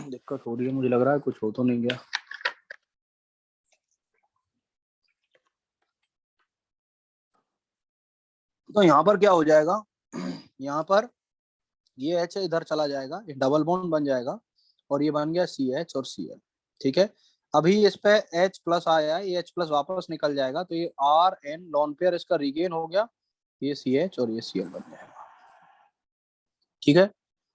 दिक्कत हो रही है, मुझे लग रहा है कुछ हो तो नहीं गया। तो यहाँ पर क्या हो जाएगा, यहाँ पर ये H इधर चला जाएगा, ये डबल बॉन्ड बन जाएगा और ये बन गया CH और Cl। ठीक है, अभी इस पे H+ आया है, ये H+ वापस निकल जाएगा, तो ये Rn लॉन पेयर इसका रिगेन हो गया, ये CH और ये Cl बन जाएगा। ठीक है,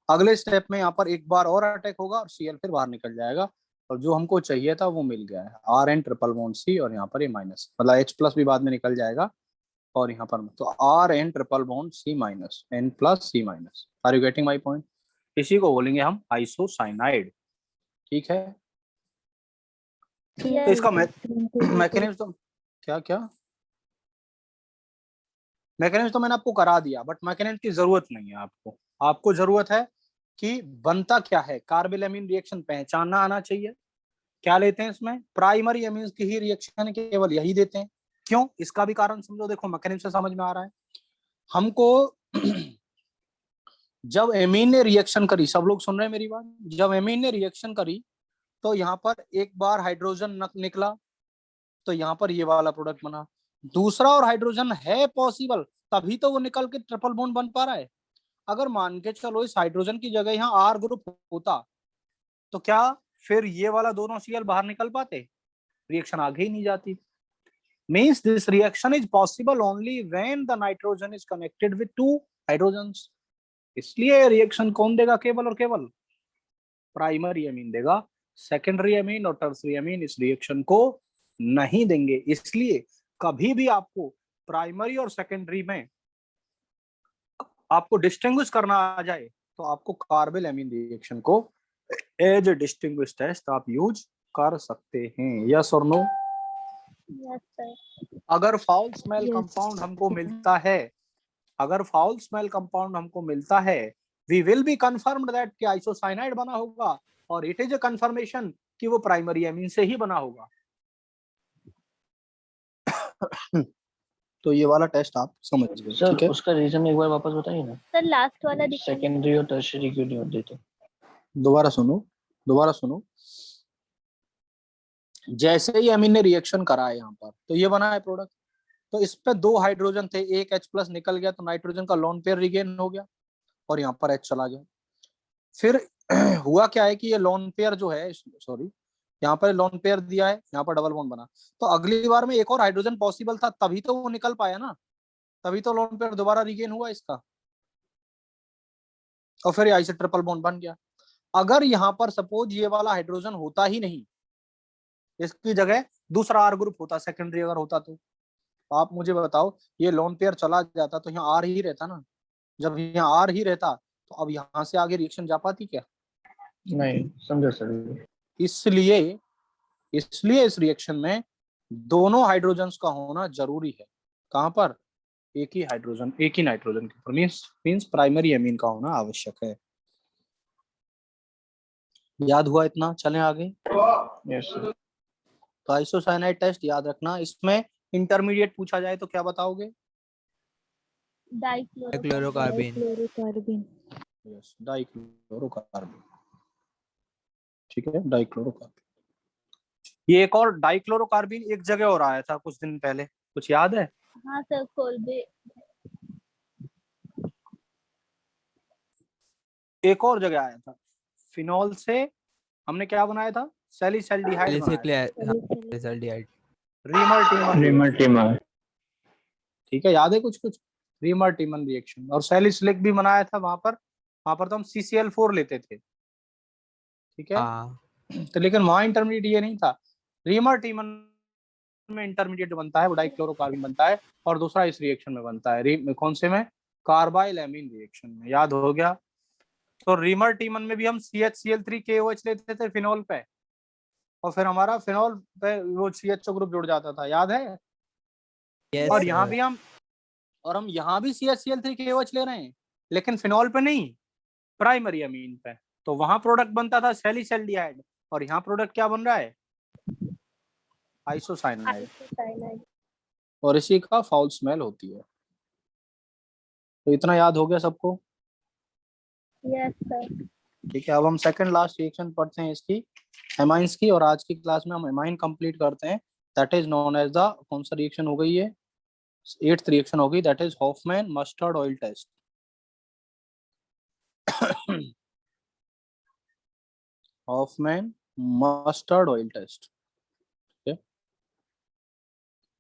अगले स्टेप में यहाँ पर एक बार और अटैक होगा और Cl फिर बाहर निकल जाएगा, और जो हमको चाहिए था वो मिल गया है, Rn ट्रिपल बॉन्ड C, और यहाँ पर ये माइनस, मतलब H+ भी बाद में निकल जाएगा, और यहाँ पर तो Rn triple bond C- N+C-। Are you getting my point? इसी को बोलेंगे हम आइसोसाइनाइड। ठीक है, तो इसका मैकेनिज्म तो क्या मैकेनिज्म तो मैंने आपको करा दिया, बट मैकेनिज्म की जरूरत नहीं है आपको जरूरत है कि बनता क्या है, कार्बेलामीन रिएक्शन पहचानना आना चाहिए। क्या लेते हैं इसमें, प्राइमरी एमीन्स की ही रिएक्शन केवल यही देते हैं। क्यों, इसका भी कारण समझो, देखो मैकेनिज्म से समझ में आ रहा है हमको। जब एमीन ने रिएक्शन करी, सब लोग सुन रहे हैं मेरी बात, जब एमीन ने रिएक्शन करी तो यहाँ पर एक बार हाइड्रोजन निकला, तो यहाँ पर ये वाला प्रोडक्ट बना, दूसरा और हाइड्रोजन है पॉसिबल, तभी तो वो निकल के ट्रिपल बॉन्ड बन पा रहा है। अगर मान के चलो इस हाइड्रोजन की जगह यहाँ R ग्रुप होता, तो क्या फिर ये वाला दोनों Cl बाहर निकल पाते, रिएक्शन आगे ही नहीं जाती। Means this reaction is possible only when the nitrogen is connected with 2 hydrogens. इसलिए रिएक्शन कौन देगा, केवल और केवल प्राइमरी एमीन देगा, सेकेंडरी एमीन और टर्सरी एमीन इस रिएक्शन को नहीं देंगे। इसलिए कभी भी आपको प्राइमरी और सेकेंडरी में आपको डिस्टिंग्विश करना आ जाए, तो आपको कार्बेलामीन रिएक्शन को एज ए डिस्टिंग्विश टेस्ट आप यूज कर सकते हैं। यस और नो? Yes sir. अगर फाउल स्मेल Yes. कंपाउंड हमको मिलता है, अगर फाउल स्मेल कंपाउंड हमको मिलता है, we will be confirmed that कि आइसोसाइनाइड बना होगा, और इट इज ए कंफर्मेशन कि वो प्राइमरी एमीन से ही बना होगा। तो ये वाला टेस्ट आप समझ गए। सर ठीक है, उसका रीजन एक बार वापस बताइए ना, सर लास्ट वाला दिखाइए। सेकेंडरी और टर्शियरी क्यों नहीं देते? दोबारा सुनो। जैसे ही एमीन ने रिएक्शन करा है यहाँ पर, तो ये बना है प्रोडक्ट, तो इस पे 2 हाइड्रोजन थे, एक H+ निकल गया, तो नाइट्रोजन का लोन पेयर रिगेन हो गया, और यहाँ पर H चला गया। फिर हुआ क्या है कि ये लोन पेयर जो है, सॉरी, यहाँ पर लोन पेयर दिया है, यहाँ पर डबल बॉन्ड बना, तो अगली बार में एक और हाइड्रोजन पॉसिबल था, तभी तो वो निकल पाया ना, तभी तो लोन पेयर दोबारा रिगेन हुआ इसका, और फिर यहाँ से ट्रिपल बॉन्ड बन गया। अगर यहाँ पर सपोज ये वाला हाइड्रोजन होता ही नहीं, इसकी जगह दूसरा R ग्रुप होता, सेकेंडरी अगर होता, तो आप मुझे बताओ, ये लोन पेयर चला जाता तो यहाँ R ही रहता ना, जब यहाँ R ही रहता तो अब यहाँ से आगे रिएक्शन जा पाती क्या? नहीं समझो सर। इसलिए इस रिएक्शन में दोनों हाइड्रोजन्स का होना जरूरी है। कहां पर? एक ही नाइट्रोजन के ऊपर, मींस प्राइमरी एमीन का होना आवश्यक है। याद हुआ इतना? चलें आगे। Yes sir. तो आइसोसाइनाइड टेस्ट याद रखना, इसमें इंटरमीडिएट पूछा जाए तो क्या बताओगे? डाइक्लोरोकार्बीन। यस, डाइक्लोरोकार्बन। ठीक है, डाइक्लोरोकार्बन। ये एक और डाइक्लोरोकार्बन एक जगह और आया था कुछ दिन पहले, कुछ याद है? हाँ सर, कोलबे। एक और जगह आया था, फिनॉल से हमने क्या बनाया था? सैलिसल्डिहाइड बनाया था, salicylaldehyde. Reimer Tiemann. Reimer Tiemann. ठीक है, याद है कुछ? Reimer Tiemann reaction. और सैलिसिलिक भी बनाया था वहां पर तो हम CCl4 लेते थे, ठीक है। हाँ तो लेकिन वहां इंटरमीडिएट ये नहीं था। रीमर टीमन में इंटरमीडिएट बनता है, वो डाइक्लोरोकार्बन बनता है, और दूसरा इस रिएक्शन में बनता है, कौन से में, कार्बाइल एमीन रिएक्शन में। याद हो गया। तो रीमर टीमन में भी हम CHCl3KOH लेते थे फिनॉल पे, और फिर हमारा फिनॉल पे वो CHO ग्रुप जुड़ जाता था, याद है। यस और यहाँ सर। भी हम यहाँ भी CHCl3KOH ले रहे हैं, लेकिन फिनॉल पे नहीं, प्राइमरी अमीन पे। तो वहां प्रोडक्ट बनता था सैलिसल्डिहाइड, और यहाँ प्रोडक्ट क्या बन रहा है, आइसोसाइनाइड, आइसोसाइनाइड। और इसी का फाउल स्मेल होती है। तो इतना याद हो गया सबको। Yes sir. ठीक है, अब हम सेकंड लास्ट रिएक्शन पढ़ते हैं इसकी, एमाइंस की, और आज की क्लास में हम एमाइन कंप्लीट करते हैं। That is known as the, कौन सा रिएक्शन हो गई है, 8th रिएक्शन होगी, that is Hofmann mustard oil test. Hofmann mustard oil test.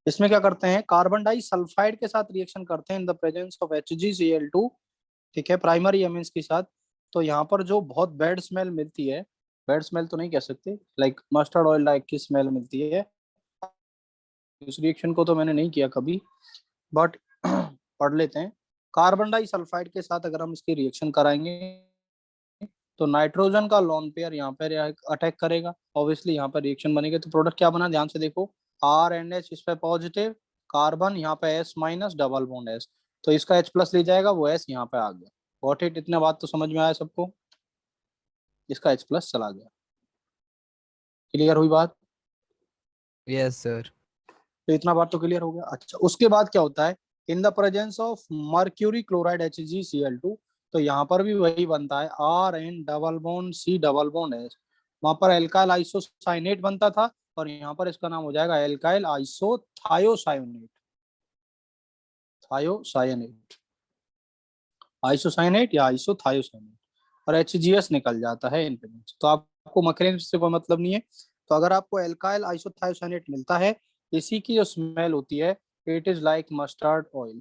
इसमें क्या करते हैं, कार्बन डाई सल्फाइड के साथ रिएक्शन करते हैं in the presence of HgCl2, ठीक है, प्राइमरी एमिन्स के साथ। तो यहाँ पर जो बहुत बैड स्मेल मिलती है, बैड स्मेल तो नहीं कह सकते, लाइक मस्टर्ड ऑयल लाइक की स्मेल मिलती है। इस रिएक्शन को तो मैंने नहीं किया कभी, बट पढ़ लेते हैं। कार्बन डाई सल्फाइड के साथ अगर हम इसकी रिएक्शन कराएंगे तो नाइट्रोजन का लोन पेयर यहाँ पर अटैक करेगा, ऑब्वियसली यहाँ पर रिएक्शन बनेगी। तो प्रोडक्ट क्या बना, ध्यान से देखो, RNH इस पे पॉजिटिव, कार्बन यहाँ पे S minus, double bond S, तो इसका H+ ले जाएगा, वो S यहाँ पे आ गया। गॉट इट, इतना बात तो समझ में आया सबको, इसका H+ चला गया। क्लियर हुई बात। Yes sir. तो इतना बात तो क्लियर हो गया। अच्छा, उसके बाद क्या होता है, in the presence of mercury chloride HgCl2, तो यहाँ पर भी वही बनता है, RN double bond C double bond S। वहां पर एल्काइल आइसोसाइनेट बनता था, और यहाँ पर इसका नाम हो जाएगा एल्काइल आइसोथायोसायोनेट, थायोसायनेट, आइसोसाइनेट या आइसोथायोसाइनेट, और HGS निकल जाता है इनके में। तो आपको मकरेन से कोई मतलब नहीं है। तो अगर आपको एल्काइल आइसोथायोसाइनेट मिलता है, इसी की जो स्मेल होती है, it is like mustard oil.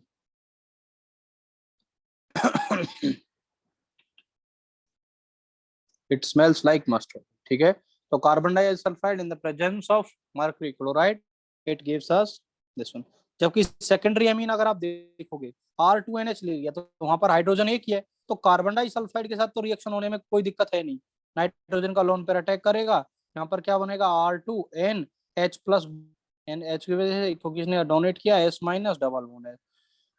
It smells like mustard, ठीक है। तो carbon disulphide in the presence of mercury chloride, it gives us this one. जबकि सेकेंडरी अमीन अगर आप देखोगे, R2NH ले लिया, तो वहां पर हाइड्रोजन एक ही है, तो कार्बन डाइसल्फाइड के साथ तो रिएक्शन होने में कोई दिक्कत है नहीं। नाइट्रोजन का लोन पर अटैक करेगा, यहाँ पर क्या बनेगा, R2NH+, NH की वजह से, क्योंकि इसने डोनेट किया, S माइनस, डबल बॉन्ड है,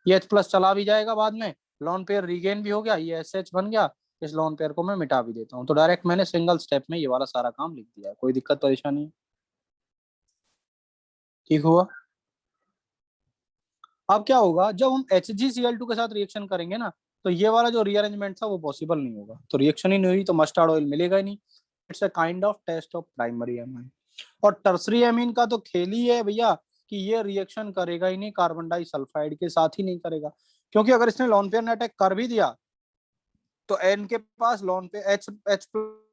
ये H+ चला भी जाएगा बाद में, लोन पेयर रीगेन भी हो गया, ये SH बन गया, इस लोन पेयर को मैं मिटा भी देता हूँ। तो डायरेक्ट मैंने सिंगल स्टेप में ये वाला सारा काम लिख दिया है, कोई दिक्कत परेशानी, ठीक हुआ। अब क्या होगा, जब हम HgCl2 के साथ रिएक्शन करेंगे ना, तो ये वाला जो रीअरेंजमेंट था वो पॉसिबल नहीं होगा, तो रिएक्शन ही नहीं हुई, तो मस्टर्ड ऑयल मिलेगा ही नहीं। It's a kind of test of primary amine. और टर्सरी एमीन का तो खेल ही है भैया, कि ये रिएक्शन करेगा ही नहीं, कार्बन डाइसल्फाइड के साथ ही नहीं करेगा, क्योंकि अगर इसने लोन पेयर ने अटैक कर भी दिया, तो एन के पास लोन पे H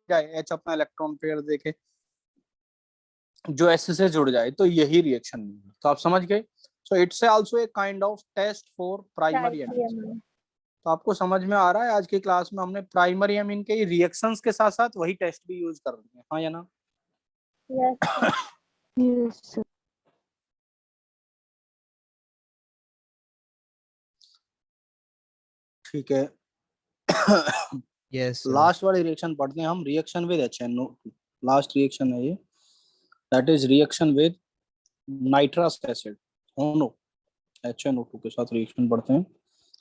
जाए, H अपना इलेक्ट्रॉन पेयर देके जो S से जुड़ जाए, तो यही रिएक्शन नहीं है। तो आप समझ गए। So it's also a kind of test for primary amine. तो आपको समझ में आ रहा है, आज की क्लास में हमने प्राइमरी एमीन के रिएक्शंस के साथ साथ वही टेस्ट भी यूज कर रहे हैं, हाँ या ना। Yes. ठीक है। Yes sir. लास्ट वाली रिएक्शन पढ़ते हैं हम, reaction with HNO2, last reaction है ये, that is reaction with nitrous acid, HNO, HNO2 के साथ रिएक्शन पढ़ते हैं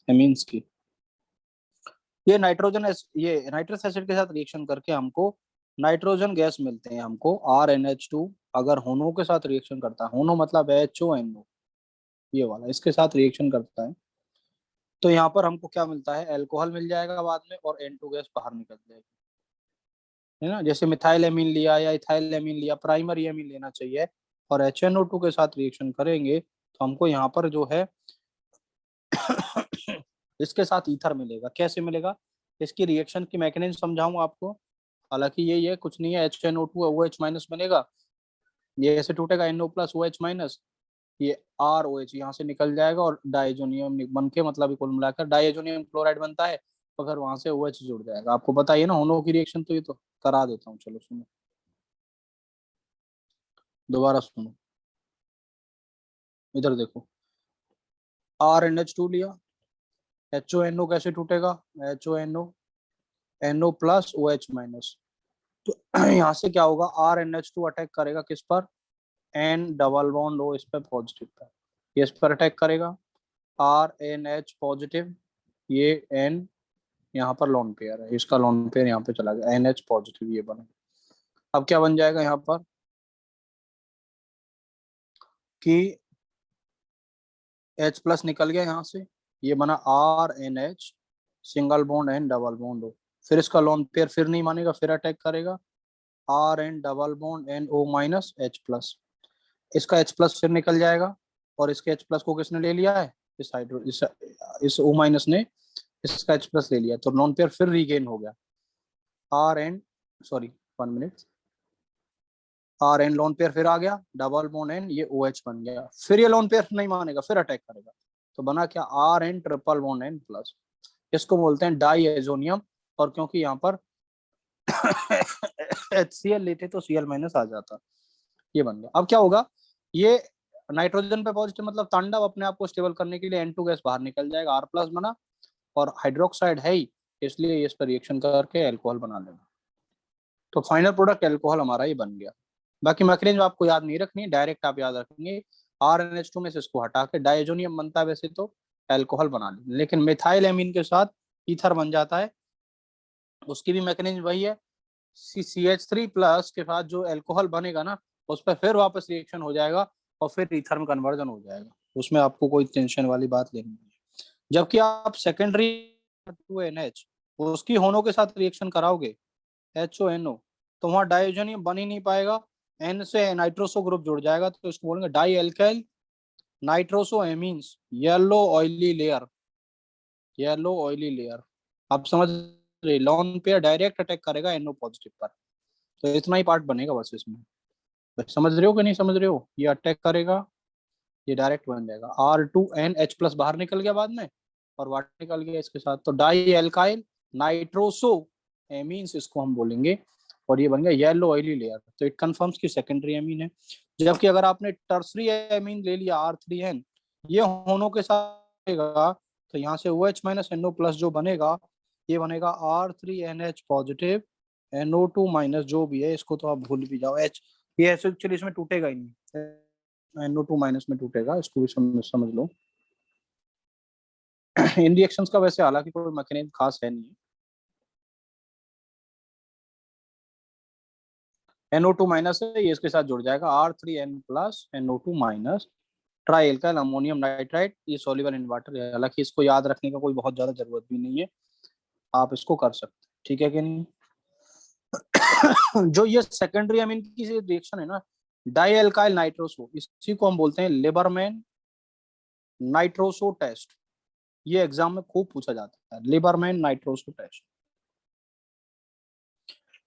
एमीन्स की। ये नाइट्रस एसिड के साथ रिएक्शन करके हमको नाइट्रोजन गैस मिलते हैं, हमको RNH2। अगर होनो के साथ रिएक्शन करता है, होनो मतलब HONO, ये वाला इसके साथ रिएक्शन करता है, तो यहाँ पर हमको क्या मिलता है, एल्कोहल मिल जाएगा बाद में, और N2 गैस बाहर निकल जाएगी, है ना। जैसे मिथाइल एमीन लिया या इथाइल एमीन लिया, प्राइमरी एमीन लेना चाहिए, और HNO2 के साथ रिएक्शन करेंगे तो हमको यहाँ पर जो है इसके साथ ईथर मिलेगा। कैसे मिलेगा, इसकी रिएक्शन की मैकेनिज्म समझाऊंगा आपको। हालांकि ये कुछ नहीं है, HNO2 OH- बनेगा, ये ऐसे टूटेगा, NO+ OH-, ये ROH यहाँ से निकल जाएगा और डाइजोनियम बन के मतलब कुल मिलाकर डाइजोनियम क्लोराइड बनता है, तो फिर वहां से OH जुड़ जाएगा। आपको पता ही है ना होनो की रिएक्शन, तो ये तो करा देता हूँ। चलो सुनो, दोबारा सुनो, इधर देखो, RNH2 लिया, HONO कैसे टूटेगा, HONO NO plus OH minus, तो यहाँ से क्या होगा, RNH2 अटैक करेगा किस पर, N डबल बॉन्ड O इस पर पॉजिटिव पर, ये इस पर अटैक करेगा, RNH पॉजिटिव, ये N यहाँ पर लोन पेयर है, इसका लोन पेयर यहाँ पे चला गया, NH पॉजिटिव ये बना। अब क्या बन जाएगा यहाँ पर कि H प्लस निकल गया यहाँ से, ये बना RNH single bond N double bond O, फिर इसका लोन पेयर फिर नहीं मानेगा, फिर अटैक करेगा RN double bond NO minus H plus, इसका H प्लस फिर निकल जाएगा और इसके H प्लस को किसने ले लिया है, इस O माइनस ने इसका H प्लस ले लिया, तो लोन पेयर फिर रीगेन हो गया, RN sorry 1 minute, RN lone pair फिर आ गया, डबल बॉन्ड N ये OH बन गया, फिर ये लोन पेयर नहीं मानेगा, फिर अटैक करेगा, तो बना क्या RN triple bond N plus, इसको बोलते हैं डाइएजोनियम, और क्योंकि यहाँ पर HCl लेते तो Cl माइनस आ जाता, ये बन गया। अब क्या होगा, ये नाइट्रोजन पे पॉजिटिव मतलब तांडव अपने आप को स्टेबल करने के लिए N2 गैस बाहर निकल जाएगा, R प्लस बना और हाइड्रोक्साइड है ही, इसलिए इस पर रिएक्शन करके एल्कोहल बना लेगा, तो फाइनल प्रोडक्ट एल्कोहल हमारा ये बन गया। बाकी मैकेनिज्म आपको याद नहीं रखनी, डायरेक्ट आप याद रखेंगे, RNH2 में से इसको हटा के डाइजोनियम बनता है, वैसे तो एल्कोहल बना ले, लेकिन मिथाइल एमीन के साथ ईथर बन जाता है, उसकी भी मैकेनिज्म वही है, CH3 प्लस के साथ जो एल्कोहल बनेगा ना, उस पर फिर वापस रिएक्शन हो जाएगा और फिर ईथर में कन्वर्जन हो जाएगा, उसमें आपको कोई टेंशन वाली बात नहीं है। जबकि आप सेकेंडरी 2NH उसकी होनो के साथ रिएक्शन कराओगे HONO, तो वहां डाइजोनियम बन ही नहीं पाएगा, N से नाइट्रोसो ग्रुप जुड़ जाएगा, तो इसको बोलेंगे di alkyl nitroso amines, yellow oily layer, yellow oily layer. आप समझ रहे, लॉन पेयर डायरेक्ट अटैक करेगा NO पॉजिटिव पर, तो इतना ही पार्ट बनेगा बस इसमें, बस समझ रहे हो कि नहीं समझ रहे हो, ये अटैक करेगा, ये डायरेक्ट बन जाएगा, R2NH प्लस बाहर निकल गया बाद में और वाटर निकल गया इसके साथ, तो डाई एल्काइल नाइट्रोसो एमीन्स इसको हम बोलेंगे, और ये बन गया येलो ऑयली लेयर, तो इट कंफर्म्स की सेकेंडरी एमीन है। जबकि अगर आपने टर्सरी एमीन ले लिया R3N, ये होनो के साथ तो यहाँ से OH माइनस NO प्लस जो बनेगा, ये बनेगा R3NH पॉजिटिव NO2 माइनस, जो भी है इसको तो आप भूल भी जाओ, H ये एक्चुअली इसमें टूटेगा ही नहीं, NO2 माइनस में टूटेगा, इसको भी समझ लो। इन रिएक्शंस का वैसे हालांकि कोई मैकेनिज्म खास है नहीं, NO2 माइनस है, ये इसके साथ जुड़ जाएगा R3N plus NO2 minus, try alkyl ammonium nitrite, ये सॉल्युबल इन वाटर है, हालांकि इसको याद रखने का कोई बहुत ज्यादा जरूरत भी नहीं है, आप इसको कर सकते हैं, ठीक है कि नहीं। जो ये सेकेंडरी अमीन की रिएक्शन है ना, डाई एल्काइल नाइट्रोसो, इसी को हम बोलते हैं लिबरमैन नाइट्रोसो टेस्ट, ये एग्जाम में खूब पूछा जाता है, लिबरमैन नाइट्रोसो टेस्ट।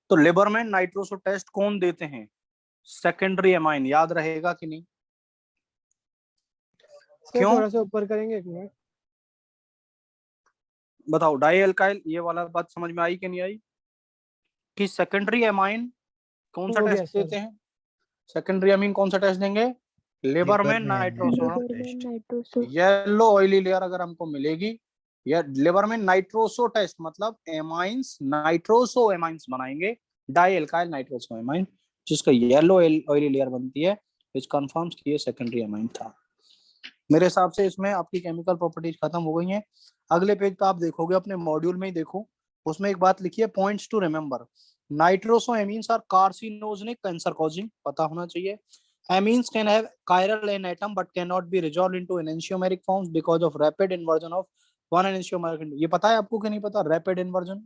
तो लिबरमैन नाइट्रोसो टेस्ट कौन देते हैं, सेकेंडरी एमाइन, याद रहेगा कि नहीं, सर क्यों थोड़ा सा ऊपर करेंगे एक मिनट। बताओ, डाई एल्काइल ये वाला बात समझ में आई कि नहीं आई, कि सेकेंडरी एमाइन कौन सा हो गया टेस्ट सर। देते हैं, सेकेंडरी अमीन कौन सा टेस्ट देंगे, Liebermann nitroso test, nitroso yellow oily layer अगर हमको मिलेगी, या लिबरमैन नाइट्रोसो टेस्ट मतलब एमाइंस नाइट्रोसो एमाइंस बनाएंगे, डाई एल्काइल नाइट्रोसो एमाइन, जिसका येलो ऑयली लेयर बनती है, विच कंफर्म्स कि ये सेकेंडरी एमाइन था। मेरे हिसाब से इसमें आपकी केमिकल प्रॉपर्टीज खत्म हो गई हैं। अगले पेज पे आप देखोगे, अपने मॉड्यूल में ही देखो, उसमें एक बात लिखी है, points to remember, nitroso amines are carcinogenic, cancer causing, पता होना चाहिए। Amines can have chiral in atom but cannot be resolved into enantiomeric forms because of rapid inversion of one enantiomeric. ये पता है आपको कि नहीं पता, रैपिड इन्वर्जन,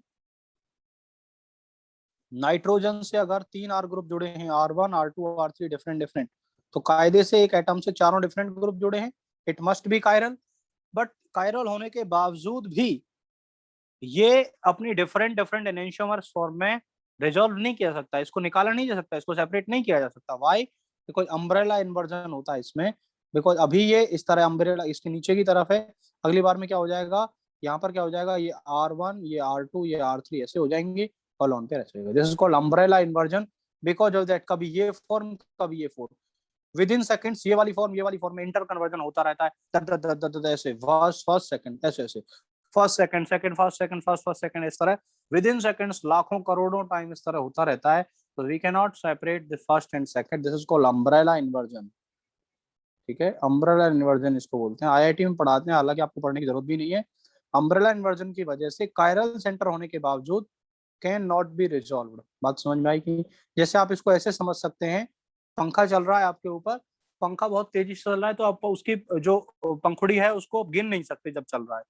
नाइट्रोजन से अगर 3 R ग्रुप जुड़े हैं, R1 R2 R3 डिफरेंट, तो कायदे से एक एटम से चारों डिफरेंट ग्रुप जुड़े हैं, it must be chiral, but chiral होने के बावजूद भी ये अपनी डिफरेंट एनेंशियोमर फॉर्म में रिजॉल्व नहीं किया सकता, इसको निकाला नहीं जा सकता, इसको सेपरेट नहीं किया जा सकता। वाई? बिकॉज अम्ब्रेला इन्वर्जन होता है इसमें, बिकॉज अभी ये इस तरह अम्ब्रेला इसके नीचे की तरफ है, अगली बार में क्या हो जाएगा, यहाँ पर क्या हो जाएगा, ये R1 ये R2 ये R3 ऐसे हो जाएंगे, कॉलम पे ऐसे होगा। This is called umbrella inversion because of that कभी ये फॉर्म कभी ये फॉर्म, विद इन सेकंड्स ये वाली फॉर्म में इंटर कन्वर्जन होता रहता है, ऐसे फर्स्ट सेकंड ऐसे ऐसे first second second first second first first second, इस तरह विद इन सेकंड्स लाखों करोड़ों टाइम इस तरह होता रहता है। तो we can not separate the first and second, this is called umbrella inversion. ठीक है, अम्ब्रेला इन्वर्जन इसको बोलते हैं, आईआईटी में पढ़ाते हैं, हालांकि आपको पढ़ने की जरूरत भी नहीं है। अम्ब्रेला इन्वर्जन की वजह से कायरल सेंटर होने के बावजूद कैन नॉट बी रिजॉल्व्ड। बात समझ में आई कि जैसे आप इसको ऐसे समझ सकते हैं, पंखा चल रहा है आपके ऊपर, पंखा बहुत तेजी से चल रहा है, तो आप उसकी जो पंखुड़ी है उसको गिन नहीं सकते जब चल रहा है।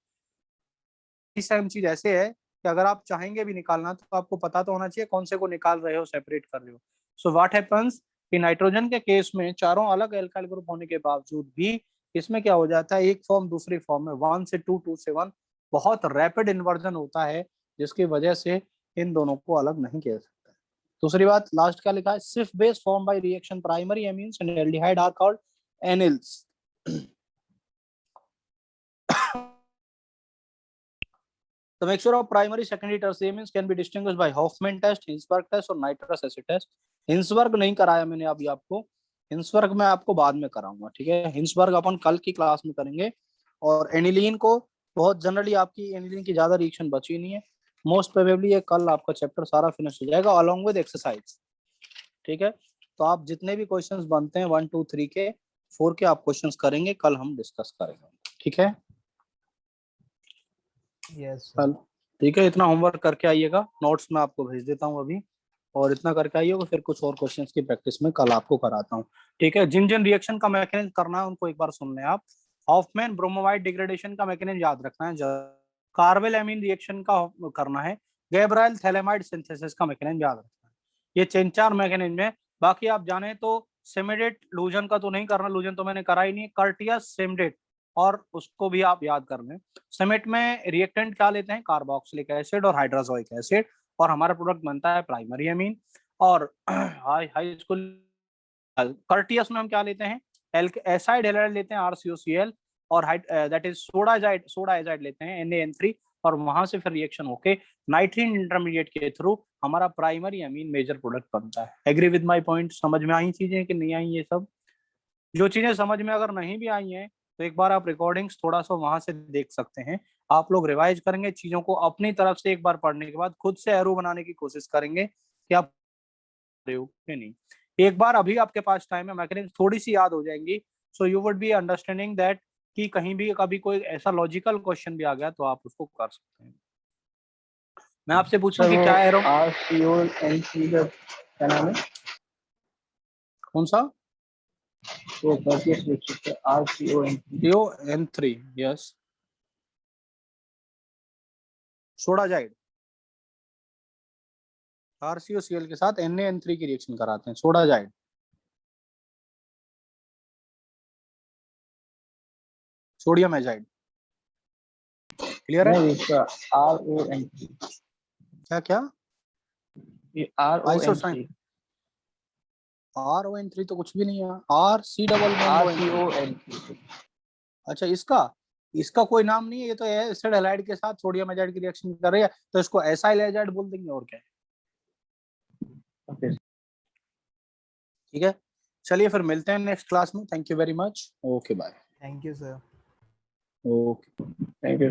सेम चीज ऐसे है कि अगर आप चाहेंगे भी निकालना तो आपको पता तो होना चाहिए कौन से को निकाल रहे हो, सेपरेट कर रहे हो। सो व्हाट हैपेंस कि नाइट्रोजन के केस में चारों अलग एल्काइल ग्रुप होने के बावजूद भी इसमें क्या हो जाता है, एक फॉर्म दूसरी फॉर्म में 1 से 2 2 से 1 बहुत रैपिड इन्वर्जन होता है, जिसकी वजह से इन दोनों को अलग नहीं किया सकता। दूसरी बात, लास्ट क्या लिखा है, Schiff base form by reaction primary amines and aldehyde are called anils. The mixture of primary, secondary, tertiary amines can be distinguished by Hoffman test, Hinsberg test और nitrous acid test। हिंसबर्ग नहीं कराया मैंने अभी आपको, Hinsberg मैं आपको बाद में कराऊंगा। ठीक है, हिंसबर्ग अपन कल की क्लास में करेंगे। और एनिलीन को बहुत जनरली आपकी एनिलीन की ज्यादा रिएक्शन बची नहीं है, मोस्ट प्रोबेबली ये कल आपका चैप्टर सारा फिनिश हो जाएगा अलॉन्ग विद एक्सरसाइज। ठीक है, तो आप जितने भी क्वेश्चंस बनते हैं 1 2 3 के 4 के आप क्वेश्चंस करेंगे, कल हम डिस्कस करेंगे। ठीक है, यस कल ठीक है, इतना होमवर्क करके आइएगा, नोट्स मैं आपको भेज देता हूँ अभी, और इतना करके आइएगा, फिर कुछ और क्वेश्चंस की प्रैक्टिस में कल आपको कराता हूँ। ठीक है, जिन जिन रिएक्शन का मैकेनिज्म करना है उनको एक बार सुन लें आप। हॉफमैन ब्रोमोवाइड डिग्रेडेशन का मैकेनिज्म याद रखना है, कार्बेल एमीन रिएक्शन का करना है, गैब्राइल थैलेमाइड सिंथेसिस का मैकेनिज्म याद रखना है। ये 3-4 मैकेनिज्म है, बाकी आप जाने तो सेमेडेट लूजन का तो नहीं करना, लूजन तो मैंने करा ही नहीं, कर्टियस सेमडेट और उसको भी आप याद कर लें। सेमेट में रिएक्टेंट क्या लेते हैं, कार्बोक्सिलिक एसिड और हाइड्रोजोइक एसिड, और हमारा प्रोडक्ट बनता है प्राइमरी अमीन। और हाई स्कूल कर्टियस में हम क्या लेते हैं, एसाइड हैलाइड लेते हैं RCOCl, और दैट इज सोडा एजाइड लेते हैं NaN3, और वहां से फिर रिएक्शन होके नाइट्रीन इंटरमीडिएट के थ्रू हमारा प्राइमरी अमीन मेजर प्रोडक्ट बनता है। Agree with my point? समझ में आई चीजें कि नहीं आई? ये सब जो चीजें समझ में अगर नहीं भी आई हैं तो एक बार आप रिकॉर्डिंग्स थोड़ा सा वहां से देख सकते हैं। आप लोग रिवाइज करेंगे चीजों को, अपनी तरफ से एक बार पढ़ने के बाद खुद से एरो बनाने की कोशिश करेंगे कि आप नहीं। एक बार अभी आपके पास टाइम है, मैकेनिज्म थोड़ी सी याद हो जाएंगी, so you would be understanding that कि कहीं भी कभी कोई ऐसा लॉजिकल क्वेश्चन भी आ गया तो आप उसको कर सकते हैं। मैं आपसे पूछूं कि क्या एरो, RCONC का क्या नाम है? कौन सा? वो Curtius reaction RCONC। CON3, yes, soda azide RCOCl के साथ NaN3 की रिएक्शन कराते हैं, soda azide. Sodium azide, clear है? नहीं, इसका RONC। क्या क्या? ये RONC। RON3 तो कुछ भी नहीं है, RC RCONC। अच्छा, इसका कोई नाम नहीं है, ये तो एसिड हैलाइड के साथ सोडियम एजाइड की रिएक्शन कर रही है, तो इसको एसाइल एजाइड बोल देंगे, और क्या है। ओके, ठीक है, चलिए फिर मिलते हैं नेक्स्ट क्लास में। Thank you very much, okay bye. Thank you sir. Okay, thank you.